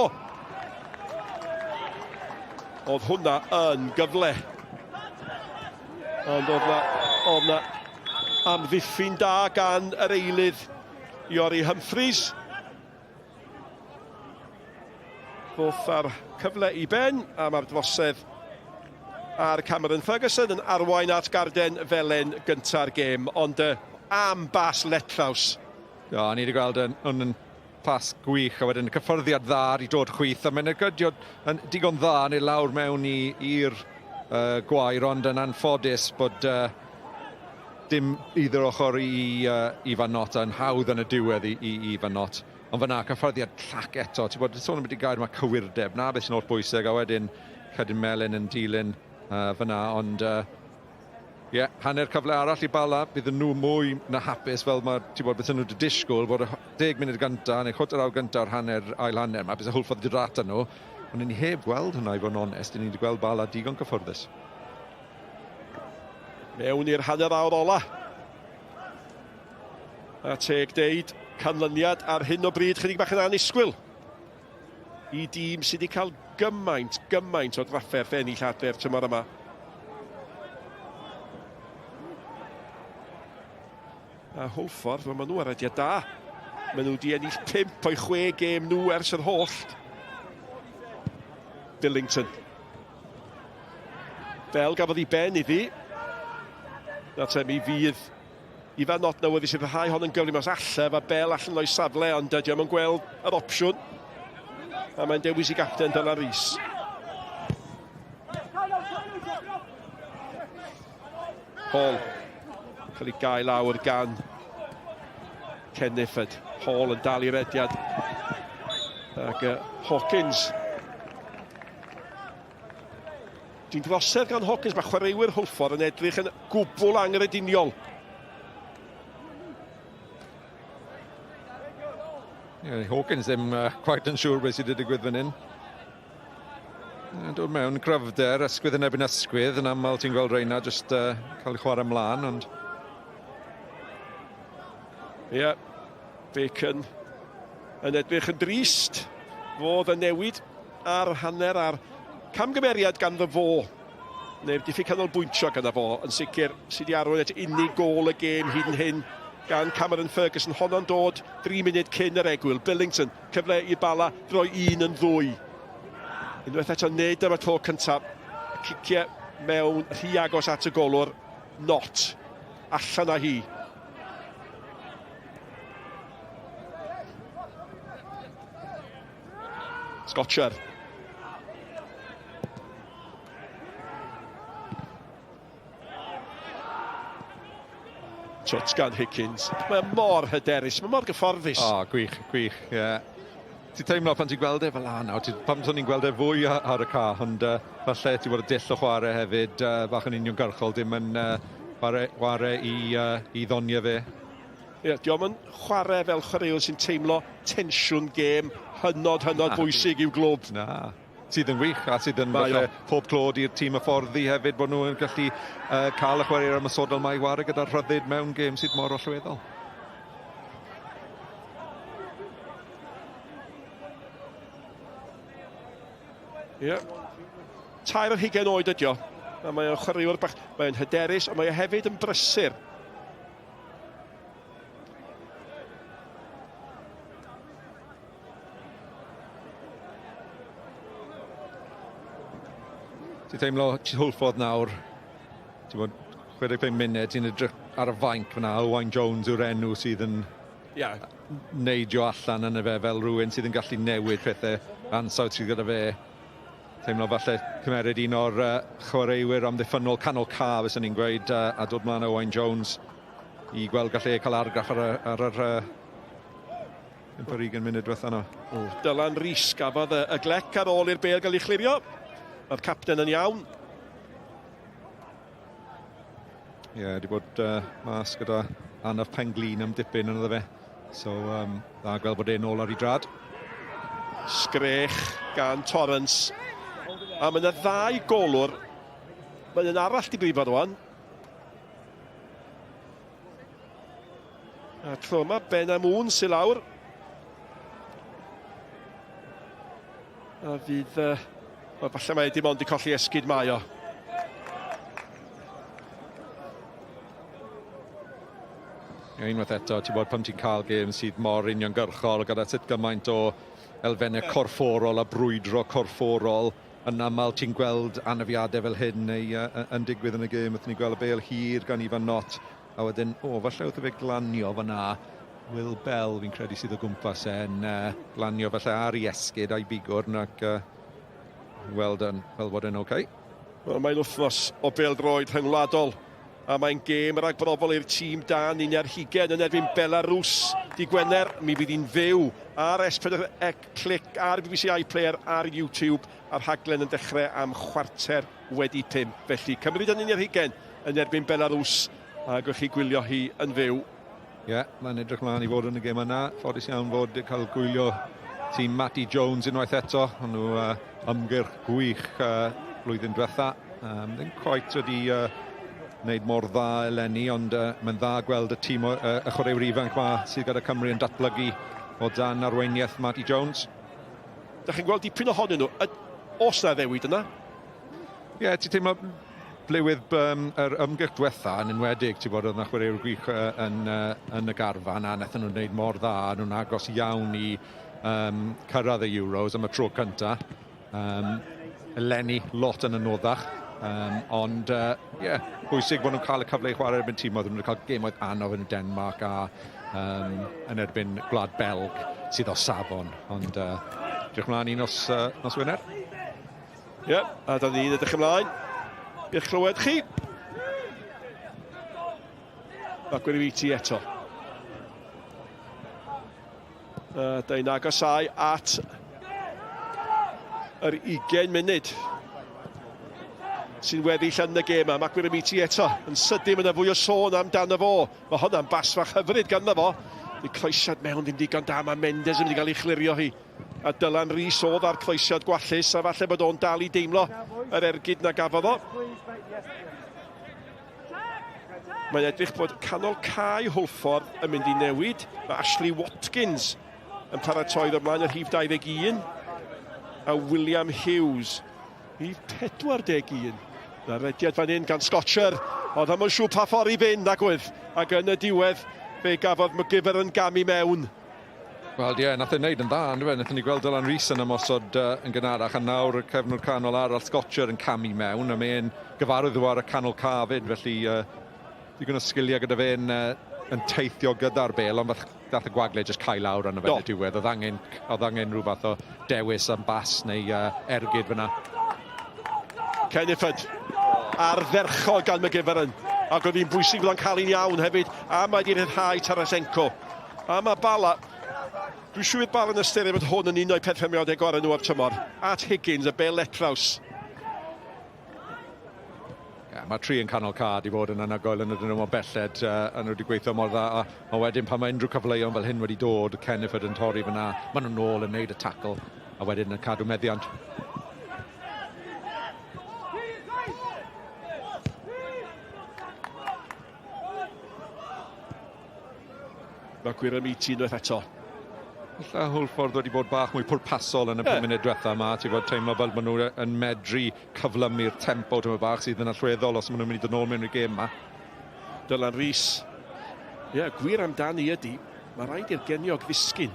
S6: Oedd hwnna yn gyfle. Ond oedd na amddiffyn da gan yr eilydd Iori Humphreys. Ddoth ar cyfle i ben, a mae'r dfosedd ar Cameron Ferguson yn arwain at garden felen gynta'r gêm, ond am bas letllaws.
S2: Ja, ni wedi gweld yn pas gwych, a wedyn y cyffyrddiad dda i dod chwith, a mae'n gydiod yn digon dda neu lawr mewn i'r gwair, ond yn anffodus bod dim either ochr i Van Not yn hawdd yn y diwedd i Van Not. Ond fyna, cyffyrddiad llac eto, ti'n bod, sôn am beth i gair yma cywirdeb, na beth sy'n oll bwysig, a wedyn Cedyn Melyn yn dilyn fyna, ond hanner cyfle arall i Bala, bydd nhw mwy na hapus fel mae, ti'n bod, beth nhw wedi disgwyl, bod 10 munud gynta, neu chwt yr awr gynta o'r ail hanner, mae beth y Hwlffordd wedi rata nhw, ond ni heb gweld hwnna i fod yn onest, ni wedi gweld Bala digon cyffyrddus.
S6: Mewn i'r hanner awr ola. A teg deud, canlyniad ar hyn o bryd chydig bach yn anisgwyl i dîm sydd wedi cael gymaint o drafferth ennill adfer tymor yma. A Hwlffordd, maen nhw arediad da. Maen nhw wedi ennill 5 o'i 6 gêm nhw ers yr holl. Billington. Fel gafodd i ben iddi. Na te mi fydd i Van Not Newydd sydd rhai hon yn gyflym mas allaf a Bell allan o'i safle, ond dydy yn gweld yr opsiwn. A mae'n dewis i gapten Dylan Rhys. Hall cael ei gael awr gan Kennethford. Hall yn dal i'r ediad. Ac Hawkins. Dwi'n ddosedd gan Hawkins, mae chwaraewyr Hwlffordd yn edrych yn gwbl angrediniol.
S2: Hawkins ddim quite yn siŵr beth sydd wedi digwydd fan hyn. Dod mewn gryfder, ysgwydd yn ebyn ysgwydd, yn aml ti'n gweld reina jyst cael ei chwarae ymlaen, ond...
S6: Ie, Bacon yn edrych yn drist. Fodd yn newid ar hanner ar camgymeriad gan fy fo. Neu diffyg canolbwyntio gan fo, yn sicr sydd wedi arwain at unig gol y gêm hyd yn hyn gan Cameron Ferguson. Honno'n dod 3 munud cyn yr egwyl. Billington, cyfle i Bala, droi 1 yn 2. Unwaith eto nid am y tro cyntaf. Ciciau mewn rhy agos at y golwr. Not. Allan â hi. Scotcher. Shots gan Higgins. Mae mor hyderus, mae mor gyfforddus.
S2: Gwych, ie. Ti'n teimlo pan ti'n gweld e fel nawr, pan ti'n gweld e fwy ar y ca, ond falle ti'n bod y dill o chwarae hefyd, bach yn uniongyrchol, dim yn chwarae i ddoniau fe.
S6: Ie, diolch yn chwarae fel chwaraewr sy'n teimlo tensiwn gêm hynod bwysig i'w glwb.
S2: Na, sydd yn wych, a sydd yn pob clod i'r tîm y fforddi hefyd, bod nhw'n gallu cael y chwaraewyr ymysodol mae i wario gyda'r rhyddid mewn gêm sydd mor allweddol.
S6: Ie. 2 ar 20 oed ydi o. A mae o'n chwaraewr bach, mae'n hyderus, ond mae o hefyd yn brysur.
S2: Ti'n teimlo Hwlffordd nawr, ti'n bod 65 munud, ti'n edrych ar y fainc fyna, Owain Jones yw'r enw sydd yn neidio allan yn y fe fel rhywun sydd yn gallu newid pethau ansawdd sydd gyda fe. teimlo falle cymeryd un o'r chwaraewyr amddiffynol canol ca, fes ni'n gweud, a dod mlaen o Owain Jones i gweld gallu cael argraff ar yr 20 munud diwetha yno.
S6: Dylan Rhys gafodd y glec ar ôl i'r bêl gael ei chlirio. Oedd capten yn iawn.
S2: Ie, wedi bod mas gyda Anaf Penglin am dipyn yn iddo fe. So, dda gweld bod e'n ôl ar ei drad.
S6: Sgrech gan Torrance. A mae yna 2 golwr. Mae yna arall di brifo rwan. A tro yma Ben Amwn sy'n lawr. A fydd... falle mae dim ond i colli esgyd mae o.
S2: Unwaith eto, ti'n bod pan ti'n cael gêm sydd mor uniongyrchol gyda sut gymaint o elfennau corfforol a brwydro corfforol. Yn aml ti'n gweld anafiadau fel hyn yn digwydd yn y gêm. Wrth ni gweld y bêl hir gan Ifan Nott. A wedyn, falle wrth y fe glanio fyna. Will Bell, fi'n credu sydd o gwmpas yn glanio falle ar ei esgyd a'i bigwrn ac weld bod e'n oce.
S6: Wel, mae'n wythnos o bêl-droed rhyngwladol. A mae'n gêm rhag brofol i'r tîm dan 1 yn erbyn Belarus. Di Gwener, mi fydd hi'n fyw ar S4C Clic, ar BBC iPlayer, ar YouTube. A'r rhaglen yn dechrau am 4:45. Felly, cymryd yn 1 yn erbyn Belarus. A gwch chi gwylio hi yn fyw.
S2: Ie, mae'n edrych mlaen i fod yn y gêm yna. Ffodus iawn fod cael gwylio tîm Matty Jones unwaith eto. Ond nhw ymgyrch gwych blwyddyn diwetha. Ddim quite wedi wneud mor dda eleni, ond mae'n dda gweld y tîm y chwaraewr ifanc yma sydd gyda Cymru yn datblygu o dan arweiniaeth Matty Jones.
S6: Da chi'n gweld dipyn ohonyn nhw. Os na ddewid yna?
S2: Ie, ti'n teimlo blewydd yr ymgyrch diwetha yn enwedig, ti'n bod oedd yna chwaraewr gwych yn y garfan, a wnaethon nhw'n wneud mor dda, nhw'n agos iawn i cyrraedd y Euros am y tro cynta. Eleni lot yn anoddach. Ond, bwysig bod nhw'n cael y cyfle i chwarae erbyn tîm oedd nhw'n cael gemoedd anodd yn Denmark a yn erbyn Gwlad Belg sydd o safon. Ond, diolch mlaen i nos Wener.
S6: Ie, a da ni'n edrych ymlaen. I'ch clywed chi. A Gwyliwch eto. Da ni'n agosau at yr 20 munud sy'n weddill yn y gêm yma. Mae Gwyliwch eto yn sydyn yn y fwy o sôn amdano fo. Mae hwnna'n basfach hyfryd ganddo fo. Di croesiad mewn ddim digon da. Mae Mendes yn mynd i gael ei chlirio hi. A Dylan Rhys oedd ar croesiad gwallus, a falle bod o'n dal i deimlo yr ergyd na gafodd o. Mae'n edrych bod canol cae Hwlffordd yn mynd i newid. Mae Ashley Watkins yn paratoi ymlaen yr rhif 21. A William Hughes, rhif 41. Na'r rediad fan hyn gan Scotcher. Oedd am yn siŵr pa ffordd i fynd agwedd. Ac yn y diwedd, fe gafodd McGiver yn gamu mewn.
S2: Wel, ie, nath e'n neud yn dda, yn dweud. Nath ni gweld Dylan Rhys yn ymosod yn gynharach, a nawr y cefnwr canol arall Scotcher yn camu mewn, a mae'n gyfarwydd ar y canol cafyd, felly digon o sgiliau gyda fe yn teithio gyda'r bêl, ond dath y gwagle jyst cael lawr arno fe yn y diwedd. Oedd angen rhywbeth o dewis am bas neu ergyd fyna.
S6: Cennyffyd ardderchog gan McGiver yn, ac oedd hi'n bwysig bod o'n cael un iawn hefyd, a mae wedi rhyddhau Tarasenko. A mae Bala, dwi'n siŵr Bala yn ystyried bod hwn yn un o'i perfformiadau gorau nhw o'r tymor. At Higgins, y bêl letraws.
S2: Mae 3 yn canol cad i fod yn anhygoel yn ydyn nhw o belled, a nhw wedi gweithio mor dda, a wedyn pan mae unrhyw cyfleoedd fel hyn wedi dod, Cennyffyd yn torri fyna, maen nhw'n ôl yn neud y tackle, a wedyn yn cadw meddiant.
S6: Mae Gwyliwch unwaith eto.
S2: Lla Hwlffordd wedi bod bach mwy pwrpasol yn y 5 munud diwetha yma. Ti'n bod teimlo fel maen nhw yn medru cyflymu'r tempo tyma bach sydd yn allweddol os maen nhw'n mynd i ddod nôl mewn i'r gêm yma.
S6: Dylan Rhys. Gwir amdani ydy, mae rhaid i'r geniog ddisgyn.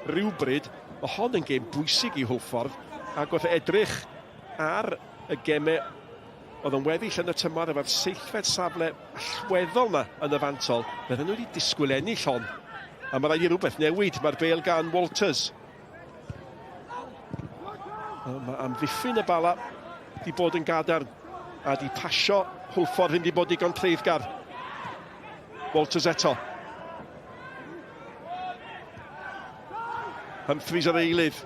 S6: Rhywbryd, mae hon yn gêm bwysig i Hwlffordd, ac wrth edrych ar y gemau oedd yn weddill yn y tymor efo'r seithfed safle allweddol yna yn y fantol, bydden nhw wedi disgwyl ennill hon. A mae rhaid i rhywbeth newid, mae'r bêl gan Walters. Mae amddiffyn y Bala di bod yn gadarn a di pasio Hwlffordd ddim di bod digon treiddgar. Walters eto. Humphries ar eilydd.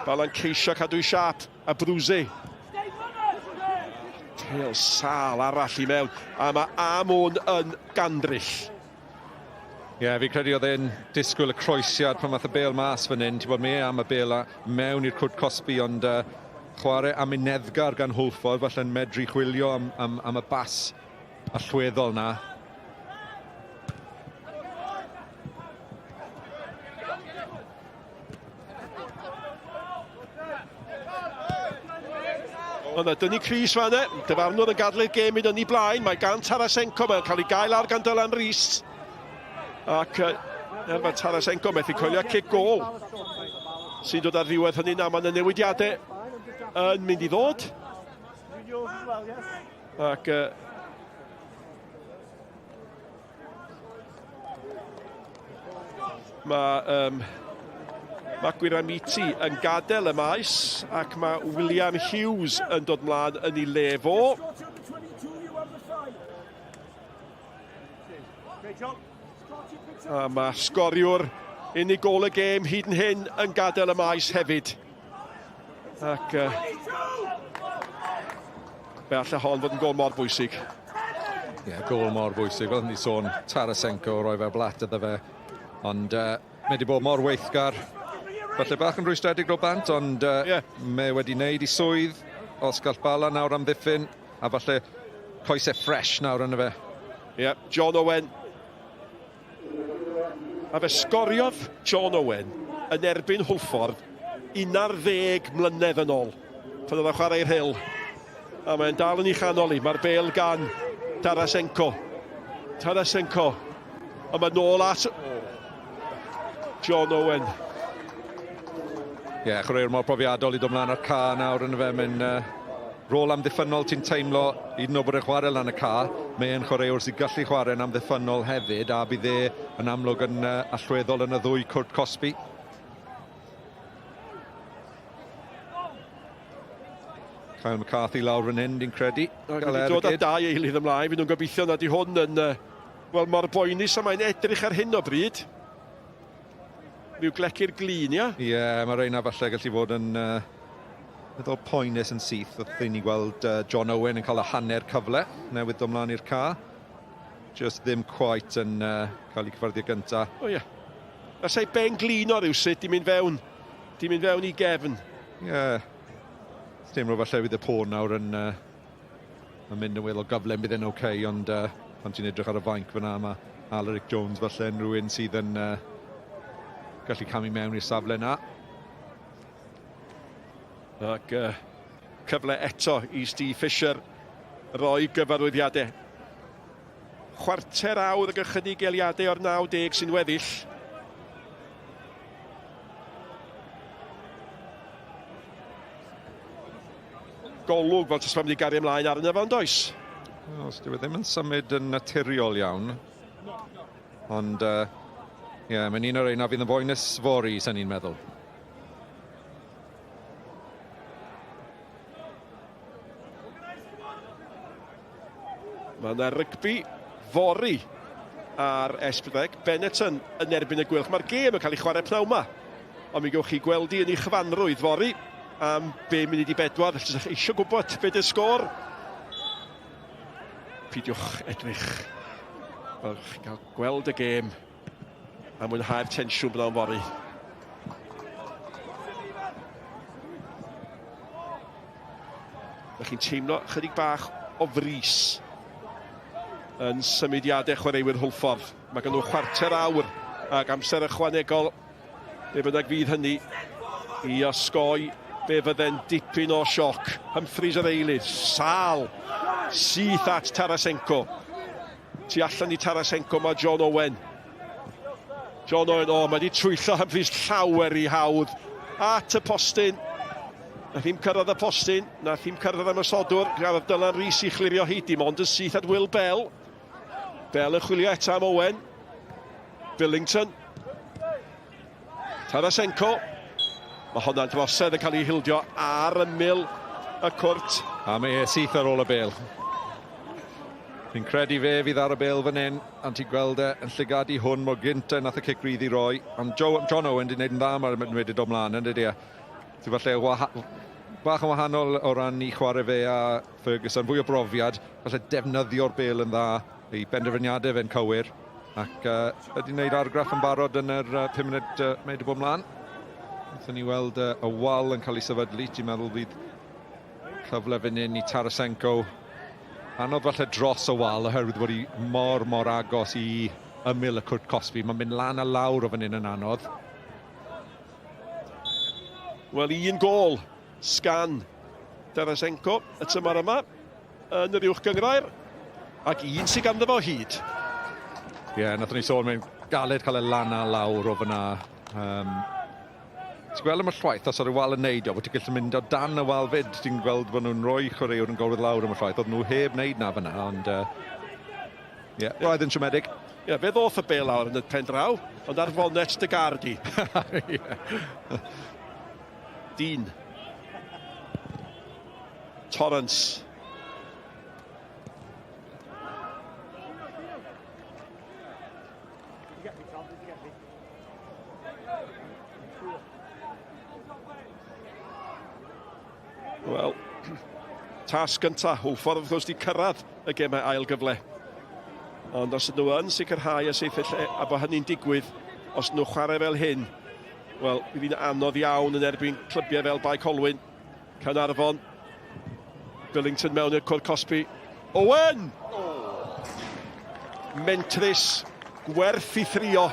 S6: Bala'n ceisio cadw i siap a brwsi. Têl sal arall i mewn a mae Amon yn gandryll.
S2: Ie, fi credu oedd e'n disgwyl y croesiad pan math y bel mas fan hyn. Ti'n bod me am y bel a mewn i'r cwd cosbi, ond chwarae am uneddgar gan Hwlffordd, falle'n medru chwilio am y bas allweddol na.
S6: Ond dynnu Cris fan e, dyfarnwr yn gadlu'r gêm i dynnu blaen, mae gan Tarasenko, mae'n cael ei gael ar gan Dylan Rhys. Ac mae Tarasenko methu coelio cic gol sy'n dod ar ddiwedd hynny na, mae'n y newidiadau yn mynd i ddod. Ac mae Gwiramiti yn gadael y maes ac mae William Hughes yn dod mlaen yn ei lefo. A mae sgoriwr unig gol y gêm hyd yn hyn yn gadael y maes hefyd. Ac fe allai hon fod yn gol mor bwysig.
S2: Ie, gol mor bwysig. Fel ni sôn, Tarasenko roi fe blat iddo fe. Ond mae wedi bod mor weithgar. Falle bach yn rwystredig o bant, ond mae wedi wneud i swydd. Os gall Bala nawr am ddiffyn, a falle coesau ffres nawr yn y fe.
S6: Ie, John Owen. A fe sgoriodd John Owen yn erbyn Hwlffordd 11 mlynedd yn ôl. Pan oedd yn chwarae'r Hill. A mae'n dal yn ei chanol i. Mae'r bel gan Tarasenko. Tarasenko. A mae nôl at John Owen.
S2: Ie, chwaraewr mor profiadol i dod mlaen ar ca nawr yn y fe. Mae'n rôl amddiffynol ti'n teimlo hyd yn oed bod e'n chwarae lan y ca. Mae'n chwaraewr sy'n gallu chwarae yn amddiffynol hefyd, a bydd e yn amlwg yn allweddol yn y ddwy cwrt cosbi. Cael McCarthy lawr yn hyn, di'n credu.
S6: Wedi dod â dau eilydd ymlaen, fydd nhw'n gobeithio nad i hwn yn mor boenus, a mae'n edrych ar hyn o bryd. Mi'w glecu'r glin, ia?
S2: Ie, mae reina falle gallu fod yn meddwl poenus yn syth. Wrth i ni gweld John Owen yn cael y hanner cyfle newydd dod ymlaen i'r ca. Just ddim quite yn cael ei cyfforddi'r gyntaf.
S6: O ie. As ei ben glin o rywsut, di mynd fewn i gefn.
S2: Ie. Teimlo falle fydd y pôn nawr yn mynd yn weddol gyflem bydd e'n oce, ond pan ti'n edrych ar y fainc fyna, mae Alaric Jones falle yn rhywun sydd yn gallu camu mewn i'r safle na.
S6: Ac cyfle eto i Steve Fisher roi gyfarwyddiadau. Chwarter awr ag ychydig eiliadau o'r 90 sy'n weddill. Golwg fel tas mynd i gario ymlaen ar yna fan does.
S2: Os dyw e ddim yn symud yn naturiol iawn. Ond mae'n un o'r ein a fydd yn boenus fori, sy'n ni'n meddwl.
S6: Mae yna rygbi fori ar S4C. Benetton yn erbyn y Gwyliwch. Mae'r gêm yn cael ei chwarae pnawn yma. Ond mi gewch chi gweld i yn ei chyfanrwydd fori am 5 munud i 4. Felly ydych chi eisiau gwybod beth yw'r sgôr. Pidiwch edrych. Wel, chi'n cael gweld y gêm a mwynhau'r tensiwn byddai'n fori. Ydych chi'n teimlo chydig bach o frys yn symudiadau chwaraewyr Hwlffordd. Mae gen nhw chwarter awr ac amser ychwanegol be bynnag fydd hynny i osgoi be fydde'n dipyn o sioc. Humphries ar eilydd, sal, syth at Tarasenko. Tu allan i Tarasenko mae John Owen. John Owen, mae wedi trwyllo Humphries llawer i hawdd at y postyn. Nath ddim cyrraedd y postyn, nath ddim cyrraedd am y sodwr. Gafodd Dylan Rhys i chlirio hyd dim ond yn syth at Will Bell. Bell yn chwilio eto am Owen. Billington. Tarasenko. Mae hwnna'n drosedd yn cael ei hildio ar ymyl y cwrt.
S2: A mae syth ar ôl y bêl. Fi'n credu fe fydd ar y bêl fan hyn, ond ti'n gweld yn llygadu hwn mor gynta nath y cic rydd i roi. Ond John Owen wedi gwneud yn dda mae'r wedi dod mlaen yn dydi. Ti'n falle bach yn wahanol o ran i chwarae fe a Ferguson, fwy o brofiad, falle defnyddio'r bêl yn dda, ei benderfyniadau fe'n cywir. Ac wedi gwneud argraff yn barod yn yr 5 munud mae wedi bod mlaen. Wnaethon ni weld y wal yn cael ei sefydlu, ti'n meddwl bydd cyfle fan hyn i Tarasenko. Anodd falle dros y wal, oherwydd bod hi mor agos i ymyl y cwrt Cosby. Mae'n mynd lan a lawr o fan hyn yn anodd.
S6: Wel, un gol, sgan Tarasenko, y tymor yma, yn yr uwch gynghrair, ac un sy'n ganddo fo hyd.
S2: Ie, nath ni sôn mewn galed cael y lan a lawr o fyna. Ti'n gweld am y llwaith, os o'r wal yn neud o, bod ti'n gallu mynd o dan y wal fyd, ti'n gweld bod nhw'n rhoi chwaraewr yn golwyd lawr am y llwaith, oedd nhw heb wneud na fyna, ond roedd yn siomedig.
S6: Ie, fe ddoth y bêl lawr yn y pen draw, ond ar fonet dy gardi. Dyn. Torrance. Wel, tas gynta, Hwlffordd wrth gwrs di cyrraedd y gemau ail gyfle. Ond os ydw yn sicrhau y seithau lle, a bod hynny'n digwydd, os nhw chwarae fel hyn, wel, bydd hi'n anodd iawn yn erbyn clybiau fel Bai Colwyn, Caernarfon, Billington mewn i'r cwrt Cosby. Owen! Mentris, gwerth i thrio,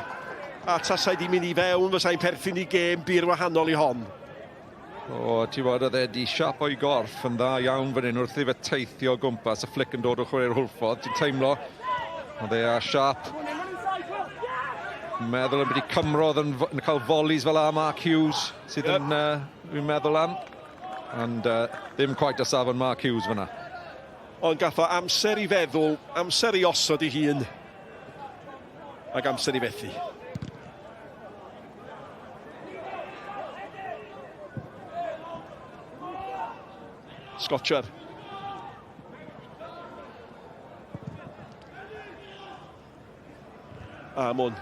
S6: a tasau di mynd i fewn, fysa'n perthyn i gêm bir wahanol i hon.
S2: Ti'n bod oedd di siap o'i gorff yn dda iawn fan hyn wrth i fe teithio o gwmpas, y flic yn dod o chwarae'r Hwlffordd, ti'n teimlo. Oedd a siap. Meddwl yn bod i cymrodd yn cael folis fel a Mark Hughes, sydd yn, fi'n meddwl am. Ond ddim quite o safon Mark Hughes fyna.
S6: Ond gath o amser i feddwl, amser i osod i hun, ac amser i fethu. Scotcher. Amon.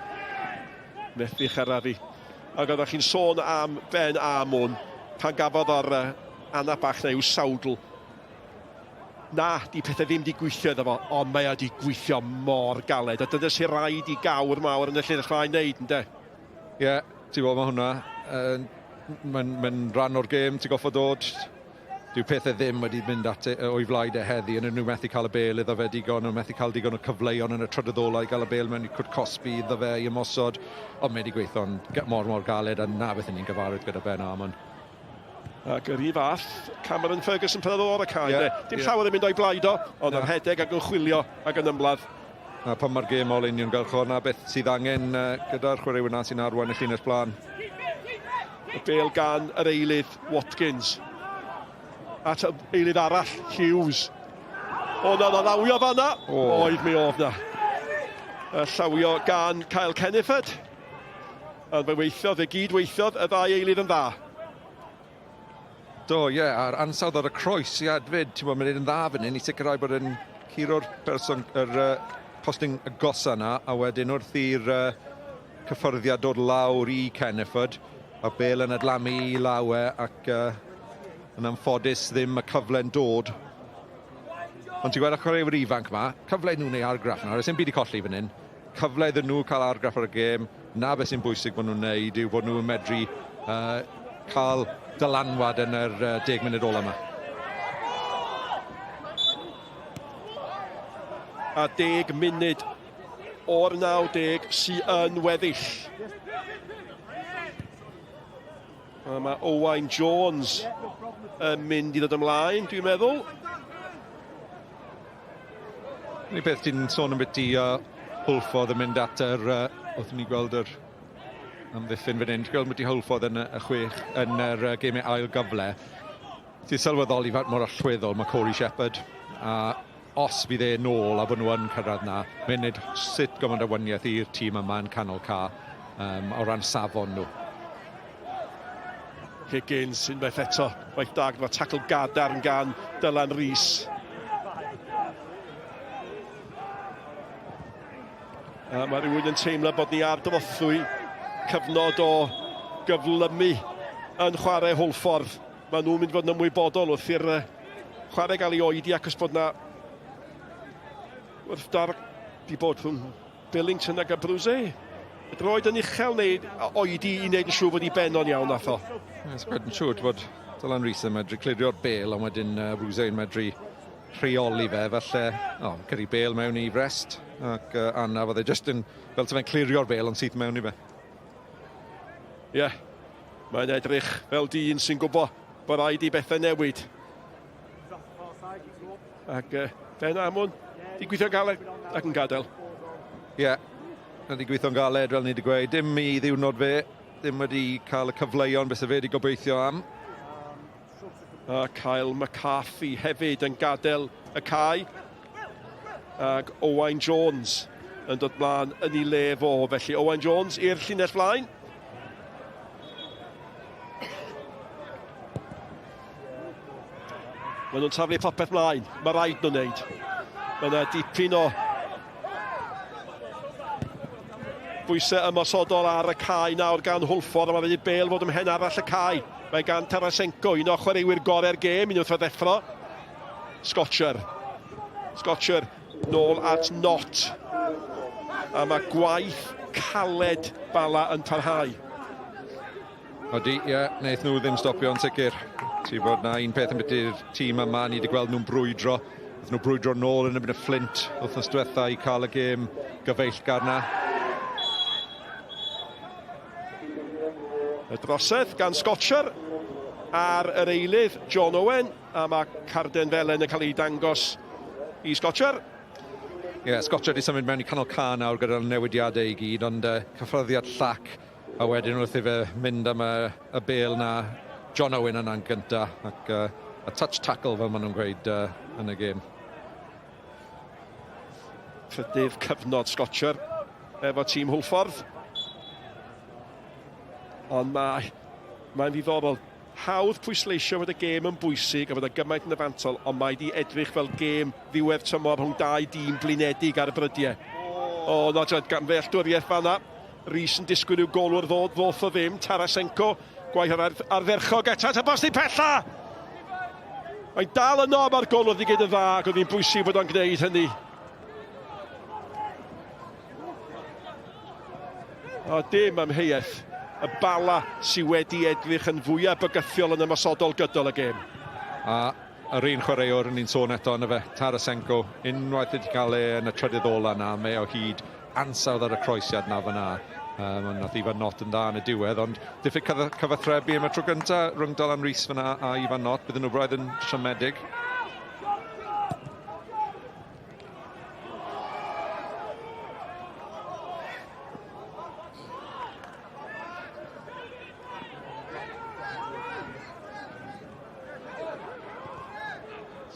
S6: Methu Charafi. Ac oeddech chi'n sôn am Ben Amon pan gafodd o'r anna bach na yw sawdl. Na, di pethau ddim di gweithio iddo fo, ond mae di gweithio mor galed. A dyna sy'n rhaid i gawr mawr yn y lle ddechrau wneud, ynddo?
S2: Ie, ti'n bod mae hwnna. Mae'n rhan o'r gêm, ti'n goffo dod. Dyw pethau ddim wedi mynd at o'i flaid heddi, yn nhw methu cael y bêl iddo fe digon, nhw methu cael digon o cyfleuon yn y trydyddolau i gael y bêl mewn i cwrt Cosby iddo fe i ymosod, ond mae wedi gweithio'n mor galed, a na beth ni'n gyfarwydd gyda Ben Amon.
S6: Ac yr un fath, Cameron Ferguson pan oedd o'r cael. Dim llawer yn mynd o'i blaid o, ond yr hedeg ac yn chwilio ac yn ymladd.
S2: A pan mae'r gêm ol uniongyrchol, na beth sydd angen gyda'r chwaraewyr yna sy'n arwain y llinell blaen.
S6: Y bêl gan yr eilydd Watkins. At eilydd arall, Hughes. O, na lawio fanna. Oedd mi oedd na. Y llawio gan Kyle Kenniford. Ond fe weithiodd, fe gyd weithiodd, y ddau eilydd yn dda.
S2: Do, a'r ansawdd ar y croes i adfyd, ti'n bod, mae'n yn dda fan hyn, i sicrhau bod yn curo'r postyn agosa yna, a wedyn wrth i'r cyffyrddiad dod lawr i Kenniford, a bêl yn adlamu i lawe, ac yn anffodus ddim y cyfle'n dod. Ond ti'n gweld y chwaraewyr ifanc yma, cyfle nhw neu argraff yna, sy'n byd i colli fan hyn. Cyfle iddyn nhw cael argraff ar y gêm, na beth sy'n bwysig bod nhw'n neud yw bod nhw'n medru cael dylanwad yn yr 10 munud ola yma.
S6: A 10 munud o'r 90 sy'n weddill. Mae Owain Jones yn mynd i ddod ymlaen, dwi'n meddwl.
S2: Ni beth ti'n sôn yn beth i Hwlffordd yn mynd at yr... Oedd ni'n gweld yr amddiffyn fan hyn. Ti'n gweld beth i Hwlffordd yn y chwech yn yr gemau ail gyfle. Ti'n sylweddoli faint mor allweddol mae Corey Shepherd. A os fydd e nôl a bod nhw yn cyrraedd na, mae'n gwneud sut gymaint o wyniaeth i'r tîm yma yn canol ca o ran safon nhw.
S6: Higgins sy'n beth eto. Waith da gyda tacl gadar yn gan Dylan Rhys. Mae rhywun yn teimlo bod ni ar drothwy cyfnod o gyflymu yn chwarae Hwlffordd. Mae nhw'n mynd fod yn ymwybodol wrth i'r chwarae gael ei oedi ac os bod na wrth dar di bod rhwng Billington ac y Brwse. Droed yn uchel neu oedi i wneud yn siŵr bod i benon iawn nath o.
S2: It's quite yn siŵr bod Dylan Rhys yn medru clirio'r bêl, ond wedyn Brwse yn medru rheoli fe, falle gyrru bêl mewn i Brest, ac Anna fod e jyst yn, fel ta fe'n clirio'r bêl, ond sydd mewn i fe.
S6: Ie, mae'n edrych fel dyn sy'n gwybod bod rhaid i bethau newid. Ac Ben Amon, di gweithio'n galed ac yn gadael.
S2: Ie, wedi gweithio'n galed fel ni wedi gweud, dim i ddiwrnod fe, ddim wedi cael y cyfleuon beth y fe wedi gobeithio am.
S6: A Kyle McCarthy hefyd yn gadael y cae. Ac Owain Jones yn dod mlaen yn ei le fo, felly Owain Jones i'r llinell flaen. Maen nhw'n taflu popeth mlaen, mae rhaid nhw'n neud. Mae yna dipyn o bwysau ymosodol ar y cae nawr gan Hwlffordd, a mae wedi bêl fod ymhen arall y cae. Mae gan Tarasenko, un o chwaraewyr gorau'r gêm, un wrth o ddeffro. Scotcher nôl at Not. A mae gwaith caled Bala yn parhau.
S2: Odi, wnaeth nhw ddim stopio'n sicr. Ti bod na un peth yn byty'r tîm yma, ni wedi gweld nhw'n brwydro. Oedd nhw'n brwydro nôl yn y byd y Flint wythnos diwetha i cael y gêm gyfeillgar na.
S6: Y drosedd gan Scotcher ar yr eilydd John Owen, a mae Carden Felen yn cael ei dangos i Scotcher.
S2: Scotcher wedi symud mewn i canol ca nawr gyda'r newidiadau i gyd, ond cyffreddiad llac, a wedyn wrth i fe mynd am y bêl na, John Owen yna'n gynta, ac a touch tackle fel maen nhw'n gweud yn y gêm.
S6: Trydydd cyfnod Scotcher efo tîm Hwlffordd. Ond mae'n ddiddorol. Hawdd pwysleisio bod y gêm yn bwysig a bod y gymaint yn yfantol, ond mae di edrych fel gêm ddiwedd tymor rhwng dau dîm blinedig ar y brydiau. Gan ddealltwriaeth fanna. Rhys yn disgwyl i'w golwr ddoth o ddim. Tarasenko, gwaith ardderchog eto, ta bosti pella! Mae'n dal yno mae'r golwr i gyd yn dda, ac oedd hi'n bwysig bod o'n gwneud hynny. Dim amheuaeth. Y Bala sydd wedi edrych yn fwyaf bygythiol yn ymosodol gydol y gêm.
S2: A yr un chwaraewr yn un sôn eto yna fe, Tarasenko, unwaith wedi cael yn y trydydd ola na, mae o hyd ansawdd ar y croesiad na fyna. Nath Ifan Not yn da yn y diwedd, ond diffyg cyfathrebu am y tro gyntaf rhwng Dylan Rhys fyna a Ifan Not, bydden nhw braidd yn siomedig.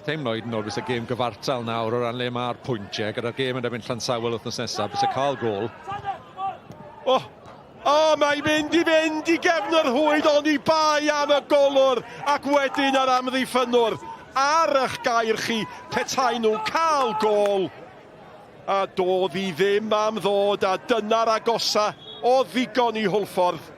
S2: Teimlo hyd yn oed bys y gêm gyfartal nawr o ran le mae'r pwyntiau, gyda'r gêm yn ebyn Llansawel wythnos nesaf, bys y cael gol.
S6: Mae'n mynd i gefn yr hwyd, ond i bai am y golwr, ac wedyn ar amddiffynwr. Ar eich gair chi, petai nhw'n cael gol. A doedd hi ddim am ddod, a dyna'r agosa o ddigon i Hwlffordd.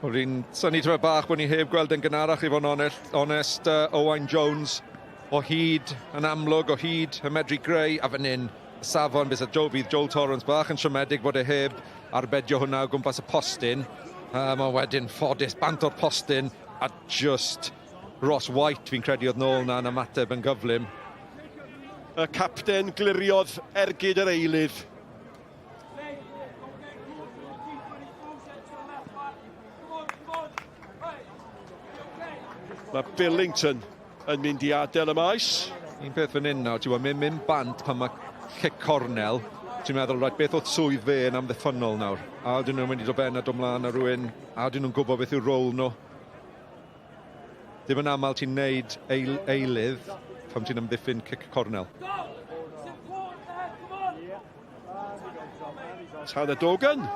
S2: O'r un syni tyfa bach bod ni heb gweld yn gynharach i fod yn onest, Owain Jones o hyd yn amlwg, o hyd y medru greu, a fan hyn, y safon bys bydd Joel Torrance bach yn siomedig bod e heb arbedio hwnna o gwmpas y postyn. Mae wedyn ffodus bant o'r postyn, a just Ross White fi'n credu oedd nôl na'n ymateb yn gyflym.
S6: Y capten gliriodd ergyd yr eilydd. Mae Billington yn mynd i adael y maes.
S2: Un peth fan hyn nawr, ti'n gwybod, mynd bant pan mae cic cornel, ti'n meddwl, rhaid beth oedd swydd fe yn amddiffynol nawr. A ydyn nhw'n mynd i do ben a do mlaen a rhywun, a ydyn nhw'n gwybod beth yw'r rôl nhw. Ddim yn aml ti'n neud eilydd pan ti'n amddiffyn cic cornel.
S6: Tanner Dogan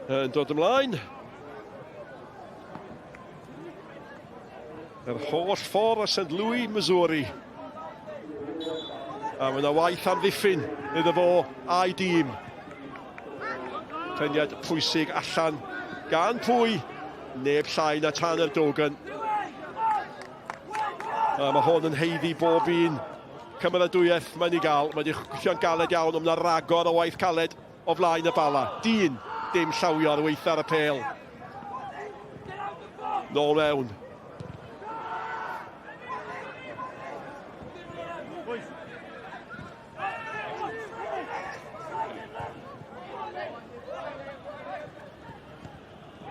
S6: yn dod ymlaen. Yr holl ffordd o St Louis, Missouri. A mae yna waith amddiffyn iddo fo a'i dîm. Teniad pwysig allan gan pwy, neb llai na Tanner Dogan. A mae hwn yn heiddi bob un cymeradwyaeth mae'n ei gael. Mae wedi chwithio'n galed iawn, ond yna ragor o waith caled o flaen y Bala. Dyn, dim llawio ar weithio ar y pêl. Nôl mewn.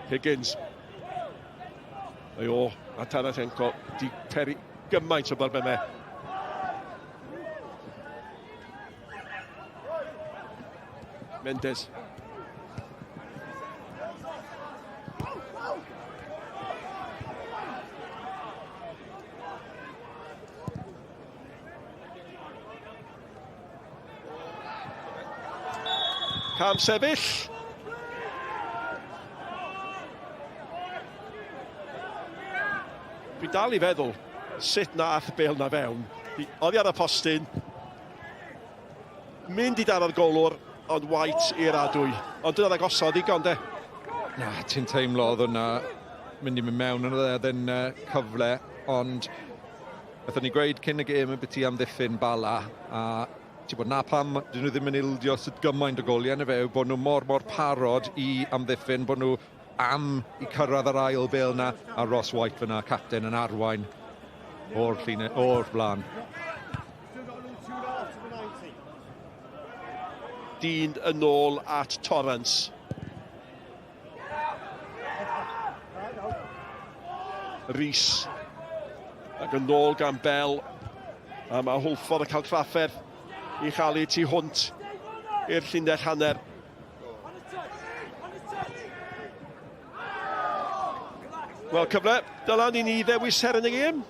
S6: Higgins. Ayo, a Tarasenko di peri gymaint o barbemau. Mendes. Cam sefyll. Dwi'n dal i feddwl sut nath bêl na fewn. Oddi ar y postyn. Mynd i dar o'r golwr, ond White i'r adwy. Ond dyna'n agosod ddigon, de?
S2: Na, ti'n teimlo oedd hwnna mynd i mynd mewn yn oedd yn cyfle, ond wnaethon ni gweud cyn y gêm y beth i amddiffyn Bala, a ti'n bod na pam dyn nhw ddim yn ildio sydd gymaint o goliau yn y fe, bod nhw mor parod i amddiffyn, bod nhw am i cyrraedd yr ail bêl na, a Ross White fyna, capten yn arwain o'r blaen.
S6: Dyn yn ôl at Torrance. Rhys. Ac yn ôl gan Bell. A mae Hwlffordd yn cael trafferth i chael tu hwnt i'r llinell hanner. Wel, cyfle, dylan i ni ddewis her yn y gêm.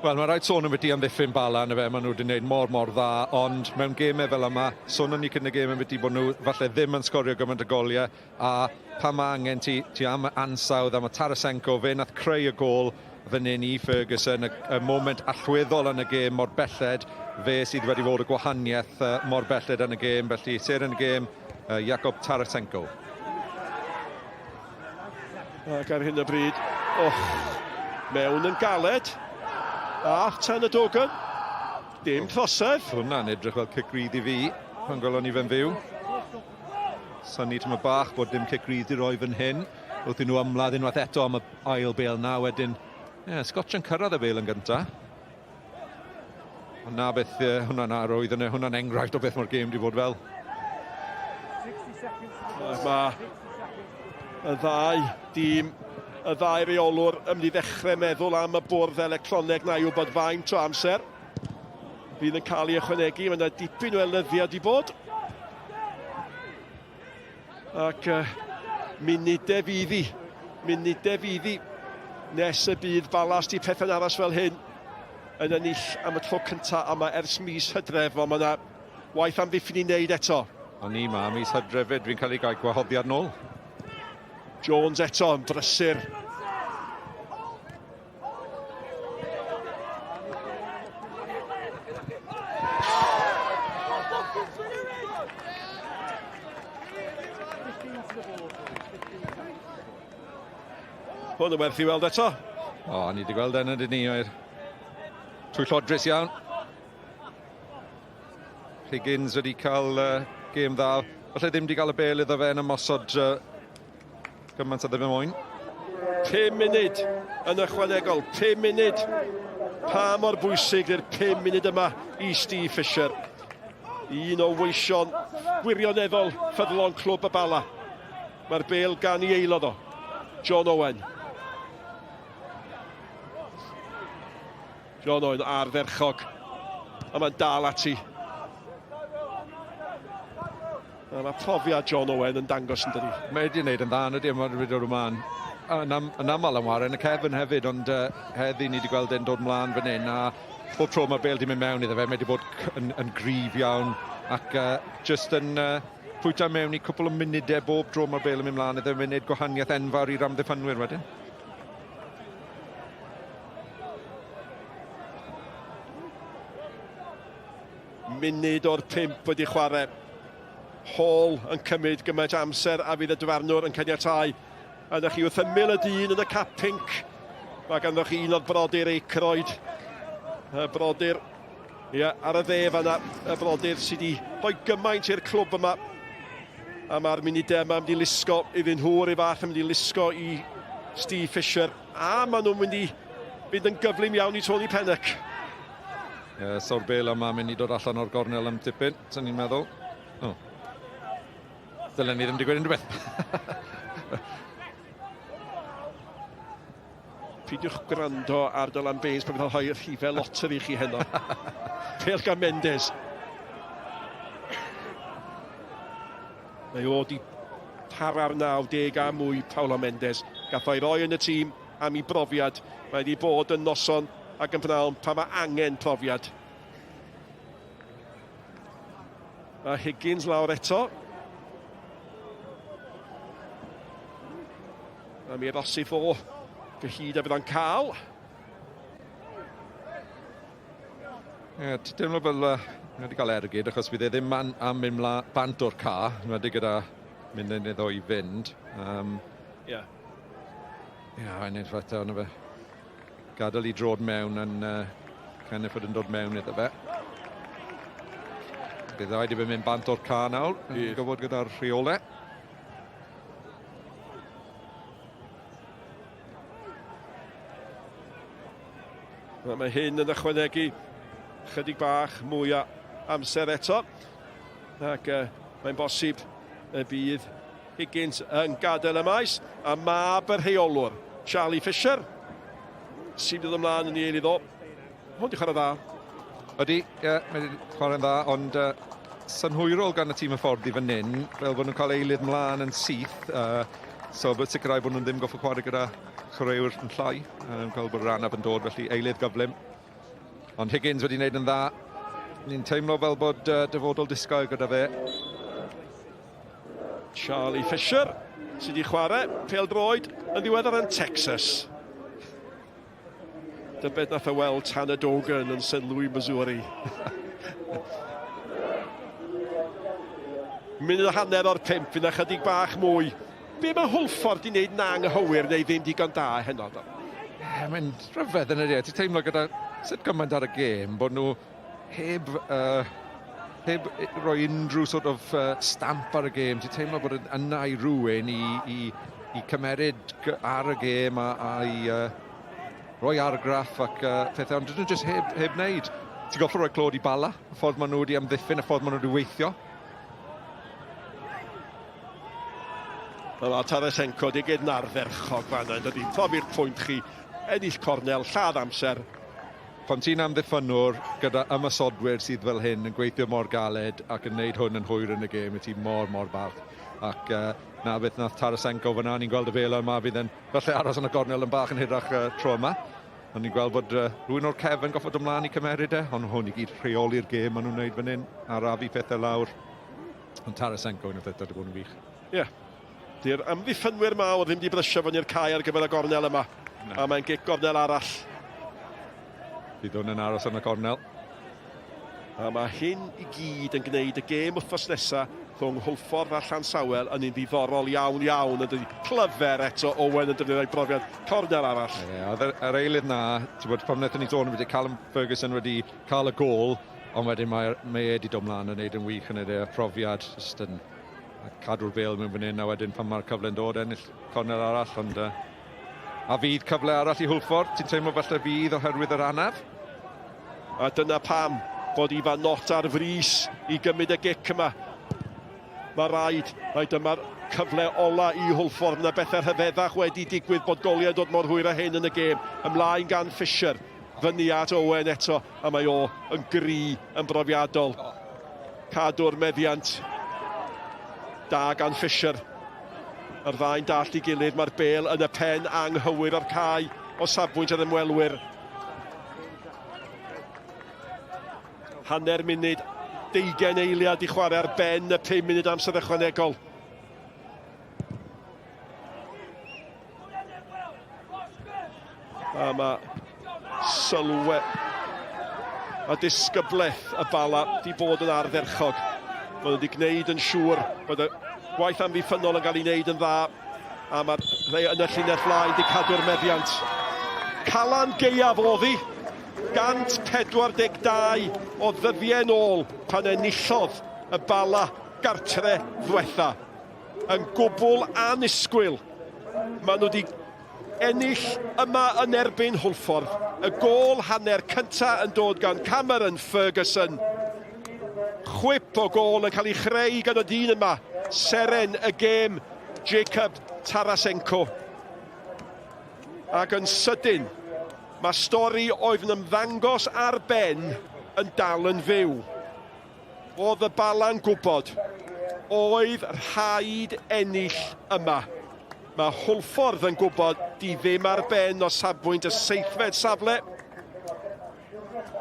S2: Wel, mae rhaid sôn am beth i amddiffyn Bala yn y fe, maen nhw wedi gwneud mor dda, ond mewn gemau fel yma, sôn ni cyn y gêm yn beth i bod nhw falle ddim yn sgorio gymaint o goliau, a pa mae angen ti am ansawdd, am y Tarasenko, fe nath creu y gol fan hyn i Ferguson, y moment allweddol yn y gêm mor belled, fe sydd wedi fod y gwahaniaeth mor belled yn y gêm, felly ser yn y gêm, Jakob Tarasenko.
S6: Ac ar hyn o bryd, mewn yn galed. A Tanner Dogan, dim prosedd.
S2: Hwna'n edrych fel cic-rydd i fi, pan gwelwn ni fe'n fyw. Syni tyma bach bod dim cic-rydd i roi fan hyn. Wrth i nhw ymladd unwaith eto am y ail bêl na, wedyn, Scotch yn cyrraedd y bêl yn gyntaf. Ond na beth hwnna'n arwydd, hwnna'n enghraifft o beth mae'r gêm wedi bod fel.
S6: Mae y ddau dîm, y ddau reolwr yn mynd i ddechrau meddwl am y bwrdd electroneg na i'w bod faint o amser. Fydd yn cael ei ychwanegu, mae yna dipyn o elyddiad i bod. Ac munudau fyddi, nes y bydd Balas di pethau'n aros fel hyn yn ennill am y tro cyntaf yma ers mis Hydref, ond mae yna waith amddiffyn i wneud eto.
S2: Ond ni ma, mis Hydref fyd, fi'n cael ei gael gwahoddiad nôl.
S6: Jones eto yn brysur. Hwn yn werth i weld eto.
S2: Ni wedi gweld yn ydyn ni o'r twyllodrus iawn. Higgins wedi cael gêm dda. Falle ddim wedi cael y bêl iddo fe yn ymosod gymaint a ddim yn moyn.
S6: 5 munud yn ychwanegol, 5 munud. Pa mor bwysig i'r 5 munud yma i Steve Fisher. Un o weision wirioneddol ffyddlon clwb y Bala. Mae'r bêl gan i aelod o, John Owen. John Owen ardderchog, a mae'n dal ati. A mae profiad John Owen yn dangos yn dydi.
S2: Mae wedi gwneud yn dda yn y dim ond wedi dod ymlaen. Yn aml am waren y cefn hefyd, ond heddi ni wedi gweld e'n dod ymlaen fan hyn, a bob tro mae'r bêl wedi mynd mewn iddo fe, mae wedi bod yn gryf iawn, ac just yn pwyta mewn i cwpl o munudau bob tro mae'r bêl yn mynd mlaen iddo fe, wneud gwahaniaeth enfawr i'r amddiffynwyr wedyn.
S6: Munud o'r 5 wedi chwarae. Hall yn cymryd gymaint amser a fydd y dyfarnwr yn caniatáu. A ydych chi wrth ymyl y dyn yn y cap pink. Mae ganddoch chi un o'r brodyr Eicroed. Y brodyr, ar y ddef yna, y brodyr sydd wedi rhoi gymaint i'r clwb yma. A mae'r munudau yma yn mynd i lusgo iddyn nhw'r ei fath yn mynd i lusgo i Steve Fisher. A maen nhw'n mynd i fynd yn gyflym iawn i Tony Pennock.
S2: So'r Bala yma mynd i dod allan o'r gornel am tipyn, sy'n ni'n meddwl. Dylen ni ddim wedi gweud unrhyw beth.
S6: Pidiwch gwrando ar Dylan Baines pan fydd rhoi rhifau loteri chi heno. Pêl gan Mendes. Mae o di para'r 90 a mwy Paolo Mendes. Gath o'i roi yn y tîm am ei brofiad. Mae wedi bod yn noson ac yn pnawn pan mae angen profiad. A Higgins lawr eto. A mi erosif o gyhyd a fydd o'n cael.
S2: Ti'n teimlo fel wedi cael ergyd, achos bydd e ddim am mynd bant o'r ca, wedi gyda mynd yn iddo i fynd. Yn edrych yna fe. Gadael i drod mewn yn Cennifod yn dod mewn iddo fe. Bydd rhaid i fe mynd bant o'r ca nawr, yn gwybod gyda'r rheolau.
S6: Mae hyn yn ychwanegu chydig bach mwy o amser eto. Ac mae'n bosib y bydd Higgins yn gadael y maes. A mab yr rheolwr, Charlie Fisher, sy'n dod ymlaen yn ei eiliddo. Hwn di chwarae dda.
S2: Ydy, mae wedi chwarae'n dda, ond synhwyrol gan y tîm y ffordd i fan hyn, fel bod nhw'n cael eilydd mlaen yn syth. So bod sicrhau bod nhw'n ddim goffa chwarae gyda chwaraewr yn llai. Gweld bod yr anaf yn dod, felly eilydd gyflym. Ond Higgins wedi wneud yn dda. Ni'n teimlo fel bod dyfodol disgwyl gyda fe.
S6: Charlie Fisher, sydd wedi chwarae, pêl-droed, yn ddiweddar yn Texas. Dybed nath o weld Tanner Dogan yn St. Louis, Missouri. Munud a hanner o'r 5, fydd na chydig bach mwy. Be mae Hwlffordd wedi wneud na anghywir neu ddim digon da heno?
S2: Mae'n rhyfedd yn ydy. Ti'n teimlo gyda sut gymaint ar y gêm bod nhw heb rhoi unrhyw sort of stamp ar y gêm. Ti'n teimlo bod yna i rhywun i cymeryd ar y gêm a i rhoi argraff ac pethau, ond dyn nhw jyst heb wneud. Ti'n goffo rhoi clod i Bala, y ffordd maen nhw wedi amddiffyn, y ffordd maen nhw wedi weithio.
S6: Wel, Tarasenko di gyd-nar ferchog fanna, dydy profi'r pwynt chi, ennill cornel, lladd amser.
S2: Pan ti'n amddiffynwr gyda ymysodwyr sydd fel hyn yn gweithio mor galed ac yn neud hwn yn hwyr yn y gêm, y ti mor barch. Ac na beth nath Tarasenko fanna, ni'n gweld y Bala yma fydd yn falle aros yn y gornel yn bach yn hyrach tro yma. Ond ni'n gweld bod rhywun o'r cefn goffod ymlaen i cymeryd ond hwn i gyd rheoli'r gêm maen nhw'n neud fan hyn, a rafu pethau lawr. Ond Tarasenko yn y pethau wedi bod yn wych.
S6: Di'r amddiffynwyr mawr ddim wedi brysio fan i'r cae ar gyfer y gornel yma. A mae'n gic gornel arall.
S2: Bydd hwn yn aros yn y gornel.
S6: A mae hyn i gyd yn gwneud y gêm wythnos nesaf rhwng Hwlffordd a Llansawel yn un ddiddorol iawn. Ydy clyfer eto Owen yn defnyddio'i brofiad cornel arall.
S2: Yr eilydd na, ti'n bod pam wnaethon ni dod wedi Callum Ferguson wedi cael y gol, ond wedyn mae wedi dod mlaen yn neud yn wych yn y profiad, just yn cadw'r bêl mewn fan hyn, a wedyn pan mae'r cyfle'n dod ennill cornel arall, ond a fydd cyfle arall i Hwlffordd, ti'n teimlo falle fydd oherwydd yr anaf?
S6: A dyna pam bod Ifan Not ar frys i gymryd y gic yma. Mae rhaid dyma'r cyfle ola i Hwlffordd. Yna bethau rhyfeddach wedi digwydd bod goliau dod mor hwyr â hyn yn y gêm. Ymlaen gan Fisher, fyny at Owen eto, a mae o yn gry yn brofiadol. Cadw'r meddiant. Da gan Fisher. Yr ddau'n dall i gilydd, mae'r bêl yn y pen anghywir o'r cae o safbwynt yr ymwelwyr. Hanner munud, 20 eiliad i chwarae ar ben y 5 munud amser ychwanegol. A mae a disgyblaeth y Bala di bod yn ardderchog. Mae nhw wedi gwneud yn siŵr bod y gwaith amddiffynol yn cael ei wneud yn dda, a mae'r rhai yn y llinell flaen wedi cadw'r meddiant. Calan geiaf oddi, 142 o ddyddiau ôl pan enillodd y Bala gartre ddwetha. Yn gwbl anusgwyl. Maen nhw wedi ennill yma yn erbyn Hwlffordd. Y gôl hanner cynta yn dod gan Cameron Ferguson. Chwip o gôl yn cael ei chreu gan y dyn yma. Seren y gêm, Jacob Tarasenko. Ac yn sydyn, mae stori oedd yn ymddangos ar ben yn dal yn fyw. Oedd y Bala'n gwybod, oedd rhaid ennill yma. Mae Hwlffordd yn gwybod di ddim ar ben o safbwynt y seithfed safle.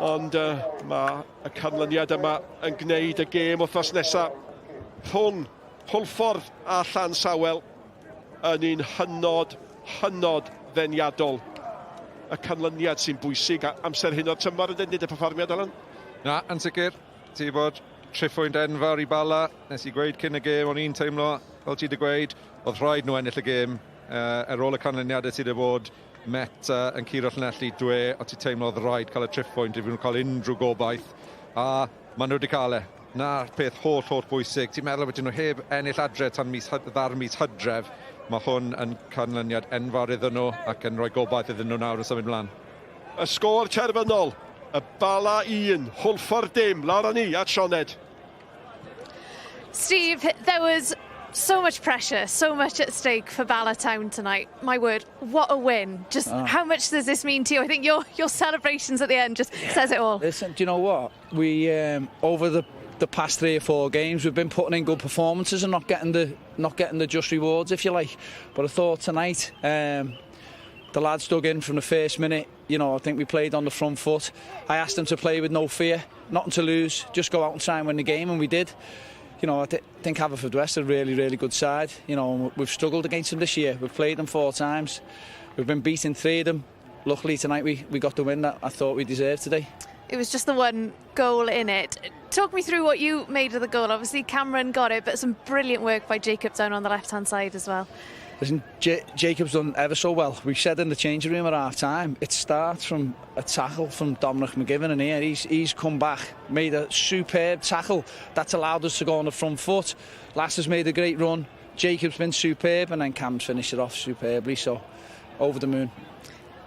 S6: Ond mae y canlyniad yma yn gwneud y gêm wythnos nesaf rhwng Hwlffordd a Llansawel yn un hynod ddeniadol. Y canlyniad sy'n bwysig amser hyn o'r tymor yn dynnu y perfformiad, Alan?
S2: Na, yn sicr. Ti bod triffwynt enfawr i Bala. Nes i gweud cyn y gêm, o'n i'n teimlo, fel ti wedi gweud, oedd rhaid nhw ennill y gêm. Ar ôl y canlyniadau ti wedi bod Met yn curo llinellu dwe, o ti teimlo oedd rhaid cael y triffwynt i fy nhw'n cael unrhyw gobaith. A maen nhw wedi cael e. Na'r peth holl bwysig. Ti'n meddwl bod nhw heb ennill adre tan mis Hydref. Mae hwn yn canlyniad enfawr iddyn nhw ac yn rhoi gobaith iddyn nhw nawr yn symud mlaen.
S6: Y sgôr terfynol, y Bala 1, Hwlffordd dim, lawr â ni at Sioned.
S1: Steve, there was so much pressure, so much at stake for Bala Town tonight. My word, what a win. Just how much does this mean to you? I think your celebrations at the end just says it all.
S4: Listen, do you know what? We, over the past 3 or 4 games, we've been putting in good performances and not getting the just rewards, if you like. But I thought tonight, the lads dug in from the first minute. You know, I think we played on the front foot. I asked them to play with no fear, nothing to lose, just go out and try and win the game, and we did. You know, I think Hwlffordd are a really good side. You know, we've struggled against them this year. We've played them 4 times. We've been beaten 3 of them. Luckily tonight we got the win that I thought we deserved today.
S1: It was just the one goal in it. Talk me through what you made of the goal. Obviously Cameron got it, but some brilliant work by Jacob down on the left-hand side as well.
S4: Listen, Jacob's done ever so well. We said in the changing room at half-time, it starts from a tackle from Dominic McGivern, and here he's come back, made a superb tackle that's allowed us to go on the front foot. Lass has made a great run. Jacob's been superb, and then Cam's finished it off superbly, so over the moon.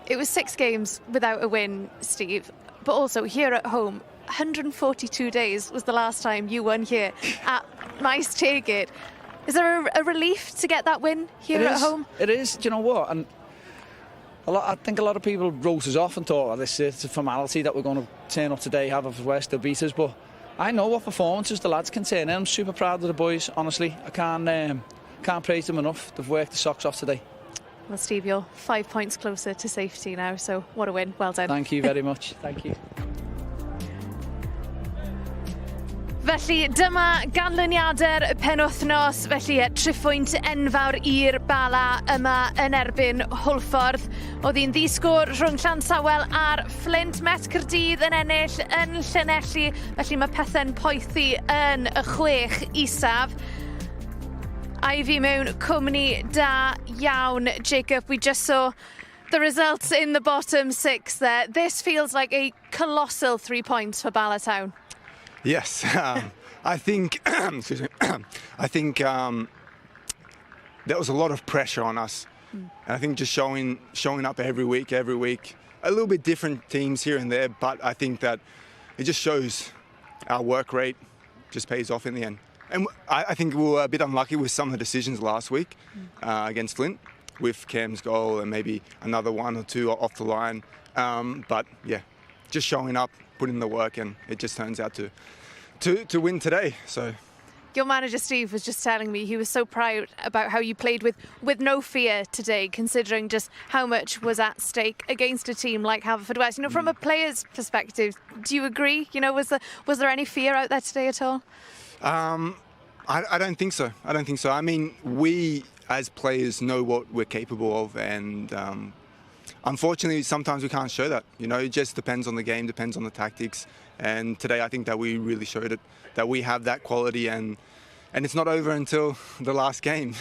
S1: It was 6 games without a win, Steve, but also here at home, 142 days was the last time you won here at Faes Tegid. Is there a relief to get that win here at home?
S4: It is. Do you know what? And I think a lot of people wrote us off and thought, this is a formality that we're going to turn up today, have Hwlffordd to beat us. But I know what performances the lads can turn in. I'm super proud of the boys, honestly. I can't praise them enough. They've worked the socks off today.
S1: Well, Steve, you're 5 points closer to safety now, so what a win. Well done.
S4: Thank you very much. Thank you.
S1: Felly, dyma ganlyniadau'r penwythnos. Felly, triffwynt enfawr i'r Bala yma yn erbyn Hwlffordd. Oedd hi'n ddisgwr rhwng Llansawel a'r Flint. Met Caerdydd yn ennill yn Llanelli. Felly, mae pethau'n poethi yn y Chwech Isaf. A fi mewn cwmni da iawn, Jacob. We just saw the results in the bottom 6 there. This feels like a colossal 3 points for Bala Town.
S9: Yes, I think excuse me. I think there was a lot of pressure on us, and I think just showing up every week, a little bit different teams here and there, but I think that it just shows our work rate just pays off in the end. And I think we were a bit unlucky with some of the decisions last week against Flint, with Cam's goal and maybe another 1 or 2 off the line. But yeah, just showing up, putting in the work, and it just turns out to win today. So
S1: your manager Steve was just telling me he was so proud about how you played with no fear today, considering just how much was at stake against a team like Hwlffordd. You know, from a player's perspective, do you agree? You know, was there any fear out there today at all?
S9: I don't think so. I mean, we as players know what we're capable of, and unfortunately, sometimes we can't show that. You know, it just depends on the game, depends on the tactics. And today I think that we really showed it, that we have that quality, and it's not over until the last game.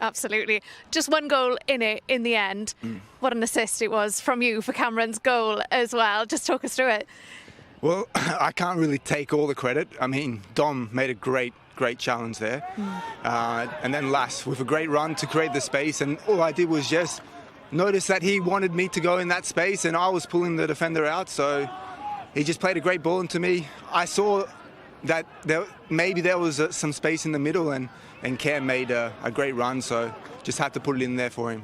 S1: Absolutely. Just one goal in it in the end. What an assist it was from you for Cameron's goal as well. Just talk us through it.
S9: Well, I can't really take all the credit. I mean, Dom made a great challenge there. And then Lass with a great run to create the space. And all I did was just notice that he wanted me to go in that space and I was pulling the defender out. So he just played a great ball into me. I saw that maybe there was some space in the middle, and Cam made a great run, so just had to put it in there for him.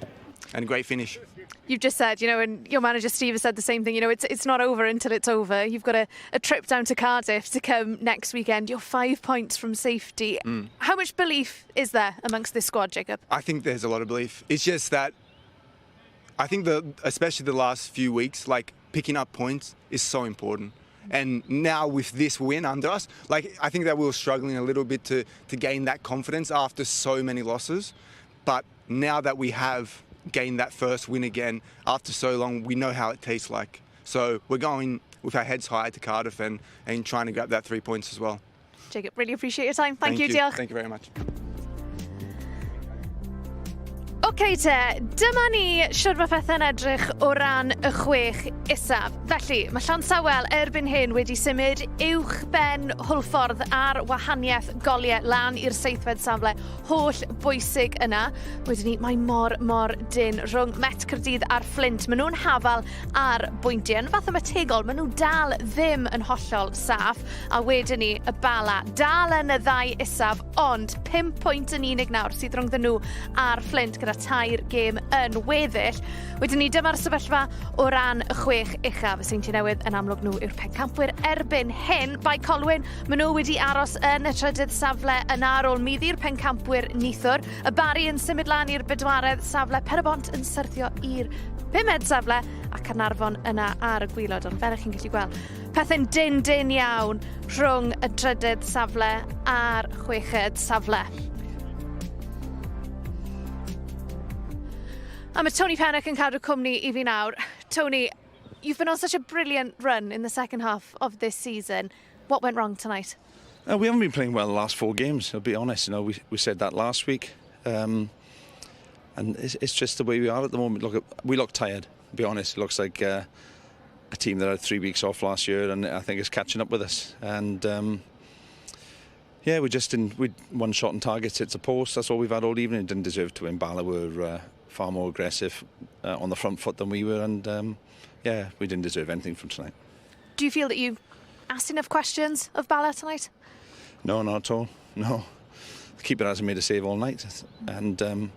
S9: And a great finish.
S1: You've just said, you know, and your manager Steve has said the same thing, you know, it's not over until it's over. You've got a trip down to Cardiff to come next weekend. You're 5 points from safety. How much belief is there amongst this squad, Jacob?
S9: I think there's a lot of belief. It's just that I think especially the last few weeks, like picking up points is so important. And now with this win under us, like I think that we were struggling a little bit to gain that confidence after so many losses. But now that we have gained that first win again after so long, we know how it tastes like. So we're going with our heads high to Cardiff and trying to grab that 3 points as well.
S1: Jacob, really appreciate your time. Thank you, diolch.
S9: Thank you very much.
S1: OK te, dyma ni siwr mae pethau'n edrych o ran y Chwech Isaf. Felly, mae Llansawel erbyn hyn wedi symud uwch ben Hwlffordd ar wahaniaeth goliau lan i'r seithfed safle holl bwysig yna. Wedyn ni, mae mor dyn rhwng Met Caerdydd a'r Fflint. Maen nhw'n hafal ar bwyntiau. Yn fath o mategol, maen nhw dal ddim yn hollol saff. A wedyn ni, y Bala dal yn y ddau Isaf, ond 5 pwynt yn unig nawr sydd rhwngddyn nhw a'r Fflint gyda tair gêm yn weddill. Wedyn ni, dyma'r sefyllfa o ran y Chwech Uchaf. Y Seintiau Newydd yn amlwg nhw yw'r pencampwyr erbyn hyn. Bai Colwyn, maen nhw wedi aros yn y trydydd safle yn ar ôl middi'r pencampwyr nithwr. Y Bari yn symud lan i'r bedwaredd safle. Pen-y-bont yn syrthio i'r 5ed safle a Carnarfon yna ar y gwylod. Ond fel ych chi'n gallu gweld, pethau'n dyn iawn rhwng y trydydd safle a'r 6ed safle. A mae Tony Pennock yn cadw cwmni I fi nawr. Tony, you've been on such a brilliant run in the second half of this season. What went wrong tonight?
S5: We haven't been playing well the last 4 games, I'll be honest. You know, we said that last week. And it's just the way we are at the moment. Look, we look tired, to be honest. It looks like a team that had 3 weeks off last year, and I think it's catching up with us. And yeah, we one shot on target, hits a post. That's all we've had all evening. It didn't deserve to win. Bala were far more aggressive on the front foot than we were, and yeah, we didn't deserve anything from tonight.
S1: Do you feel that you asked enough questions of Bala tonight?
S5: No, not at all. No, the keeper hasn't made a save all night, and you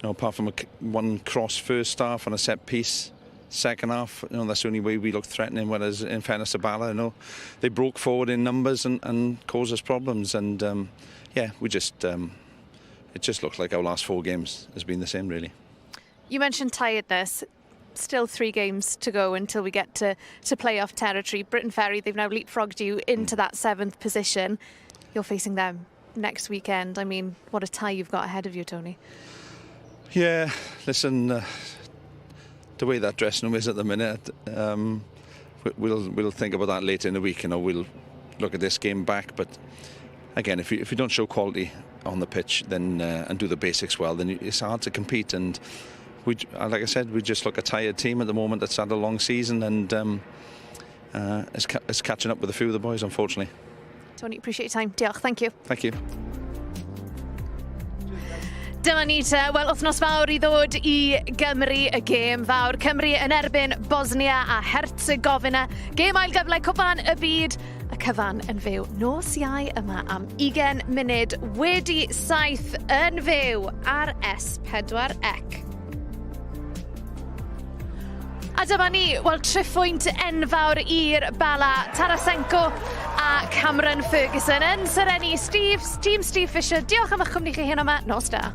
S5: know, apart from one cross first half and a set piece second half, you know, that's the only way we looked threatening. Whereas in fairness to Bala, you know, they broke forward in numbers and caused us problems, and yeah, we just it just looks like our last 4 games has been the same, really.
S1: You mentioned tiredness. Still 3 games to go until we get to playoff territory. Britain Ferry, they've now leapfrogged you into that 7th position. You're facing them next weekend. I mean, what a tie you've got ahead of you, Tony.
S5: Yeah, listen, the way that dressing room is at the minute, we'll think about that later in the week. You know, we'll look at this game back. But again, if you don't show quality on the pitch, then and do the basics well, then it's hard to compete. And like I said, we just look a tired team at the moment that's had a long season, and it's catching up with a few of the boys, unfortunately.
S1: Tony, appreciate your time. Diolch, thank you.
S5: Thank you.
S1: Dyma ni te, wel, wythnos fawr I ddod I Gymru, y gêm fawr. Cymru yn erbyn Bosnia a Herzegovina. Gêm ail gyfle cwpan y byd. Y cyfan yn fyw nos Iau yma am 20 munud wedi 7 yn fyw ar S4C. A dyma ni, wel, triphwynt enfawr i'r Bala, Tarasenko a Cameron Ferguson yn syrenu. Team Steve Fisher, diolch am eich cwmni chi hyn yma. Nos da.